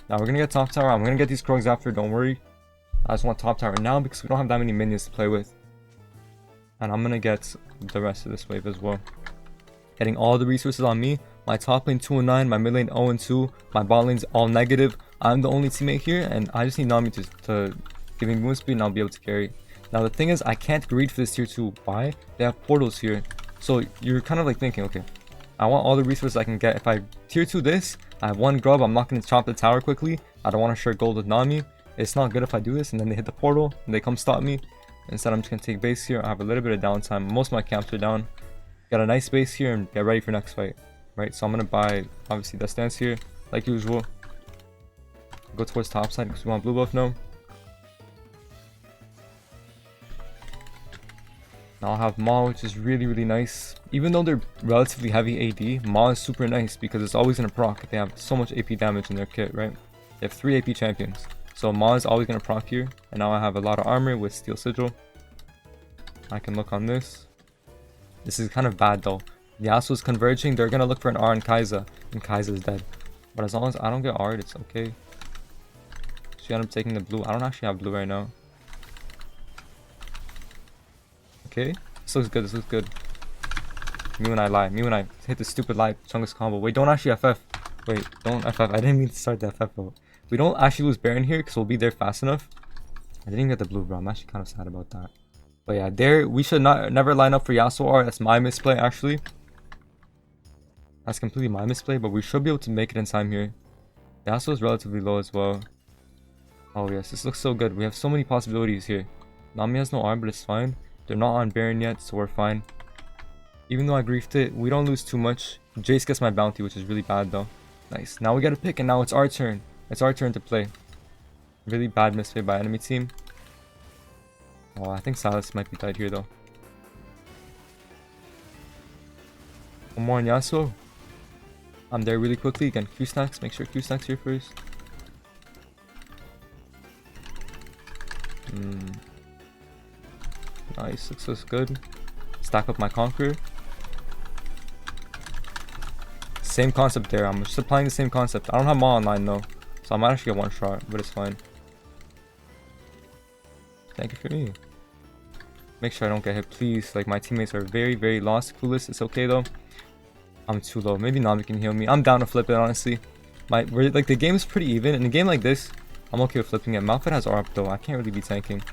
Now we're gonna get top tower. I'm gonna get these Krogs after, don't worry. I just want top tower now because we don't have that many minions to play with. And I'm gonna get the rest of this wave as well. Getting all the resources on me. My top lane 2-9, my mid lane 0-2, my bot lane's all negative. I'm the only teammate here, and I just need Nami to give me movement speed, and I'll be able to carry. Now the thing is, I can't greed for this tier 2. Why? They have portals here. So you're kind of like thinking, okay, I want all the resources I can get. If I tier 2 this, I have 1 grub, I'm not going to chop the tower quickly. I don't want to share gold with Nami. It's not good if I do this, and then they hit the portal, and they come stop me. Instead, I'm just going to take base here. I have a little bit of downtime. Most of my camps are down. Got a nice base here, and get ready for next fight. Right, so I'm going to buy, obviously, the stance here, like usual. Go towards top side because we want blue buff now. Now I'll have Maw, which is really nice. Even though they're relatively heavy AD, Maw is super nice because it's always gonna proc. They have so much AP damage in their kit, right? They have 3 AP champions. So Maw is always gonna proc here. And now I have a lot of armor with Steel Sigil. I can look on this. This is kind of bad though. Yasuo's converging. They're gonna look for an R on Kai'Sa. And Kai'Sa is dead. But as long as I don't get R'd, it's okay. She ended up taking the blue. I don't actually have blue right now. Okay. This looks good. This looks good. Me when I lie. Me when I hit the stupid lie Chungus combo. Wait, don't actually FF. Wait, don't FF. I didn't mean to start the FF though. We don't actually lose Baron here because we'll be there fast enough. I didn't even get the blue, bro. I'm actually kind of sad about that. But yeah, there we should never line up for Yasuo R. That's my misplay actually. That's completely my misplay, but we should be able to make it in time here. Yasuo is relatively low as well. Oh yes, this looks so good. We have so many possibilities here. Nami has no arm, but it's fine. They're not on Baron yet, so we're fine. Even though I griefed it, we don't lose too much. Jace gets my bounty, which is really bad though. Nice. Now we got to pick, and now it's our turn. It's our turn to play. Really bad misplay by enemy team. Oh, I think Silas might be tied here though. One more on Yasuo. I'm there really quickly. Again, Q stacks. Make sure Q stacks here first. Nice, looks good. Stack up my Conqueror. Same concept there. I'm just applying the same concept. I don't have Maw online though, so I might actually get one shot, but it's fine. Thank you for me. Make sure I don't get hit, please. Like, my teammates are very lost. Clueless. It's okay though. I'm too low. Maybe Nami can heal me. I'm down to flip it, honestly. Like, the game is pretty even. In a game like this, I'm okay with flipping it. Malphite has R up though. I can't really be tanking.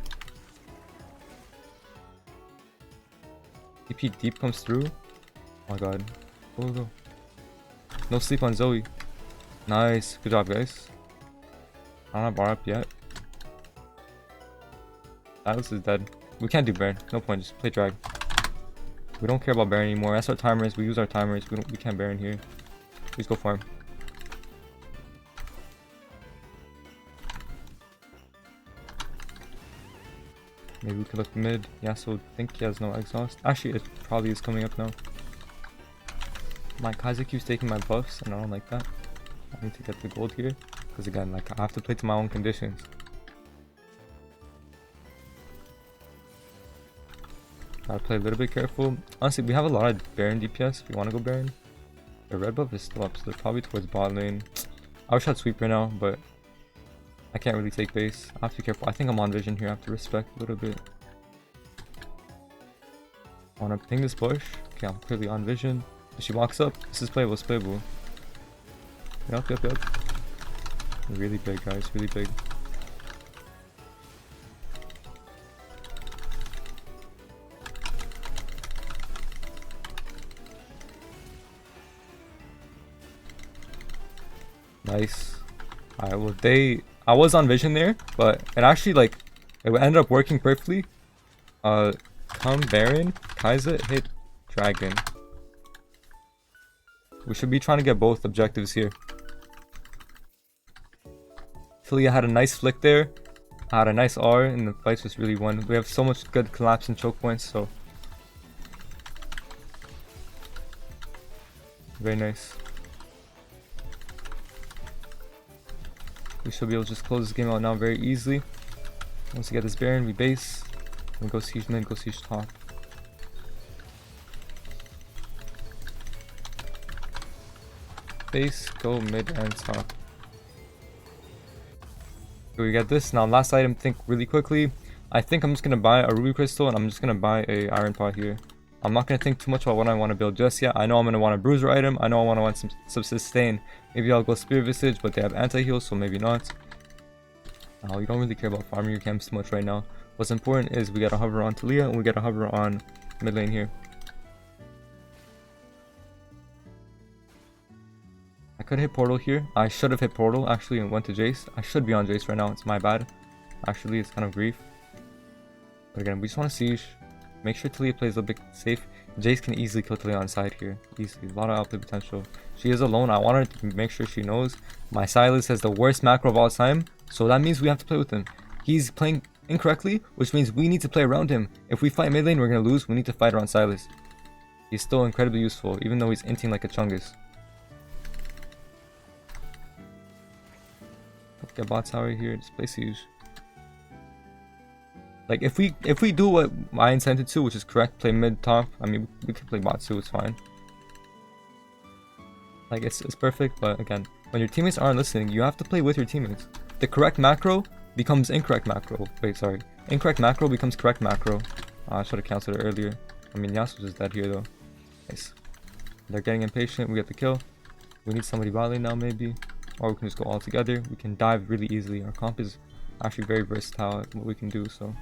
EP deep comes through. Oh my god. Go. No sleep on Zoe. Nice. Good job, guys. I don't have R up yet. Atlas is dead. We can't do Baron. No point. Just play drag. We don't care about Baron anymore. That's our timers. We use our timers. We can't Baron here. Please go farm. Maybe we could look mid. Yeah, so I think he has no exhaust. Actually, it probably is coming up now. My Kha'Zix keeps taking my buffs, and I don't like that. I need to get the gold here. Because again, like, I have to play to my own conditions. Gotta play a little bit careful. Honestly, we have a lot of Baron DPS if we want to go Baron. The red buff is still up, so they're probably towards bot lane. I wish I had sweep right now, but I can't really take base. I have to be careful. I think I'm on vision here. I have to respect a little bit. I want to ping this bush. Okay, I'm clearly on vision. If she walks up, this is playable. It's playable. Yep. Really big, guys. Really big. Nice. Alright, well, I was on vision there, but it actually, like, it ended up working perfectly. Come Baron, Kha'Zix, hit Dragon. We should be trying to get both objectives here. Tilia had a nice flick there. I had a nice R, and the fight just really won. We have so much good collapse and choke points, so very nice. We should be able to just close this game out now very easily. Once we get this Baron, we base. And go siege mid, go siege top. Base, go mid and top. So we get this. Now last item, think really quickly. I think I'm just going to buy a ruby crystal and I'm just going to buy a iron pot here. I'm not going to think too much about what I want to build just yet. I know I'm going to want a bruiser item. I know I want some sustain. Maybe I'll go Spirit Visage, but they have anti-heal, so maybe not. You don't really care about farming your camps too much right now. What's important is we got to hover on Tilia and we got to hover on mid lane here. I could hit portal here. I should have hit portal actually and went to Jace. I should be on Jace right now. It's my bad. Actually, it's kind of grief. But again, we just want to siege. Make sure Tilia plays a bit safe. Jace can easily kill Tilia on side here. Easily. A lot of outplay potential. She is alone. I want her to make sure she knows. My Silas has the worst macro of all time. So that means we have to play with him. He's playing incorrectly, which means we need to play around him. If we fight mid lane, we're going to lose. We need to fight around Silas. He's still incredibly useful, even though he's inting like a chungus. Let's get bot tower here. Just play siege. Like, if we do what I intended to, which is correct, play mid top. I mean, we could play bot too. It's fine. Like, it's perfect. But again, when your teammates aren't listening, you have to play with your teammates. The correct macro becomes incorrect macro. Wait, sorry. Incorrect macro becomes correct macro. I should have canceled it earlier. I mean, Yasuo's is dead here though. Nice. They're getting impatient. We get the kill. We need somebody bot lane now maybe, or we can just go all together. We can dive really easily. Our comp is actually very versatile at what we can do, so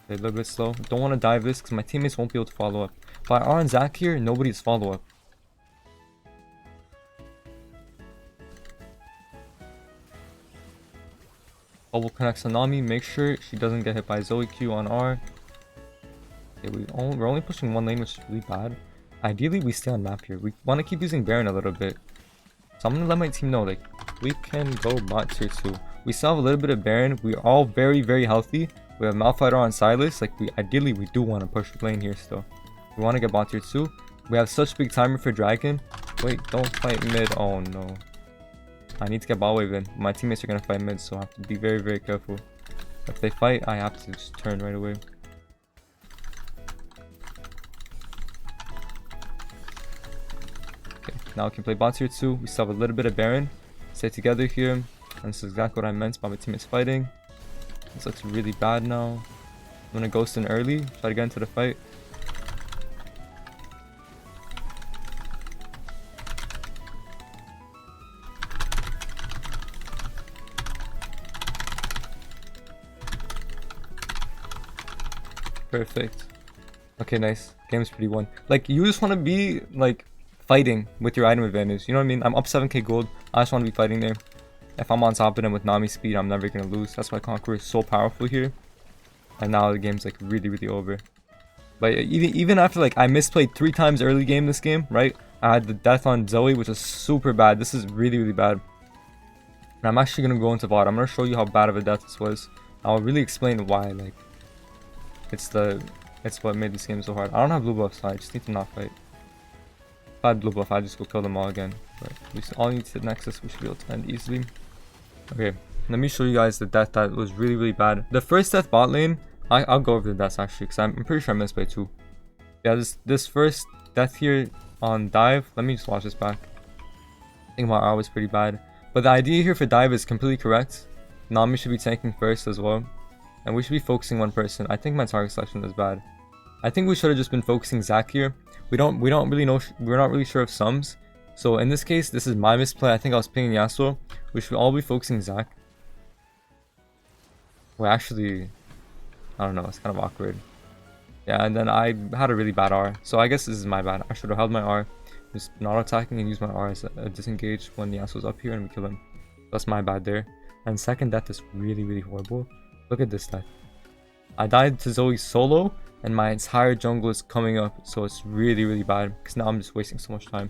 a little bit slow. Don't want to dive this because my teammates won't be able to follow up. If I are on Zac here, nobody's follow up. Bubble connects to Nami. Make sure she doesn't get hit by Zoe Q on R. Okay, we're only pushing one lane, which is really bad. Ideally, we stay on map here. We want to keep using Baron a little bit. So I'm going to let my team know, like, we can go bot tier 2. We still have a little bit of Baron. We're all very healthy. We have Malphite on Silas. Like, ideally, we do want to push lane here still. We want to get bot tier 2. We have such big timer for dragon. Wait, don't fight mid. Oh no. I need to get bot wave in. My teammates are going to fight mid, so I have to be very, very careful. If they fight, I have to just turn right away. Okay, now we can play bot tier 2. We still have a little bit of Baron. Stay together here. And this is exactly what I meant by my teammates fighting. This looks really bad now. I'm going to ghost in early. Try to get into the fight. Perfect. Okay, nice. Game's pretty won. Like, you just want to be, like, fighting with your item advantage. You know what I mean? I'm up 7k gold. I just want to be fighting there. If I'm on top of them with Nami speed, I'm never going to lose. That's why Conqueror is so powerful here. And now the game's, like, really, really over. But even after, like, I misplayed 3 times early game this game, right? I had the death on Zoe, which is super bad. This is really, really bad. And I'm actually going to go into VOD. I'm going to show you how bad of a death this was. I'll really explain why, like... It's what made this game so hard. I don't have blue buff, so I just need to not fight. If I had blue buff, I'd just go kill them all again. But we all need to hit Nexus. We should be able to end easily. Okay, let me show you guys the death that was really, really bad. The first death bot lane, I'll go over the deaths actually, because I'm pretty sure I missed by 2. Yeah, this first death here on dive, let me just watch this back. I think my R was pretty bad. But the idea here for dive is completely correct. Nami should be tanking first as well. And we should be focusing one person. I think my target selection is bad. I think we should have just been focusing Zac here. We don't really know. We're not really sure of sums. So in this case, this is my misplay. I think I was pinging Yasuo. We should all be focusing Zac. Well, actually, I don't know. It's kind of awkward. Yeah, and then I had a really bad R. So I guess this is my bad. I should have held my R. Just not attacking and use my R as a disengage when Yasuo's up here and we kill him. That's my bad there. And second death is really, really horrible. Look at this death. I died to Zoe solo and my entire jungle is coming up, so it's really, really bad because now I'm just wasting so much time.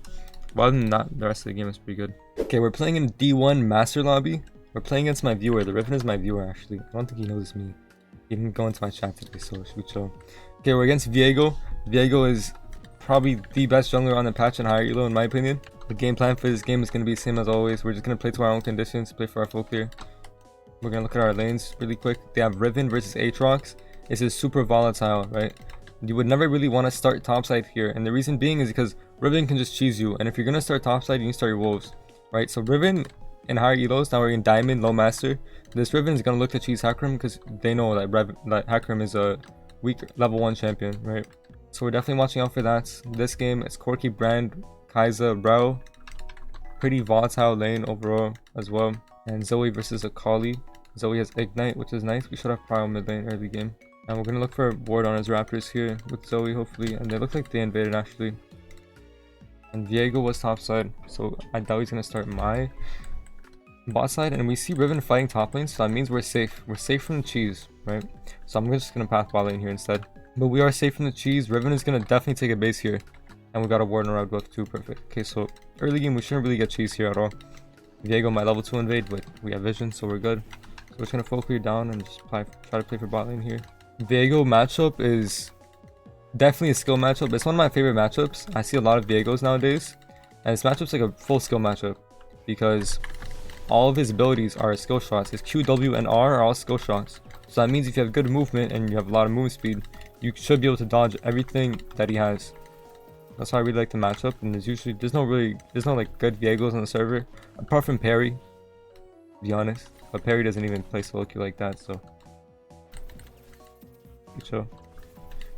But other than that, the rest of the game is pretty good. Okay, we're playing in D1 Master Lobby. We're playing against my viewer. The Riven is my viewer actually. I don't think he knows me. He didn't go into my chat today, so should we chill. Okay, we're against Viego. Viego is probably the best jungler on the patch in higher elo in my opinion. The game plan for this game is going to be the same as always. We're just going to play to our own conditions, play for our full clear. We're going to look at our lanes really quick. They have Riven versus Aatrox. This is super volatile, right? You would never really want to start topside here. And the reason being is because Riven can just cheese you. And if you're going to start topside, you can start your wolves, right? So Riven in higher elos, now we're in Diamond, low master. This Riven is going to look to cheese HECARIM because they know that HECARIM is a weak level 1 champion, right? So we're definitely watching out for that. This game, it's Corki, Brand, Kai'Sa, Rao. Pretty volatile lane overall as well. And Zoe versus Akali. Zoe has Ignite, which is nice. We should have Prio mid lane early game. And we're going to look for a ward on his Raptors here with Zoe, hopefully. And they look like they invaded, actually. And Viego was topside, so I doubt he's going to start my bot side. And we see Riven fighting top lane, so that means we're safe. We're safe from the cheese, right? So I'm just going to path bot lane here instead. But we are safe from the cheese. Riven is going to definitely take a base here. And we got a ward in around both too. Perfect. Okay, so early game, we shouldn't really get cheese here at all. Viego might level 2 invade, but we have vision, so we're good. So we're just going to full clear down and just try to play for bot lane here. Viego matchup is definitely a skill matchup. It's one of my favorite matchups. I see a lot of Viegos nowadays. And this matchup's like a full skill matchup. Because all of his abilities are skill shots. His Q, W, and R are all skill shots. So that means if you have good movement and you have a lot of movement speed, you should be able to dodge everything that he has. That's why I really like the matchup. And there's no like good Viegos on the server. Apart from Perry, to be honest. But Perry doesn't even play solo queue like that, so chill.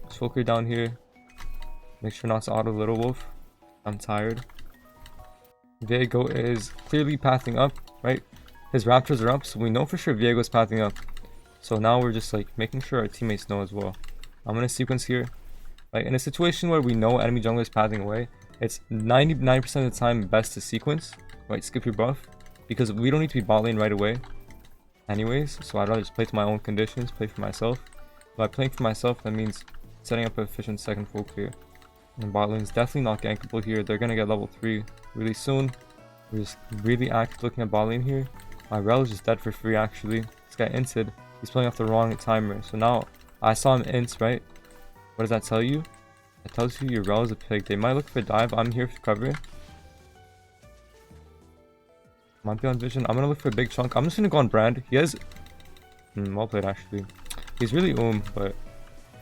Just full clear down here. Make sure not to auto Little Wolf. I'm tired. Viego is clearly pathing up, right? His Raptors are up, so we know for sure Viego's pathing up. So now we're just like making sure our teammates know as well. I'm gonna sequence here. Like in a situation where we know enemy jungler is pathing away, it's 99% of the time best to sequence, right? Skip your buff, because we don't need to be bot lane right away anyways, so I'd rather just play to my own conditions, play for myself. By playing for myself, that means setting up an efficient second full clear. And bot lane's definitely not gankable here. They're gonna get level 3 really soon. We're just really active looking at bot lane here. My Rel is just dead for free actually. This guy inted. He's playing off the wrong timer. So now I saw him int, right? What does that tell you? It tells you your rel is a pig. They might look for dive. I'm here for cover. Might be on vision. I'm gonna look for a big chunk. I'm just gonna go on brand. He has well played actually. He's really but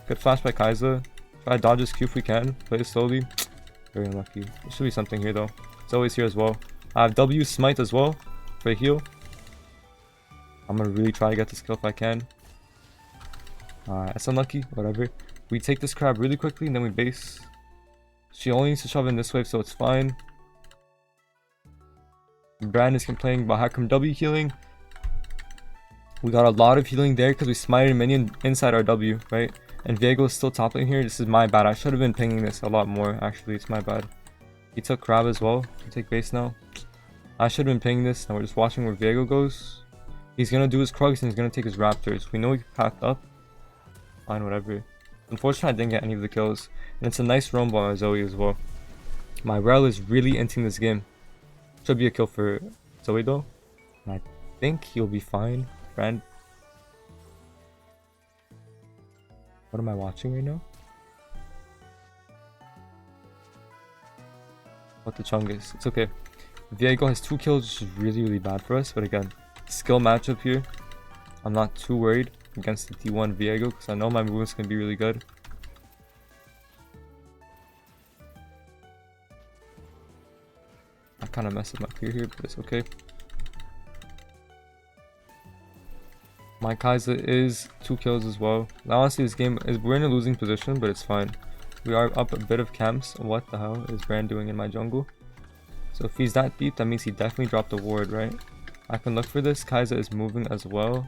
good flash by Kha'Zix. Try to dodge his Q if we can. Play it slowly. Very unlucky. There should be something here though. It's always here as well. I have W smite as well for a heal. I'm gonna really try to get this kill if I can. It's unlucky. Whatever. We take this crab really quickly and then we base. She only needs to shove in this wave, so it's fine. Brand is complaining about HECARIM W healing. We got a lot of healing there because we smited a minion inside our W, right? And Viego is still top lane here. This is my bad. I should have been pinging this a lot more, actually. It's my bad. He took crab as well. We take base now. I should have been pinging this. Now we're just watching where Viego goes. He's going to do his Krugs and he's going to take his Raptors. We know he packed up. Fine, whatever. Unfortunately, I didn't get any of the kills. And it's a nice roam by Zoe as well. My rel is really inting this game. Should be a kill for Zoe though. And I think he'll be fine. Brand. What am I watching right now? What the chung is. It's okay. Viego has 2 kills, which is really, really bad for us. But again, skill matchup here. I'm not too worried against the D1 Viego because I know my movement's going to be really good. I kind of messed up my clear here, but it's okay. My Kha'Zix is 2 kills as well. Now, honestly, this game is we're in a losing position, but it's fine. We are up a bit of camps. What the hell is Brand doing in my jungle? So if he's that deep, that means he definitely dropped a ward, right? I can look for this. Kha'Zix is moving as well.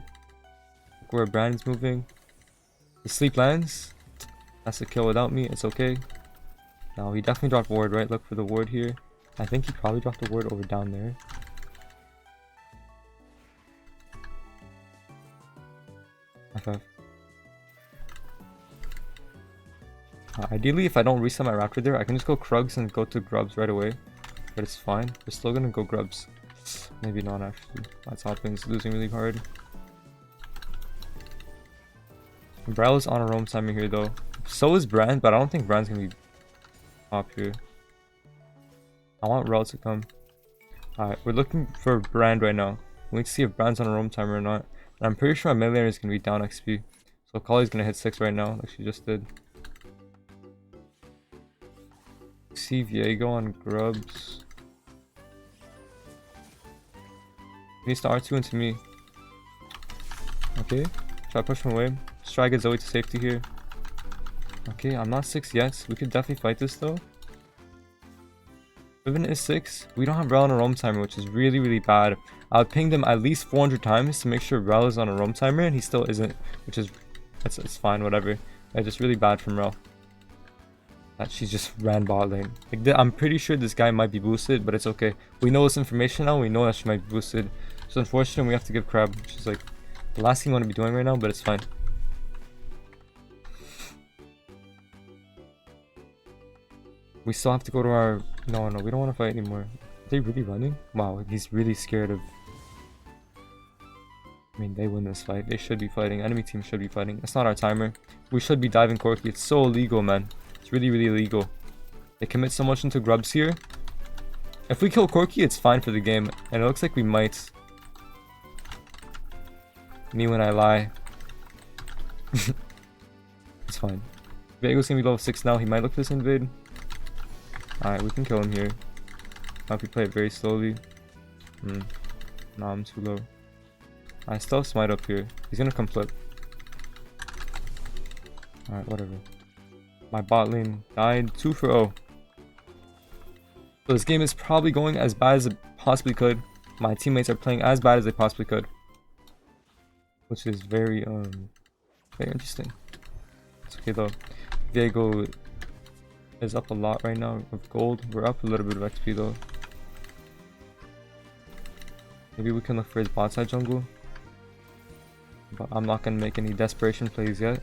Look where Brand is moving. The sleep lands. That's a kill without me. It's okay. Now he definitely dropped ward, right? Look for the ward here. I think he probably dropped the ward over down there. FF. Ideally, if I don't reset my Raptor there, I can just go Krugs and go to Grubs right away. But it's fine. We're still gonna go Grubs. Maybe not actually. My top lane's losing really hard. Brel is on a roam timer here though. So is Brand, but I don't think Brand's gonna be top here. I want Rel to come. Alright, we're looking for Brand right now. We need to see if Brand's on a roam timer or not. And I'm pretty sure my mid laner is gonna be down XP. So Kali's gonna hit 6 right now, like she just did. See Viego on Grubs. He needs to R2 into me. Okay, try pushing away. Just try to get Zoe to safety here. Okay, I'm not 6 yet. We could definitely fight this though. Riven is 6. We don't have Rel on a roam timer, which is really, really bad. I've pinged him at least 400 times to make sure Rel is on a roam timer, and he still isn't, which is it's fine, whatever. It's just really bad from Rel. That she just ran bot lane. Like, I'm pretty sure this guy might be boosted, but it's okay. We know this information now. We know that she might be boosted. So unfortunately, we have to give Crab, which is like the last thing I want to be doing right now, but it's fine. We still have to go to our... No, we don't want to fight anymore. Are they really running? Wow, he's really scared of... I mean, they win this fight. They should be fighting. Enemy team should be fighting. It's not our timer. We should be diving Corki. It's so illegal, man. It's really, really illegal. They commit so much into Grubs here. If we kill Corki, it's fine for the game. And it looks like we might. Me when I lie. It's fine. Viego's gonna be level 6 now. He might look for this invade. Alright, we can kill him here. Now if we play it very slowly. Nah, I'm too low. I still have smite up here. He's gonna come flip. Alright, whatever. My bot lane died 2 for 0. So this game is probably going as bad as it possibly could. My teammates are playing as bad as they possibly could. Which is very interesting. It's okay though. Viego is up a lot right now of gold. We're up a little bit of XP though. Maybe we can look for his bot side jungle. But I'm not going to make any desperation plays yet.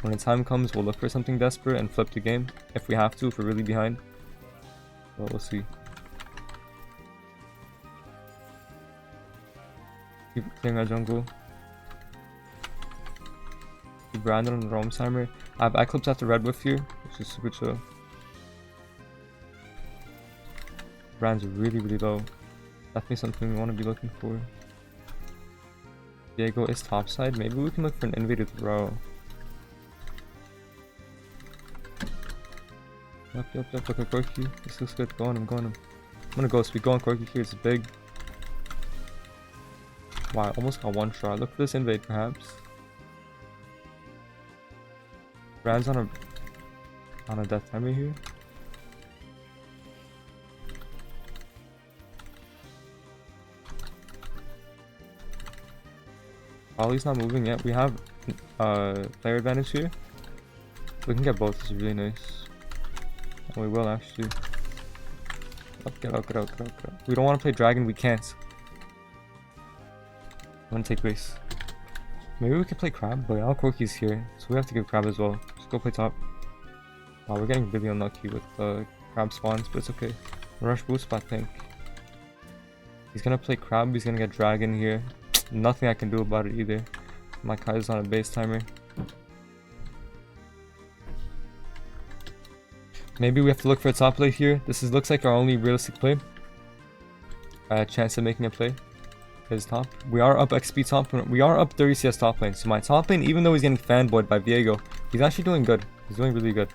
When the time comes, we'll look for something desperate and flip the game. If we have to, if we're really behind. Well, we'll see. Keep clearing our jungle. Brandon on the Rome timer. I have Eclipse after Red Wolf here, which is super chill. Brand's really, really low. Definitely something we want to be looking for. Viego is topside. Maybe we can look for an invader throw. Yep. Look at Corky. This looks good. Go on him. I'm gonna go speed. Go on Corky here. It's big. Wow, I almost got one shot. Look for this invade, perhaps. Brand's on a death timer here. Ollie's not moving yet. We have player advantage here. We can get both. This is really nice. And we will actually. Get out. We don't want to play dragon. We can't. I'm gonna take base. Maybe we can play crab, but now Corky's here, so we have to give crab as well. Just go play top. Wow, we're getting really unlucky with the crab spawns, but it's okay. Rush boost, I think. He's gonna play crab. He's gonna get dragon here. Nothing I can do about it either. My Kai's on a base timer. Maybe we have to look for a top play here. This looks like our only realistic play. Chance of making a play is top. We are up XP top. We are up 30 CS top lane. So my top lane, even though he's getting fanboyed by Viego, he's actually doing good. He's doing really good.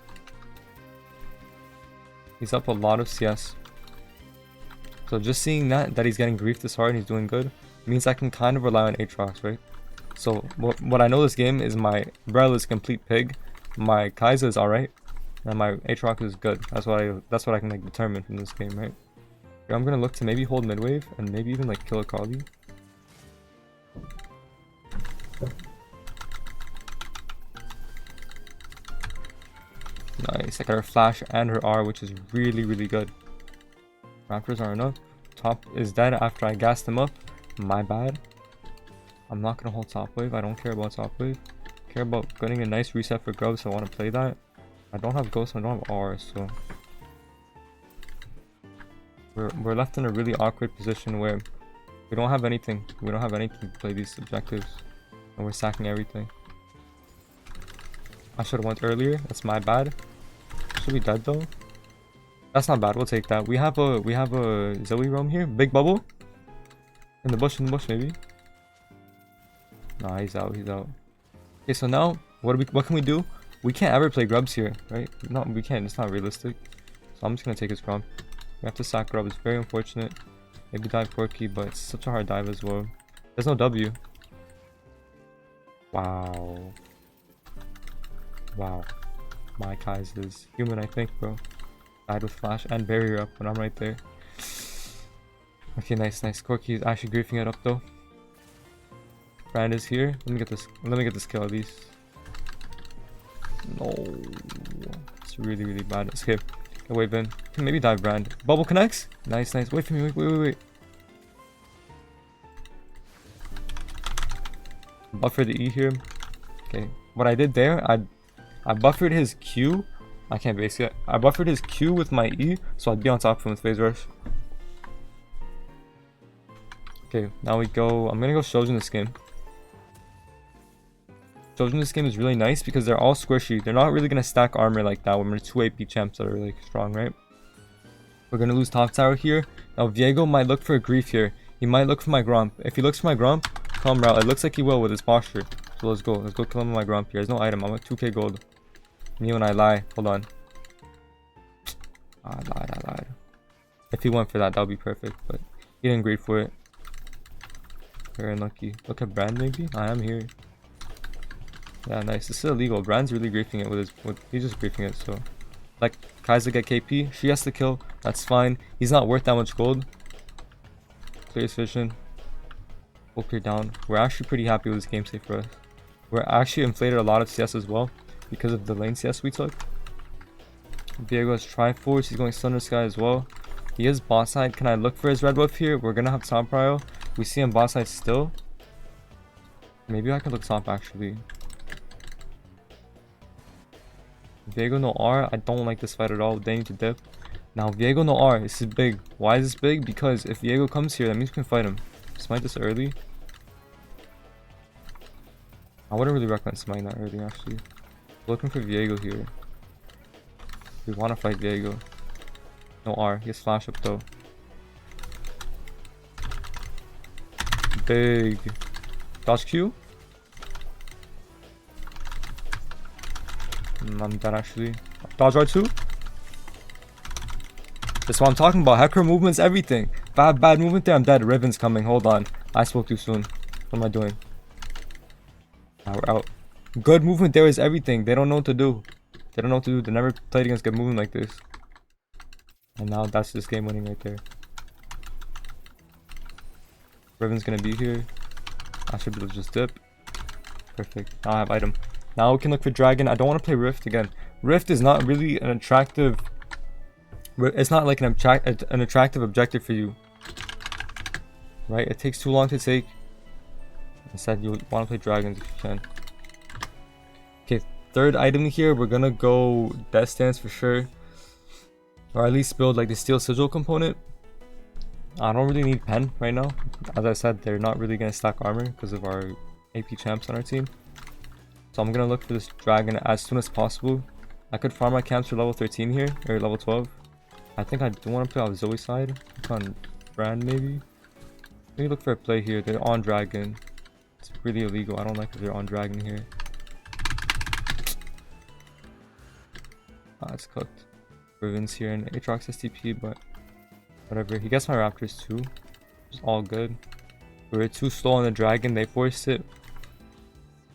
He's up a lot of CS. So just seeing that he's getting griefed this hard and he's doing good, means I can kind of rely on Aatrox, right? So what I know this game is my Brel is complete pig, my Kai'Sa is alright, and my Aatrox is good. That's what I can like determine from this game, right? Here, I'm gonna look to maybe hold mid wave and maybe even like kill a Kali. Nice, I got her flash and her R, which is really, really good. Raptors are enough. Top is dead after I gassed him up. My bad. I'm not gonna hold top wave. I don't care about top wave. I care about getting a nice reset for grubs, so I want to play that. I don't have ghost, I don't have R, so we're left in a really awkward position where we don't have anything. We don't have anything to play these objectives, and we're sacking everything. I should have went earlier. That's my bad. Should be dead though. That's not bad. We'll take that. We have a Zoe roam here. Big bubble. In the bush maybe. Nah, he's out. Okay, so now what can we do? We can't ever play grubs here, right? No, we can't. It's not realistic. So I'm just gonna take his grub. We have to sack grub. It's very unfortunate. Maybe dive Corky, but it's such a hard dive as well. There's no W. Wow. My Kai'Sa is human, I think, bro. Died with flash and barrier up when I'm right there. Okay, nice. Corky is actually griefing it up though. Brand is here. Let me get this kill at least. No, it's really, really bad. Let's skip. Get wave in. Can maybe dive Brand. Bubble connects. Nice. Wait for me. Wait. Buffer the E here. Okay. What I did there, I buffered his Q. I can't base yet. I buffered his Q with my E, so I'd be on top of him with phase rush. Okay, now we go. I'm gonna go Shoutout this game. Shoutout this game is really nice because they're all squishy. They're not really gonna stack armor like that when we're 2 AP champs that are really strong, right? We're gonna lose top tower here. Now Viego might look for a grief here. He might look for my Gromp. If he looks for my Gromp, come route. It looks like he will with his posture. So let's go kill him with my Gromp here. There's no item. I'm at 2k gold. Me when I lie. Hold on. I lied. If he went for that would be perfect, but he didn't grief for it. Very unlucky. Look at Brand maybe? I am here. Yeah, nice. This is illegal. Brand's really griefing it he's just griefing it, so. Like, Kha'Zix get KP. She has to kill. That's fine. He's not worth that much gold. Clear his vision. We'll clear down. We're actually pretty happy with this game state for us. We're actually inflated a lot of CS as well because of the lane CS we took. Viego has Triforce. He's going Thunder Sky as well. He is bot side. Can I look for his red buff here? We're gonna have top prio. We see him bot side still. Maybe I could look top actually. Viego no R. I don't like this fight at all. They need to dip. Now Viego no R. This is big. Why is this big? Because if Viego comes here, that means we can fight him. Smite this early. I wouldn't really recommend smiting that early actually. Looking for Viego here. We want to fight Viego. No R. He has flash up though. Big. Dodge Q? I'm dead actually. Dodge R2? That's what I'm talking about. Hecarim movement's everything. Bad movement there, I'm dead. Riven's coming. Hold on. I spoke too soon. What am I doing? We're out. Good movement there is everything. They don't know what to do. They don't know what to do. They never played against good movement like this. And now that's this game winning right there. Riven's gonna be here. I should be able to just dip. Perfect. Now I have item. Now we can look for dragon. I don't want to play Rift again. Rift is not really an attractive... It's not like an attractive objective for you. Right? It takes too long to take. Instead, you want to play dragons if you can. Okay, third item here. We're gonna go Death Stance for sure. Or at least build like the Steel Sigil component. I don't really need pen right now. As I said, they're not really gonna stack armor because of our AP champs on our team. So I'm gonna look for this dragon as soon as possible. I could farm my camps for level 13 here, or level 12. I think I do want to play on Zoe side. Look on Brand maybe. Maybe look for a play here. They're on dragon. It's really illegal. I don't like that they're on dragon here. Ah, it's cooked. Riven's here and Aatrox STP, but whatever. He gets my raptors too. It's all good. We were too slow on the dragon. They forced it.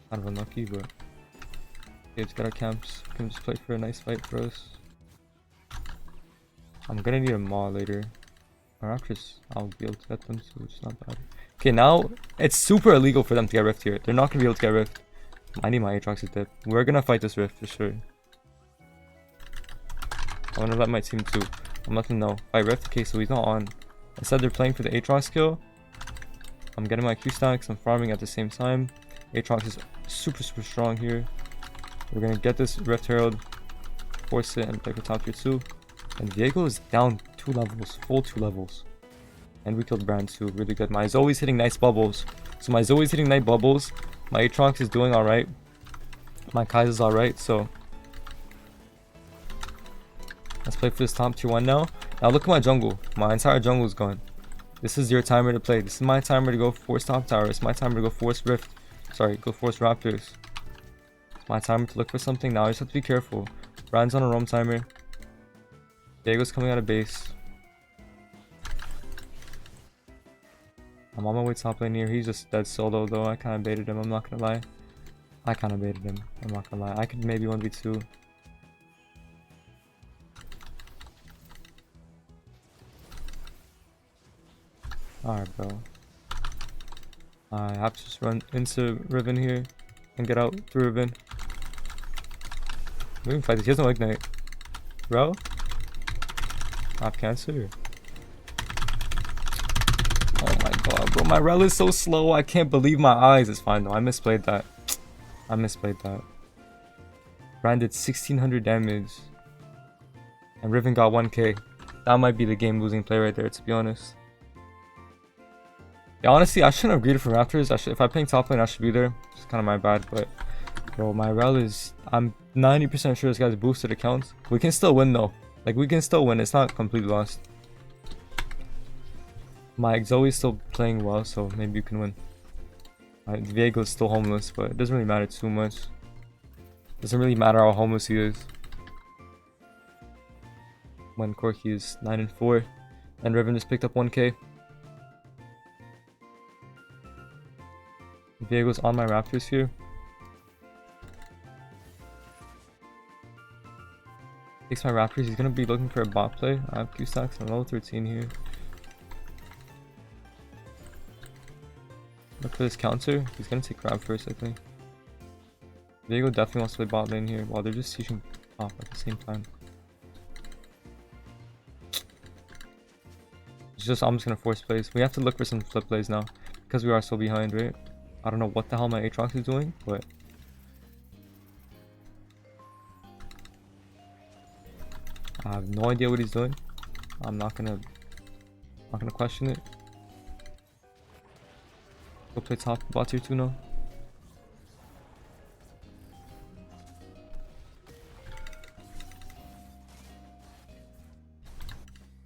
Kind of unlucky, but okay, let's get our camps. We can just play for a nice fight for us. I'm gonna need a maw later. Our raptors, I'll be able to get them, so it's not bad. Okay, now it's super illegal for them to get rift here. They're not gonna be able to get rift. I need my Aatrox to dip. We're gonna fight this rift for sure. I wanna let my team too. I'm letting them know. Fight rift. Okay, so he's not on. Instead, they're playing for the Aatrox kill. I'm getting my Q stacks. I'm farming at the same time. Aatrox is super strong here. We're gonna get this Rift Herald, force it, and play for top tier 2. And Viego is down 2 levels, full 2 levels. And we killed Brand too, really good. My Zoe's hitting nice bubbles. So my Zoe's hitting nice bubbles. My Aatrox is doing alright. My Kai's alright, so let's play for this top tier 1 now. Now look at my jungle. My entire jungle is gone. This is your timer to play. This is my timer to go force top tower. It's my timer to go force Rift. Sorry, go force Raptors. It's my timer to look for something. Now I just have to be careful. Brand's on a roam timer. Viego's coming out of base. I'm on my way top lane here. He's just dead solo though. I kind of baited him. I'm not gonna lie. I kind of baited him. I'm not gonna lie. I could maybe 1v2. Alright, bro. I have to just run into Riven here and get out through Riven. We can fight this. He has no ignite. Bro? I have cancer. Oh my god, bro. My rel is so slow. I can't believe my eyes. It's fine though. I misplayed that. I misplayed that. Brand did 1600 damage. And Riven got 1k. That might be the game losing play right there, to be honest. Yeah, honestly, I shouldn't have greeted for Raptors. If I'm playing top lane, I should be there. It's kind of my bad, but bro, my rel is... I'm 90% sure this guy's boosted accounts. We can still win though. Like, we can still win. It's not completely lost. My Zoe's still playing well, so maybe you can win. Viego's still homeless, but it doesn't really matter too much. It doesn't really matter how homeless he is. When Corki is 9-4. And Riven just picked up 1k. Viego's on my Raptors here. Takes my Raptors. He's gonna be looking for a bot play. I have Q stacks. I'm level 13 here. Look for this counter. He's gonna take grab first, I think. Viego definitely wants to play bot lane here while they're just teaching top at the same time. It's just I'm just gonna force plays. We have to look for some flip plays now because we are so behind, right? I don't know what the hell my Aatrox is doing, but I have no idea what he's doing. I'm not gonna question it. Go play top bot tier 2 now.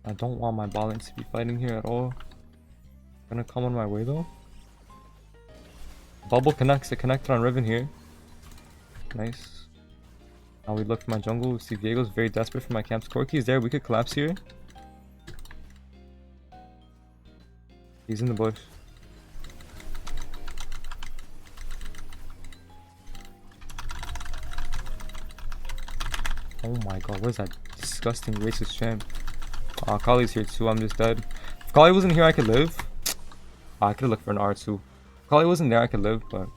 I don't want my bot lane to be fighting here at all. Gonna come on my way though. Bubble connects. It connected on Riven here. Nice. Now we look for my jungle. We see Viego's very desperate for my camps. Corki's there. We could collapse here. He's in the bush. Oh my god, what is that disgusting racist champ? Kali's here too. I'm just dead. If Kali wasn't here, I could live. I could look for an R2. If Kali wasn't there, I could live, but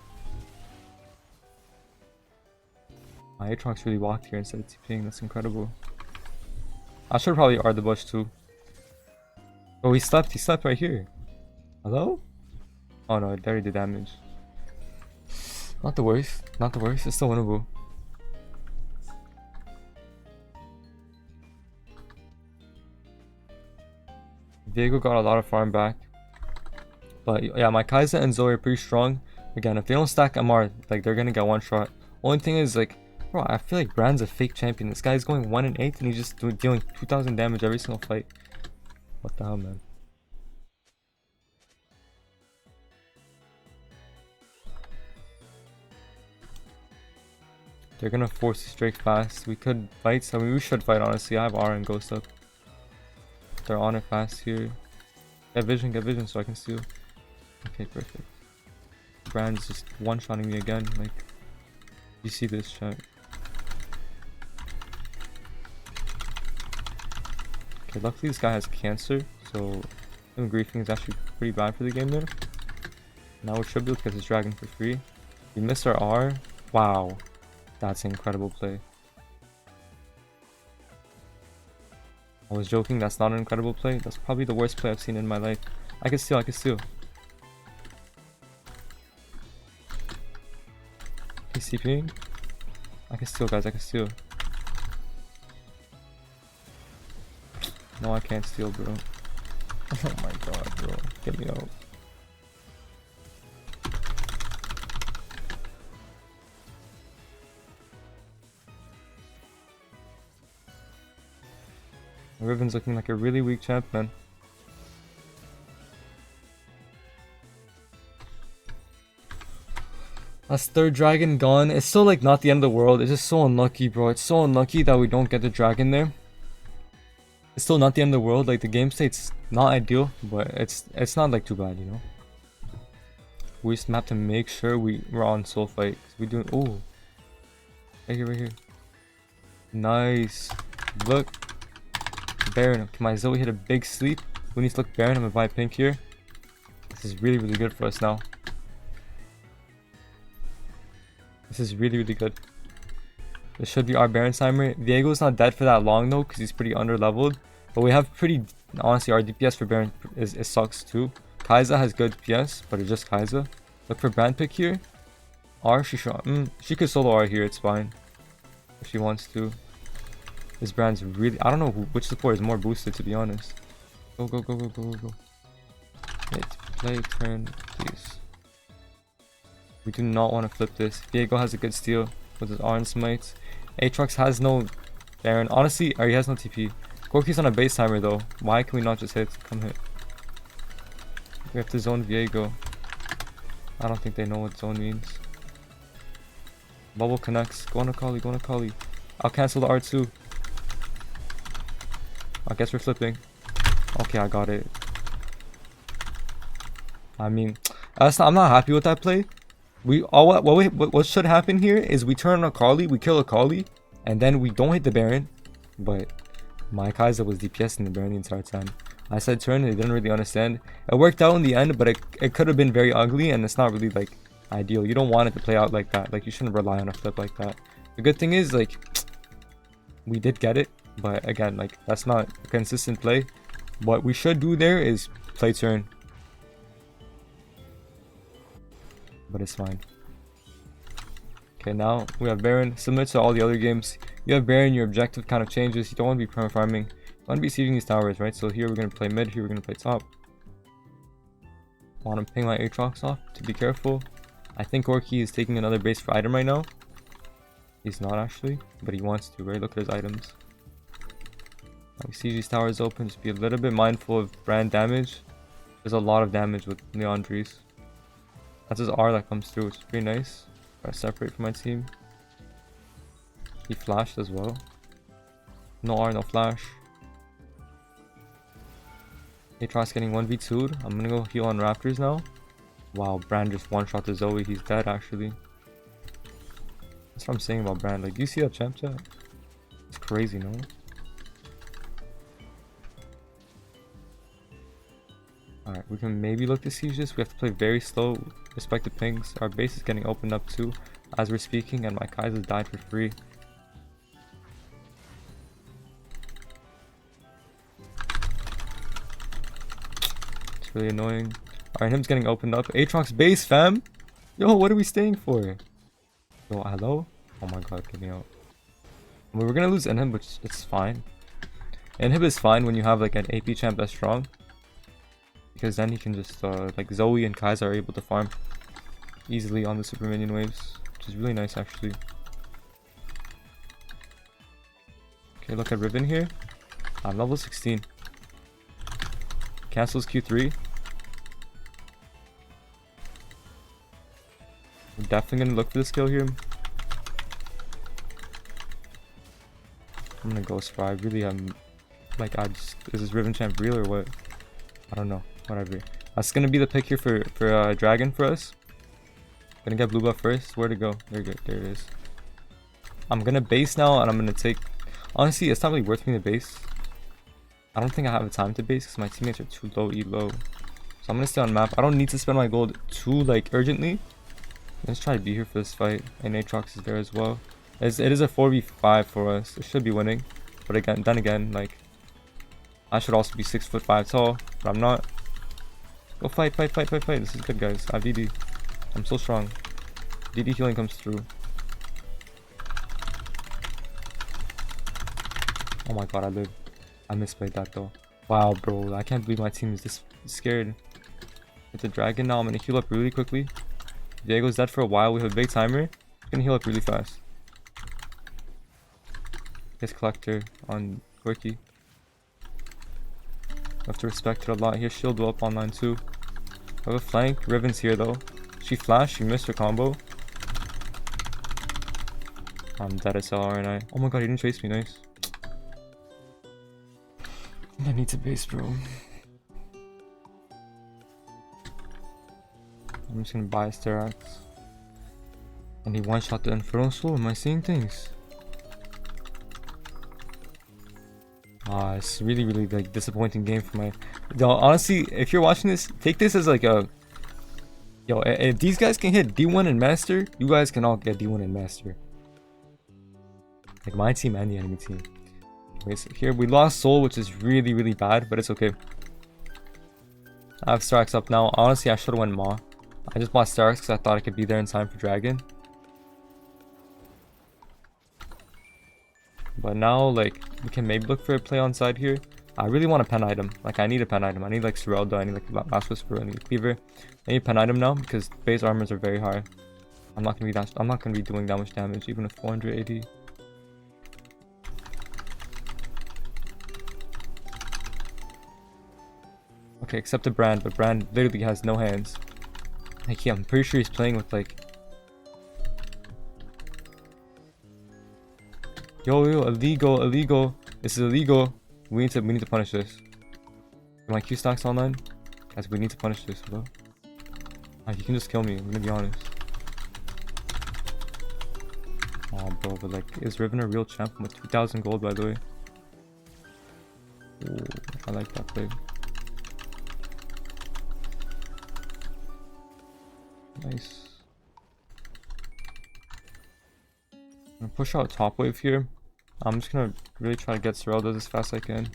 my Aatrox really walked here instead of TPing. That's incredible. I should probably R the bush too. Oh, he slept. He slept right here. Hello? Oh no, it already did damage. Not the worst. Not the worst. It's still winnable. Viego got a lot of farm back. But yeah, my Kai'Sa and Zoe are pretty strong. Again, if they don't stack MR, like they're gonna get one shot. Only thing is like, bro, I feel like Brand's a fake champion. This guy's going 1-8 and he's just dealing 2,000 damage every single fight. What the hell, man? They're gonna force this Drake fast. We could fight. I mean, we should fight, honestly. I have R and Ghost up. They're on it fast here. Get vision so I can steal. Okay, perfect. Brand's just one-shotting me again. Like, you see this, chat. Okay, luckily this guy has cancer, so him griefing is actually pretty bad for the game there. Now we should be able to get this dragon for free. We missed our R. Wow. That's an incredible play. I was joking, that's not an incredible play. That's probably the worst play I've seen in my life. I can steal, I can steal. He's CPing. I can steal, guys, I can steal. No, I can't steal, bro. Oh my god, bro. Get me out. Riven's looking like a really weak champ, man. That's third dragon gone. It's still like not the end of the world. It's just so unlucky, bro. It's so unlucky that we don't get the dragon there. It's still not the end of the world. Like the game state's not ideal, but it's not like too bad, you know. We just have to make sure we're on soul fight. We doing right here. Nice. Look. Baron. Can my Zoe hit a big sleep? We need to look Baron. I'm gonna buy pink here. This is really good for us now. This is really good. This should be our Baron timer. Viego's not dead for that long though, because he's pretty under leveled. But we have pretty, honestly, our DPS for Baron it sucks too. Kai'Sa has good DPS, but it's just Kai'Sa. Look for brand pick here. R, she could solo R here. It's fine if she wants to. This brand's really, I don't know which support is more boosted, to be honest. Go. Hit, play, turn, please. We do not want to flip this. Viego has a good steal with his Iron Smite. Aatrox has no Baron. Honestly, he has no TP. Corki's on a base timer though. Why can we not just hit? Come hit. We have to zone Viego. I don't think they know what zone means. Bubble connects. Go on a Kali. I'll cancel the R2. I guess we're flipping. Okay, I got it. I mean, I'm not happy with that play. What should happen here is we turn on a Kali, we kill a Kali, and then we don't hit the Baron. But my Kai'Sa was DPSing the Baron the entire time. I said turn, and they didn't really understand. It worked out in the end, but it could have been very ugly, and it's not really like ideal. You don't want it to play out like that. Like you shouldn't rely on a flip like that. The good thing is like we did get it. But again, like that's not a consistent play. What we should do there is play turn. But it's fine. Okay, now we have Baron. Similar to all the other games, you have Baron, your objective kind of changes. You don't want to be perma farming. You want to be sieging these towers, right? So here we're going to play mid, here we're going to play top. Want to ping my Aatrox off to be careful. I think Orki is taking another base for item right now. He's not actually, but he wants to, right? Look at his items. We see these towers open. Just be a little bit mindful of brand damage. There's a lot of damage with Leandries. That's his R that comes through, which is pretty nice. I separate from my team. He flashed as well. No R, no flash. Aatrox getting 1v2'd. I'm gonna go heal on Raptors now. Wow, Brand just one-shot the Zoe. He's dead, actually. That's what I'm saying about Brand. Like, do you see that champ chat? It's crazy, no? Alright, we can maybe look to siege this. We have to play very slow, respect the pings. Our base is getting opened up too as we're speaking, and my Kha'Zix died for free. It's really annoying. Alright, him's getting opened up. Aatrox base, fam! Yo, what are we staying for? Yo, hello? Oh my god, get me out. I mean, we're gonna lose Inhib, which it's fine. Inhib is fine when you have like an AP champ that's strong. Because then he can just, like Zoe and Kha'Zix are able to farm easily on the super minion waves. Which is really nice, actually. Okay, look at Riven here. I'm level 16. Cancels Q3. We're definitely gonna look for this kill here. I'm gonna go spy. Really, like, is this Riven champ real or what? I don't know. Whatever. That's gonna be the pick here for Dragon for us. Gonna get blue buff first. Where to go? There it is. I'm gonna base now, and I'm gonna take. Honestly, it's not really worth me to base. I don't think I have the time to base because my teammates are too low elo. So I'm gonna stay on map. I don't need to spend my gold too like urgently. Let's try to be here for this fight. And Aatrox is there as well. It is a 4v5 for us. It should be winning. But again, like, I should also be 6'5" tall, but I'm not. Go fight. This is good, guys. I have DD. I'm so strong. DD healing comes through. Oh my god, I live. I misplayed that though. Wow, bro. I can't believe my team is this scared. With the dragon now, I'm gonna heal up really quickly. Viego's dead for a while. We have a big timer. I'm gonna heal up really fast. His collector on Quirky. Have to respect it a lot. Here's shield up online too. I have a flank. Riven's here though. She flashed. She missed her combo. I'm dead as hell, aren't I? Oh my god, he didn't chase me. Nice. I need to base, bro. I'm just gonna buy a Sterax. And he one-shot the Inferno Soul. Am I seeing things? It's really like disappointing game for my. Yo, honestly, if you're watching this, take this as like a. Yo, if these guys can hit D1 and Master, you guys can all get D1 and Master. Like my team and the enemy team. Anyways, here we lost Soul, which is really bad, but it's okay. I have Starax up now. Honestly, I should have went Maw. I just bought Starax because I thought I could be there in time for Dragon. But now, like, we can maybe look for a play on side here. I really want a pen item. Like, I need a pen item. I need, like, Serelda. I need, like, Last Whisper. I need a Cleaver. I need a pen item now because base armors are very high. I'm not gonna be doing that much damage, even with 480. Okay, except the Brand, but Brand literally has no hands. Like, yeah, I'm pretty sure he's playing with, like... Yo, illegal. This is illegal. We need to punish this. My Q stacks online? Guys, we need to punish this, bro. He can just kill me, I'm gonna be honest. Oh, bro, but like, is Riven a real champ with 2,000 gold, by the way? Ooh, I like that play. Nice. I'm gonna push out top wave here. I'm just gonna really try to get Serelda as fast as I can.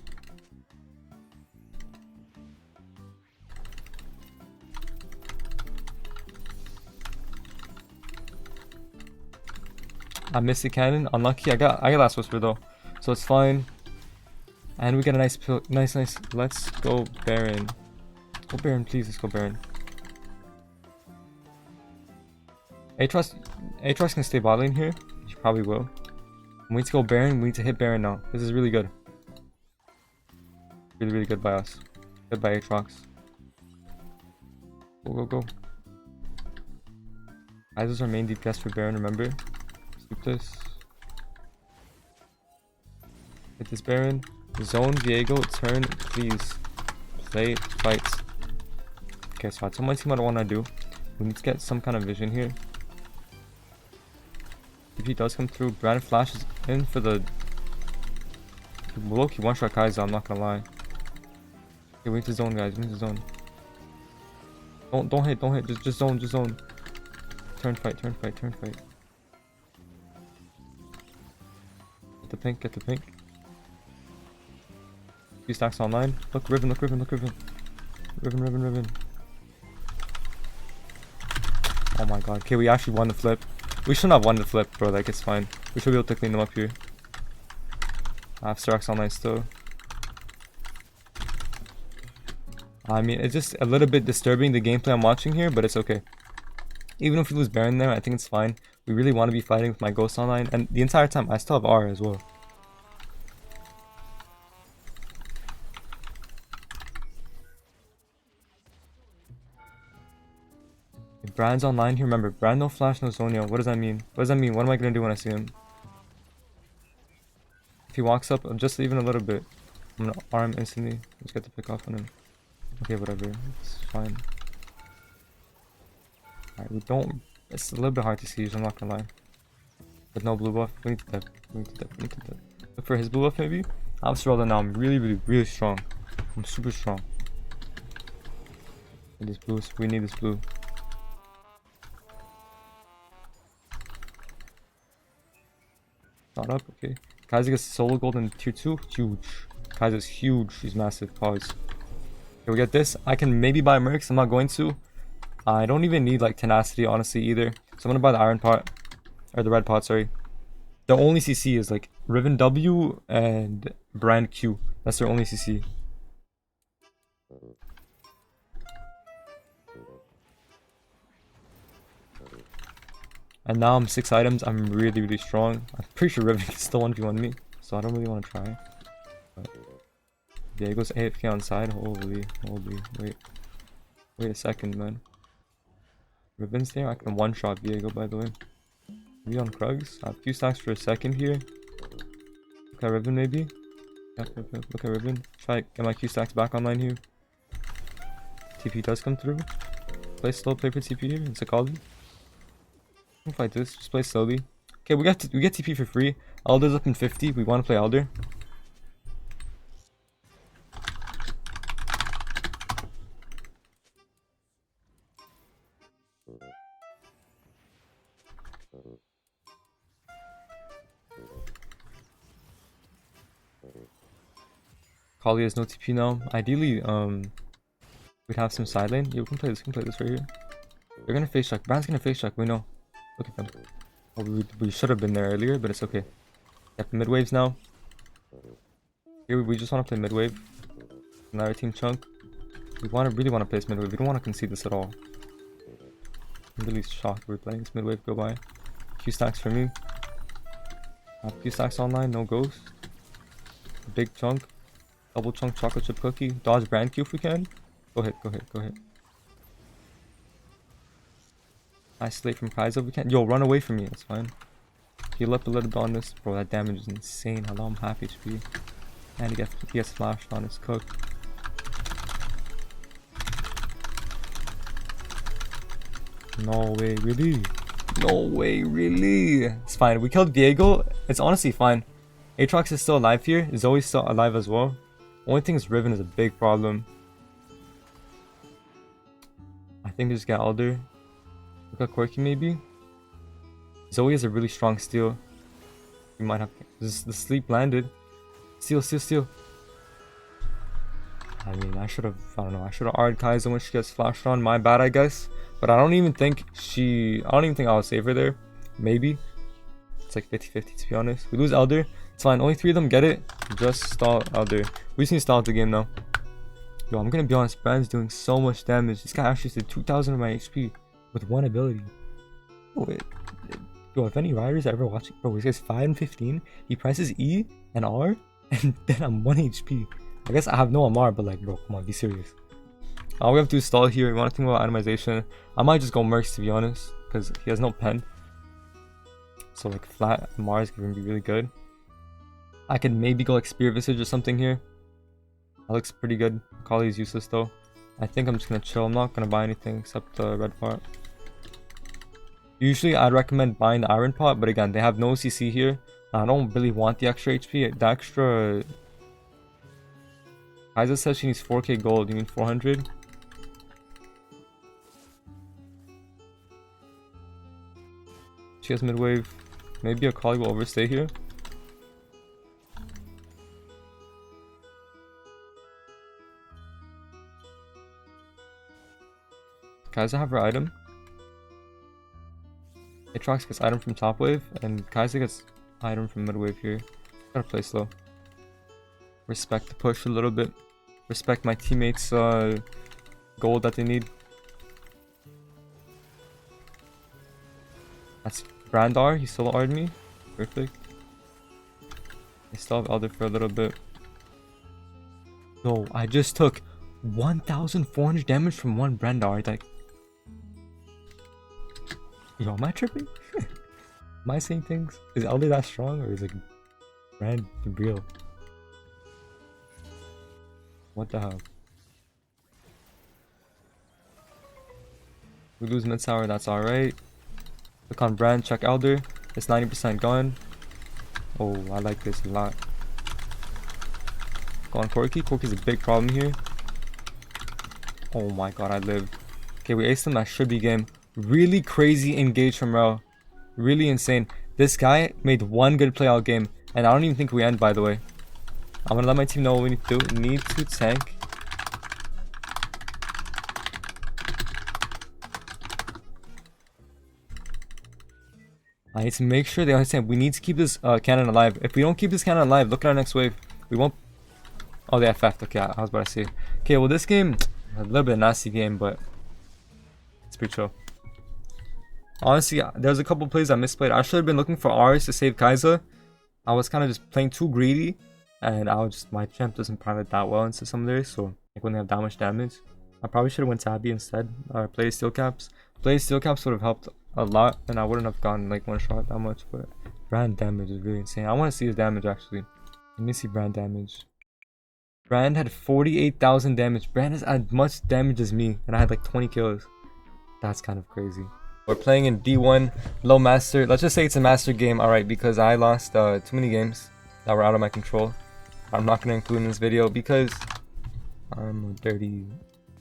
I missed the cannon. Unlucky. I got Last Whisper though, so it's fine. And we get a nice. Let's go Baron. Go Baron, please. Let's go Baron. Aatrox can stay bot lane here. She probably will. We need to go Baron. We need to hit Baron now. This is really good. Really, really good by us. Good by Aatrox. Go, go, go. Kha'Zix is our main DPS for Baron, remember? Keep this. Hit this Baron. Zone, Viego, turn, please. Play, fight. Okay, so I told my team what I want to do. We need to get some kind of vision here. If he does come through, Brand flashes in for the... Low-key one-shot Kha'Zix, I'm not gonna lie. Okay, we need to zone, guys. We need to zone. Don't hit, don't hit. Just zone, just zone. Turn fight, turn fight, turn fight. Get the pink, get the pink. Few stacks online. Look, Riven, look, Riven, look, Riven. Riven, Riven, Riven. Oh my god. Okay, we actually won the flip. We shouldn't have won the flip, bro. Like, it's fine. We should be able to clean them up here. I have stacks online still. I mean, it's just a little bit disturbing, the gameplay I'm watching here, but it's okay. Even if we lose Baron there, I think it's fine. We really want to be fighting with my Ghost online, and the entire time, I still have R as well. If Brand's online here, remember, Brand no flash, no Sonya. What does that mean? What does that mean? What am I going to do when I see him? If he walks up, I'm just leaving a little bit. I'm going to R him instantly. Let's get the pick off on him. Okay, whatever. It's fine. Alright, we don't... It's a little bit hard to see, I'm not gonna lie. With no blue buff, we need to dip. We need to dip. We need to dip. Look for his blue buff, maybe? I'm Seralda now. I'm really, really, really strong. I'm super strong. We need this blue. We need this blue. Not up, okay. Kha'Zix gets solo gold in tier 2. Huge. Kha'Zix is huge. He's massive. Pause. Okay, we get this. I can maybe buy Mercs. I'm not going to. I don't even need like tenacity honestly either. So I'm gonna buy the iron pot. Or the red pot, sorry. The only CC is like Riven W and Brand Q. That's their only CC. And now I'm 6 items. I'm really, really strong. I'm pretty sure Riven can still 1v1 me. So I don't really want to try. But Viego's AFK on side. Holy, holy, wait a second, man. Riven's there. I can one-shot Viego, by the way. Maybe on Krugs. I have a few stacks for a second here. Look at Riven, maybe. Yep. Look at Riven. Try to get my Q stacks back online here. TP does come through. Play slow, play for TP here. It's a call. Don't fight this. Just play slowly. Okay, we get TP for free. Elder's up in 50. We want to play Elder. Kali has no TP now. Ideally, we'd have some side lane. Yeah, we can play this right here. They're gonna face check. Brand's gonna face check. We know. Look at them. Oh, we should have been there earlier, but it's okay. Got the mid waves now. Here we just want to play mid wave. Another team chunk. We really want to play this mid wave. We don't want to concede this at all. I'm really shocked we're playing this mid wave go by. Q stacks for me. Q stacks online. No ghost. Big chunk. Double chunk chocolate chip cookie. Dodge Brand Q if we can. Go hit. Nice slate from Kha'Zix if we can. Yo, run away from me. That's fine. Heal up a little bit on this. Bro, that damage is insane. Hello, I'm half HP. And he gets flashed on his cook. No way, really? No way, really? It's fine. We killed Viego. It's honestly fine. Aatrox is still alive here. Zoe's still alive as well. Only thing is Riven is a big problem. I think we just get Elder. Look at Quirky maybe. Zoe is a really strong steal. We might have the sleep landed. Steal. I mean, I should have R'd Kai'Zix when she gets flashed on. My bad, I guess. But I don't even think I'll save her there. Maybe. It's like 50-50 to be honest. We lose Elder. It's fine. Only 3 of them get it. Just stall Elder. We just need to stall the game now. Yo, I'm gonna be honest. Brand's doing so much damage. This guy actually did 2,000 of my HP with 1 ability. Yo, if any riders are ever watching, bro, this guy's 5 and 15. He presses E and R, and then I'm 1 HP. I guess I have no Amar, but like, bro, come on, be serious. All we have to do is stall here. We want to think about itemization. I might just go Mercs, to be honest, because he has no pen. So like flat Amar is going to be really good. I could maybe go like Spear Visage or something here. That looks pretty good. Kali is useless though. I think I'm just going to chill. I'm not going to buy anything except the red pot. Usually I'd recommend buying the iron pot, but again, they have no CC here. I don't really want the extra HP. The extra... Kha'Zix says she needs 4k gold. You need 400? She has mid-wave. Maybe a Kali will overstay here. Kha'Zix have her item. Aatrox gets item from top wave, and Kha'Zix gets item from mid wave here. Gotta play slow. Respect the push a little bit. Respect my teammates' gold that they need. That's Brandar. He solo R'd me. Perfect. I still have Elder for a little bit. No, I just took 1,400 damage from one Brandar. Like, yo, am I tripping? Am I saying things? Is Elder that strong, or is it Brand real? What the hell? We lose mid tower, that's alright. Click on Brand, check Elder. It's 90% gone. Oh, I like this a lot. Go on Corki. Corki's a big problem here. Oh my god, I lived. Okay, we aced him. That should be game. Really crazy engage from Rel. Really insane. This guy made one good play all game, and I don't even think we end, by the way. I'm gonna let my team know what we need to do. Need to tank. I need to make sure they understand we need to keep this cannon alive. If we don't keep this cannon alive, look at our next wave. We won't... Oh, they FF'd. Okay, I was about to say. Okay, well this game, a little bit nasty game, but it's pretty chill. Honestly, there's a couple plays I misplayed. I should have been looking for R's to save Kha'Zix. I was kind of just playing too greedy, and my champ doesn't private that well into some of theirs, so like when they have that much damage. I probably should have went Tabby instead, or played steel caps. Playing steel caps would have helped a lot, and I wouldn't have gotten like one shot that much, but Brand damage is really insane. I want to see his damage actually. Let me see Brand damage. Brand had 48,000 damage. Brand has as much damage as me, and I had like 20 kills. That's kind of crazy. We're playing in D1 low master. Let's just say it's a master game, alright, because I lost too many games that were out of my control. I'm not going to include in this video because I'm a dirty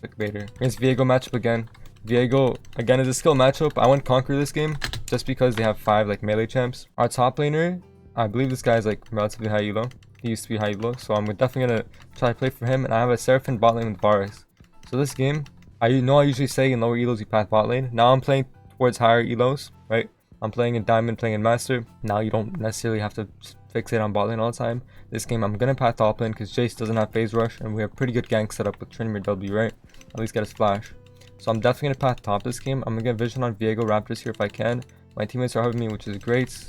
clickbaiter. Against Viego matchup again. Viego again is a skill matchup. I wouldn't conquer this game just because they have 5 like melee champs. Our top laner, I believe this guy is like relatively high elo. He used to be high elo, so I'm definitely gonna try to play for him. And I have a Seraphim bot lane with Varus. So this game, I usually say in lower elos you path bot lane. Now I'm playing towards higher elos, right? I'm playing in diamond, playing in master. Now you don't necessarily have to fixate on bot lane all the time. This game I'm gonna path top lane because Jace doesn't have phase rush, and we have pretty good gank setup with Trinity W, right? At least get a splash. So I'm definitely gonna path top this game. I'm gonna get vision on Viego Raptors here if I can. My teammates are helping me, which is great.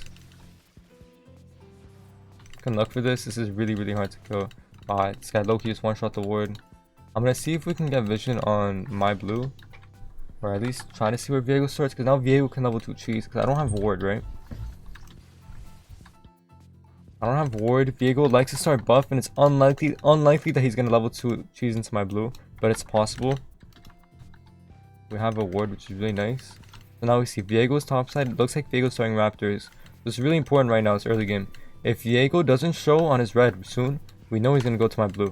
Can look for this. This is really hard to kill. This guy low-key just one-shot the ward. I'm gonna see if we can get vision on my blue, or at least try to see where Viego starts, because now Viego can level 2 cheese, because I don't have ward, right? I don't have ward. Viego likes to start buff, and it's unlikely that he's gonna level 2 cheese into my blue, but it's possible. We have a ward, which is really nice. So now we see Viego's top side. It looks like Viego's starting Raptors. This is really important right now. It's early game. If Viego doesn't show on his red soon, we know he's gonna go to my blue,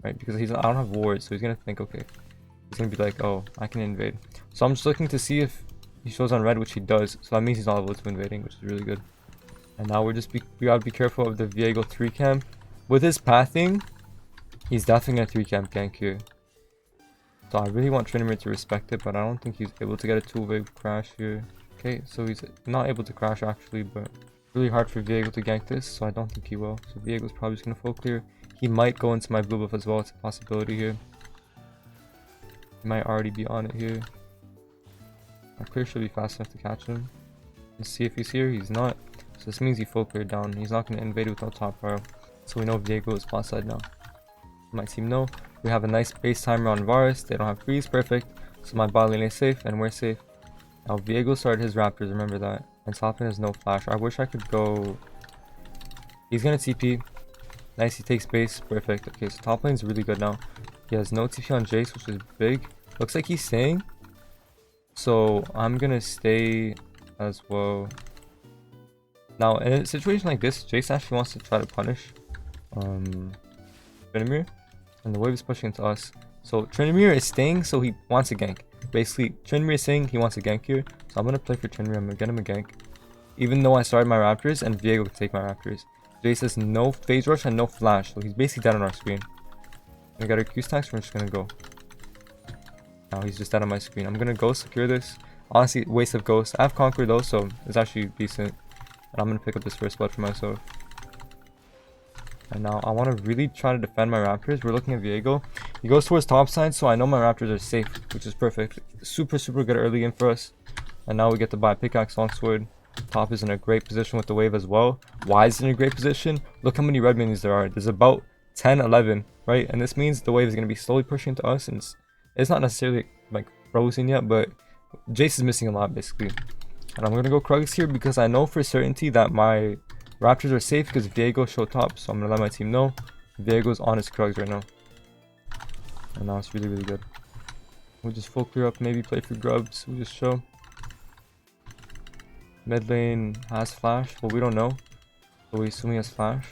right? Because I don't have ward, so he's gonna think, okay, he's gonna be like, oh, I can invade. So I'm just looking to see if he shows on red, which he does. So that means he's not level 2 invading, which is really good. And now we gotta be careful of the Viego 3 camp. With his pathing, he's definitely gonna 3 camp gank here. So I really want Trinity to respect it, but I don't think he's able to get a 2-wave crash here. Okay, so he's not able to crash actually, but really hard for Viego to gank this, so I don't think he will. So Viego's probably just gonna full clear. He might go into my blue buff as well. It's a possibility here. He might already be on it here. My clear should be fast enough to catch him. Let's see if he's here. He's not. So this means he full cleared down. He's not gonna invade with no top power. So we know Viego is bot side now. My team know. We have a nice base timer on Varus. They don't have freeze. Perfect. So my bot lane is safe and we're safe. Now Viego started his Raptors. Remember that. And top lane has no flash. I wish I could go. He's gonna TP. Nice. He takes base. Perfect. Okay, so top lane's really good now. He has no TP on Jace, which is big. Looks like he's staying. So I'm gonna stay as well. Now in a situation like this, Jace actually wants to try to punish Tryndamere, and the wave is pushing into us. So Tryndamere is staying, so he wants a gank. Basically, Tryndamere is saying he wants a gank here, so I'm gonna play for Tryndamere. I'm gonna get him a gank, even though I started my Raptors and Viego can take my Raptors. Jace has no phase rush and no flash, so he's basically dead on our screen. We got our Q stacks. We're just gonna go. Now he's just dead on my screen. I'm gonna go secure this. Honestly, waste of ghost. I have conquer though, so it's actually decent. And I'm gonna pick up this first blood for myself. And now I want to really try to defend my Raptors. We're looking at Viego. He goes towards top side, so I know my Raptors are safe, which is perfect. Super good early game for us. And now we get to buy pickaxe, longsword. Top is in a great position with the wave as well. Why is in a great position? Look how many red minions there are. There's about 10, 11, right? And this means the wave is going to be slowly pushing to us. And it's not necessarily like frozen yet, but Jace is missing a lot basically. And I'm going to go Kha'Zix here because I know for certainty that my Raptors are safe because Viego showed top. So I'm going to let my team know Viego's on his Kha'Zix right now. And now it's really good. We'll just full clear up, maybe play for grubs. We'll just show. Mid lane has flash. Well, we don't know. So we assume he has flash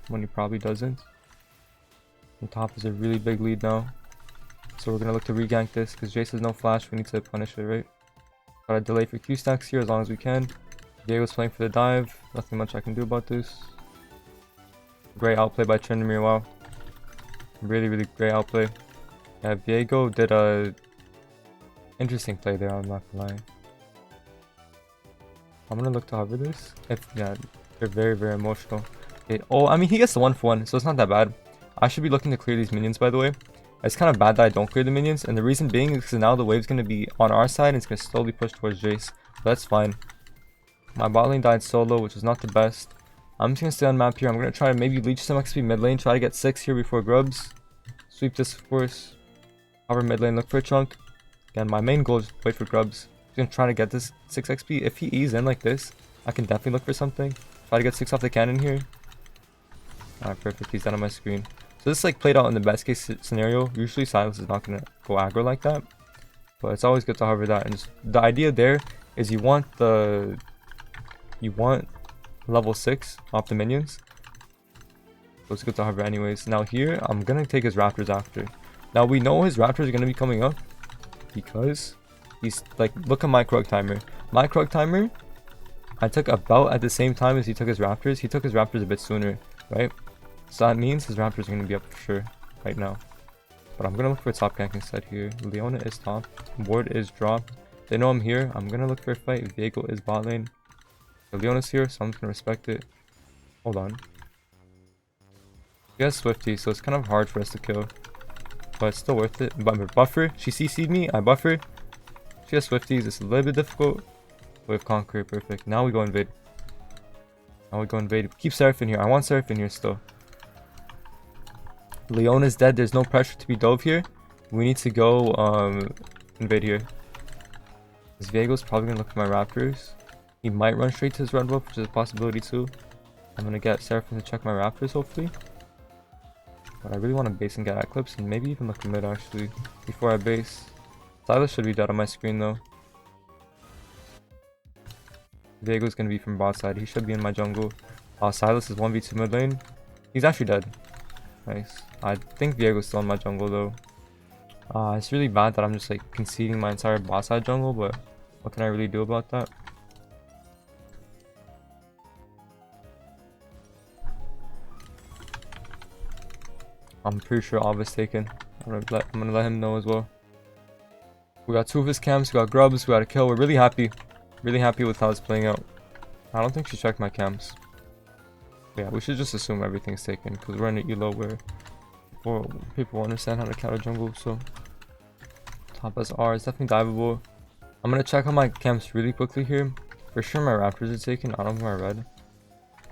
when he probably doesn't. And top is a really big lead now. So we're going to look to regank this because Jace has no flash. We need to punish it, right? Gotta delay for Q stacks here as long as we can. Viego's playing for the dive. Nothing much I can do about this. Great outplay by Tryndamere. Wow. Really great outplay. Yeah, Viego did a interesting play there, I'm not gonna lie. I'm gonna look to hover this. Yeah, they're very emotional. Okay. Oh, I mean he gets the 1-for-1, so it's not that bad. I should be looking to clear these minions, by the way. It's kind of bad that I don't clear the minions, and the reason being is because now the wave's going to be on our side and it's going to slowly push towards Jace. But that's fine. My bot lane died solo, which is not the best. I'm just going to stay on map here. I'm going to try to maybe leech some XP mid lane, try to get 6 here before grubs. Sweep this, of course. Cover mid lane, look for a chunk. Again, my main goal is wait for grubs. I'm going to try to get this 6 XP. If he ease in like this, I can definitely look for something. Try to get 6 off the cannon here. Alright, perfect. He's down on my screen. So this like played out in the best case scenario. Usually Silas is not going to go aggro like that. But it's always good to hover that. And just, the idea there is you want level 6 off the minions. So it's good to hover anyways. Now here, I'm going to take his Raptors after. Now we know his Raptors are going to be coming up. Because he's like, look at my Krug timer. My Krug timer, I took about at the same time as he took his Raptors. He took his Raptors a bit sooner, right? So that means his Raptors are going to be up for sure right now. But I'm going to look for a top gank instead here. Leona is top. Ward is dropped. They know I'm here. I'm going to look for a fight. Viego is bot lane. So Leona's here, so I'm just going to respect it. Hold on. He has Swifty, so it's kind of hard for us to kill. But it's still worth it. But buffer. She CC'd me. I buffer. She has Swifties. It's a little bit difficult. We have Conquer. Perfect. Now we go invade. Keep Seraph in here. I want Seraph in here still. Leona's dead. There's no pressure to be dove here. We need to go invade here. This Viego's probably going to look for my Raptors. He might run straight to his red buff, which is a possibility too. I'm going to get Seraphim to check my Raptors hopefully. But I really want to base and get Eclipse and maybe even look mid actually before I base. Silas should be dead on my screen though. Viego's going to be from bot side. He should be in my jungle. Silas is 1v2 mid lane. He's actually dead. Nice. I think Viego's still in my jungle though. It's really bad that I'm just like conceding my entire bot side jungle, but what can I really do about that? I'm pretty sure Av is taken. I'm gonna let him know as well. We got 2 of his camps, we got grubs, we got a kill. We're really happy. Really happy with how it's playing out. I don't think she checked my camps. But yeah, we should just assume everything's taken because we're in an elo where people understand how to counter jungle. So top SR is definitely diveable. I'm gonna check on my camps really quickly here. For sure my Raptors are taken. I don't think my red.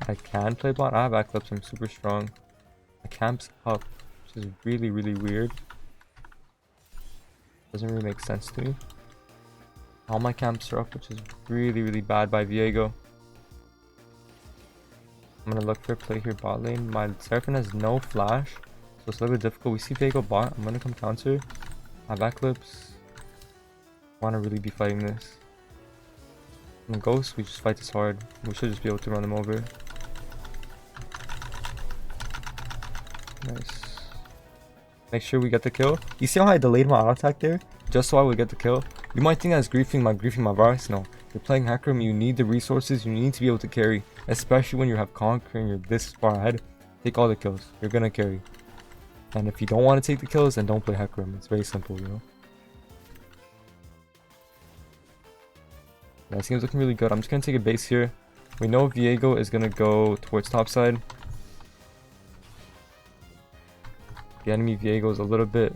I can play bot. I have backflips. I'm super strong. My camp's up, which is really, really weird. Doesn't really make sense to me. All my camps are up, which is really, really bad by Viego. I'm gonna look for a play here bot lane. My Seraphine has no flash, so it's a little bit difficult. We see Viego bot. I'm gonna come counter. My backflips. I wanna really be fighting this. And Ghost, we just fight this hard. We should just be able to run them over. Nice. Make sure we get the kill. You see how I delayed my auto attack there? Just so I would get the kill. You might think I was griefing my Varus. No. You're playing HECARIM, you need the resources, you need to be able to carry. Especially when you have Conquer and you're this far ahead. Take all the kills. You're gonna carry. And if you don't want to take the kills, then don't play HECARIM. It's very simple, you know? Yeah, this game's looking really good. I'm just gonna take a base here. We know Viego is gonna go towards top side. The enemy Viego is a little bit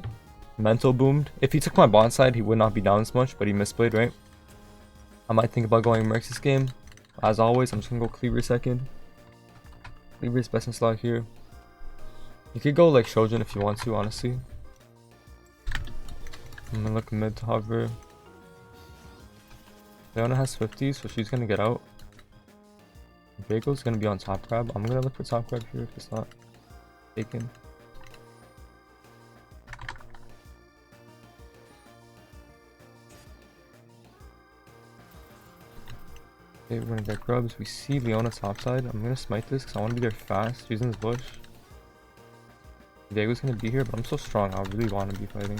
mental boomed. If he took my bot side, he would not be down as much, but he misplayed, right? I might think about going Mercs this game. As always, I'm just gonna go Cleaver second. Cleaver is best in slot here. You could go like Shojin if you want to, honestly. I'm gonna look mid to hover. Leona has 50, so she's gonna get out. Viego's gonna be on top grab. I'm gonna look for top grab here if it's not taken. Okay, we're gonna get grubs. We see Leona top side. I'm gonna smite this because I want to be there fast. She's in this bush. Viego's gonna be here, but I'm so strong. I really want to be fighting.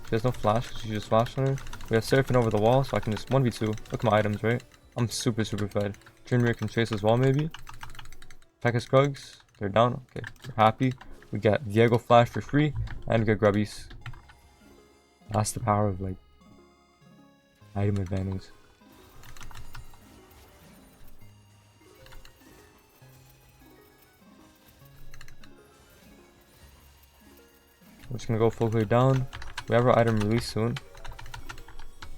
She has no flash because she just flashed on her. We have Seraphine over the wall, so I can just 1v2. Look at my items, right? I'm super, super fed. Trinmere can chase as well, maybe. Pekka Scruggs, they're down. Okay, we're happy. We get Viego flash for free, and we get grubbies. That's the power of like item advantage. We're just gonna go full clear down. We have our item release soon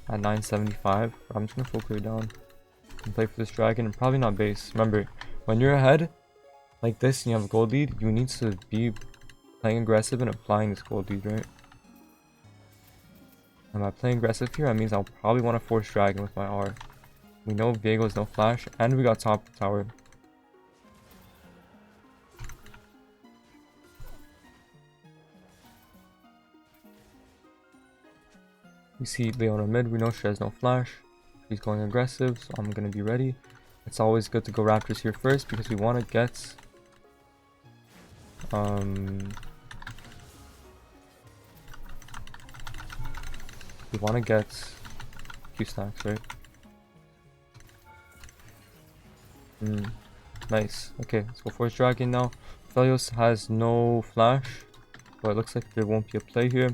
at 975, but I'm just gonna full clear down and play for this dragon and probably not base. Remember, when you're ahead like this and you have a gold lead, you need to be playing aggressive and applying this gold lead, right? And by playing aggressive here, that means I'll probably want to force dragon with my R. We know Viego has no flash, and we got top tower. We see Leona mid, we know she has no flash. She's going aggressive, so I'm gonna be ready. It's always good to go Raptors here first because we want to get Q stacks, right? Nice. Okay, let's go for his dragon now. Felios has no flash, but it looks like there won't be a play here.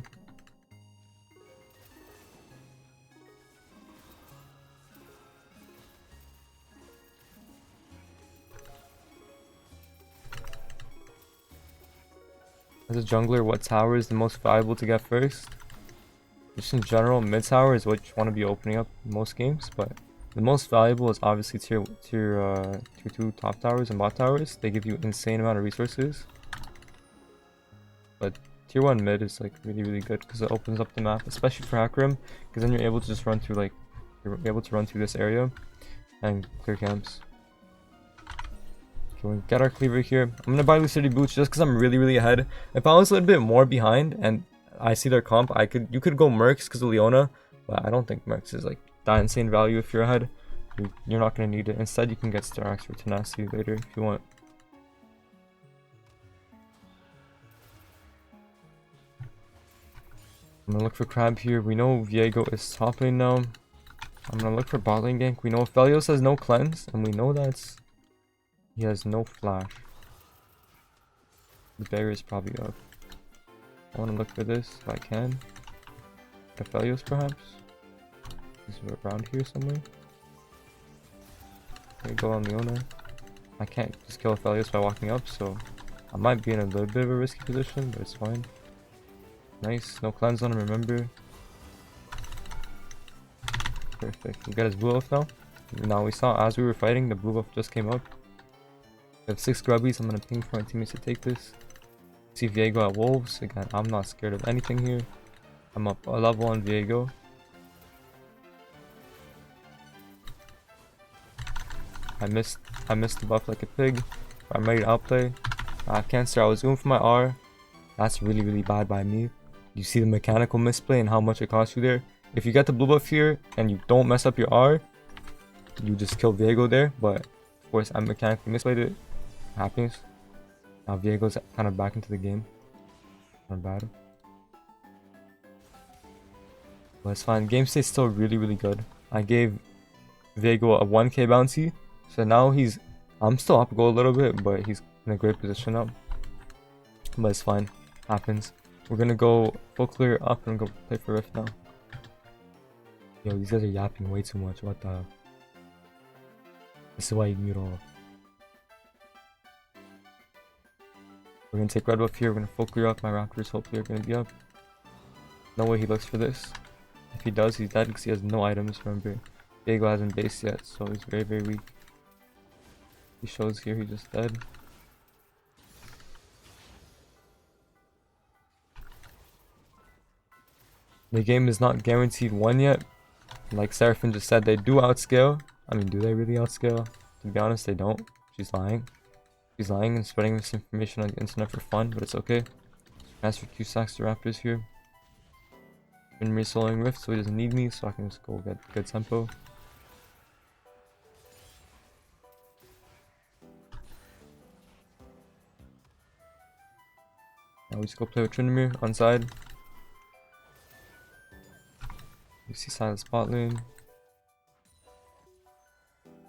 As a jungler, what tower is the most valuable to get first? Just in general, mid tower is what you want to be opening up in most games, but the most valuable is obviously tier 2 top towers and bot towers. They give you insane amount of resources. But tier 1 mid is like really, really good because it opens up the map, especially for HECARIM, because then you're able to just run through like this area and clear camps. Okay, we get our cleaver here. I'm gonna buy Lucidity Boots just because I'm really, really ahead. If I was a little bit more behind and I see their comp, you could go Mercs because of Leona, but I don't think Mercs is like that insane value if you're ahead. You're not gonna need it. Instead, you can get Starax or Tenacity later if you want. I'm gonna look for Crab here. We know Viego is top lane now. I'm gonna look for bot lane gank. We know Felios has no cleanse, and we know that he has no flash. The barrier is probably up. I want to look for this if I can. Felios perhaps? Is it around here somewhere? Okay, go on Leona. I can't just kill Felios by walking up, so I might be in a little bit of a risky position, but it's fine. Nice, no cleanse on him, remember. Perfect. We got his blue buff now. Now we saw as we were fighting, the blue buff just came up. We have 6 grubbies. I'm gonna ping for my teammates to take this. See Viego at Wolves. Again, I'm not scared of anything here. I'm up a level on Viego. I missed the buff like a pig. I'm ready to outplay. Cancer, I was going for my R. That's really, really bad by me. You see the mechanical misplay and how much it costs you there. If you get the blue buff here and you don't mess up your R, you just kill Viego there. But of course, I mechanically misplayed it. Happens. Now Viego's kind of back into the game. Not bad. But it's fine. Game state's still really, really good. I gave Viego a 1k bounty. So now I'm still up goal a little bit, but he's in a great position now. But it's fine. Happens. We're gonna go full clear up and go play for Rift now. Yo, these guys are yapping way too much. What the hell? This is why you mute all. We're gonna take red buff here. We're gonna full clear up. My Raptors hopefully are gonna be up. No way he looks for this. If he does, he's dead because he has no items. Remember, Viego hasn't based yet, so he's very, very weak. He shows here, he's just dead. The game is not guaranteed won yet. Like Seraphim just said, they do outscale. I mean, do they really outscale? To be honest, they don't. She's lying. She's lying and spreading this information on the internet for fun, but it's okay. As for Q-Sax the Raptors here. Been resoloing Rift, so he doesn't need me, so I can just go get good tempo. Now we just go play with Tryndamere on side. You see Silent spot lane.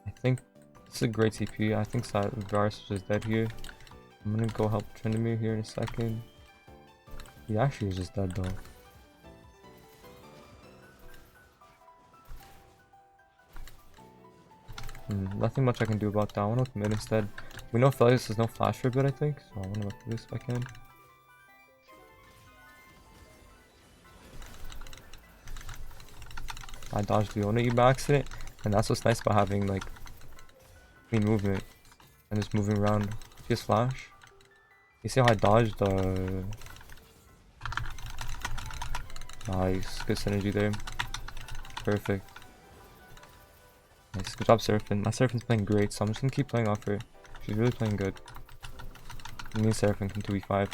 I think this is a great TP. I think Varus is dead here. I'm gonna go help Tryndamere here in a second. He actually is just dead though. Nothing much I can do about that. I want to commit instead. We know Phelios has no flash for a bit, I think, so I want to go for this if I can. I dodged Leona E by accident, and that's what's nice about having like clean movement and just moving around. Just flash. You see how I dodged? Nice, good synergy there. Perfect. Nice, good job Seraphim. My Seraphim's playing great, so I'm just gonna keep playing off her. She's really playing good. Me and Seraphim can 2v5.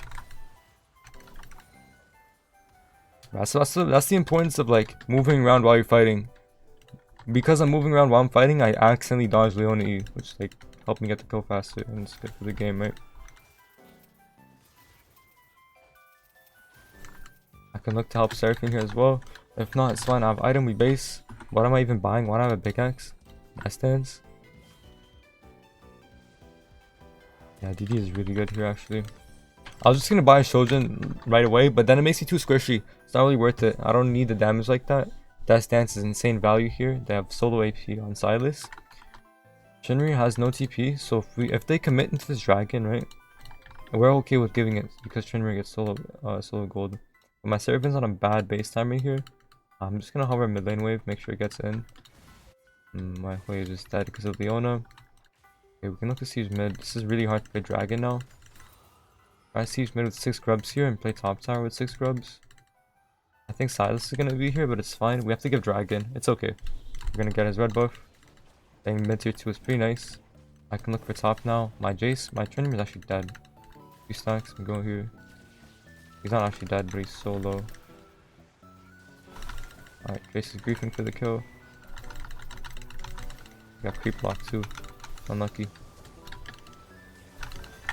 That's the importance of like moving around while you're fighting. Because I'm moving around while I'm fighting, I accidentally dodged Leona E, which like helped me get the kill faster, and it's good for the game, right? I can look to help Seraphim here as well. If not, it's fine. I have item, we base. What am I even buying? Why do I have a pickaxe? My stance. Yeah, DD is really good here actually. I was just gonna buy a Shojin right away, but then it makes me too squishy. It's not really worth it. I don't need the damage like that. That stance is insane value here. They have solo AP on Silas. Shinri has no TP, so if they commit into this dragon, right, we're okay with giving it because Shinri gets solo gold. But my Seraphim's on a bad base time right here. I'm just gonna hover mid lane wave, make sure it gets in. My wave is dead because of Leona. Okay, we can look to siege mid. This is really hard to play dragon now. I siege mid with 6 grubs here and play top tower with 6 grubs. I think Silas is gonna be here, but it's fine. We have to give dragon. It's okay. We're gonna get his red buff. Then mid tier 2 is pretty nice. I can look for top now. My Jace, my Tryndamere is actually dead. 2 stacks, I'm going here. He's not actually dead, but he's so low. Alright, Jace is griefing for the kill. We got creep block too. Unlucky.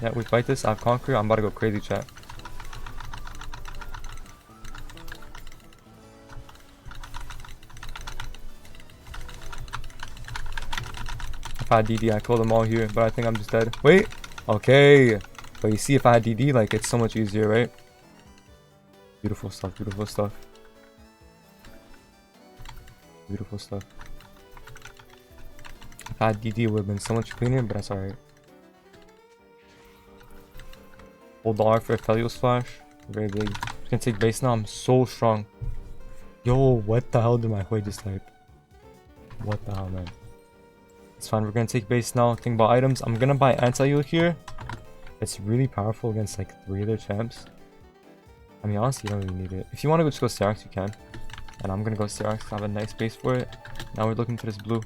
Yeah, we fight this. I have Conqueror. I'm about to go crazy, chat. If I had DD, I killed them all here, but I think I'm just dead. Wait! Okay! But you see, if I had DD, like, it's so much easier, right? Beautiful stuff, beautiful stuff. Beautiful stuff. If I had DD, it would have been so much cleaner, but that's alright. Hold the R for a Phelios flash. Very big. Just gonna take base now. I'm so strong. Yo, what the hell did my Hui just type? What the hell, man? It's fine, we're gonna take base now. Think about items. I'm gonna buy anti-heal here. It's really powerful against like 3 other champs. I mean, honestly, you don't really need it. If you want to just go Sterox, you can. And I'm gonna go Sterox, I have a nice base for it. Now we're looking to this blue.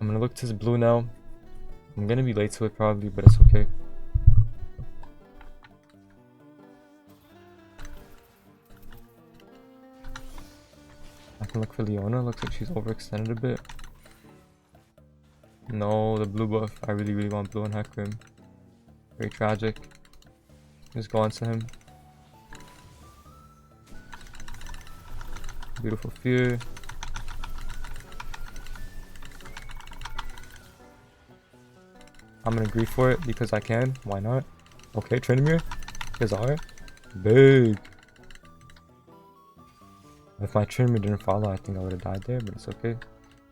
I'm gonna look to this blue now. I'm gonna be late to it probably, but it's okay. I can look for Leona. Looks like she's overextended a bit. No, the blue buff. I really want blue on HECARIM. Very tragic. Just go on to him. Beautiful fear. I'm gonna agree for it because I can. Why not? Okay, Trinimir. His R. Big. If my Trinimir didn't follow, I think I would have died there, but it's okay.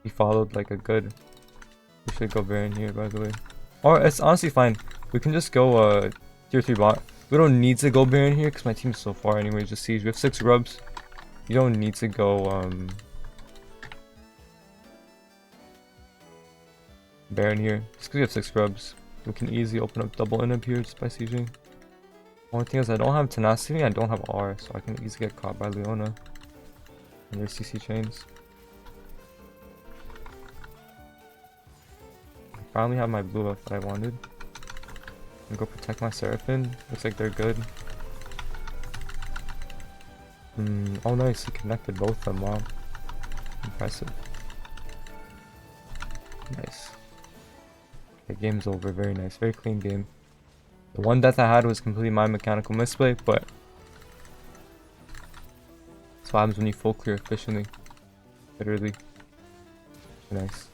He followed like a good. We should go Baron here, by the way. Or it's honestly fine. We can just go tier 3 bot. We don't need to go Baron here because my team's so far anyways. Just siege. We have 6 grubs. You don't need to go Baron here. Just because we have 6 grubs. We can easily open up double inhib here just by sieging. Only thing is I don't have tenacity, I don't have R, so I can easily get caught by Leona. And their CC chains. I finally have my blue buff that I wanted. I'm gonna go protect my Seraphim. Looks like they're good. Oh nice, he connected both of them, wow. Impressive. Nice. Okay, game's over, very nice, very clean game. The one death I had was completely my mechanical misplay, but that's what happens when you full clear efficiently. Literally. Nice.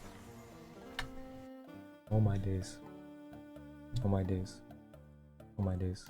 Oh my days. Oh my days. Oh my days.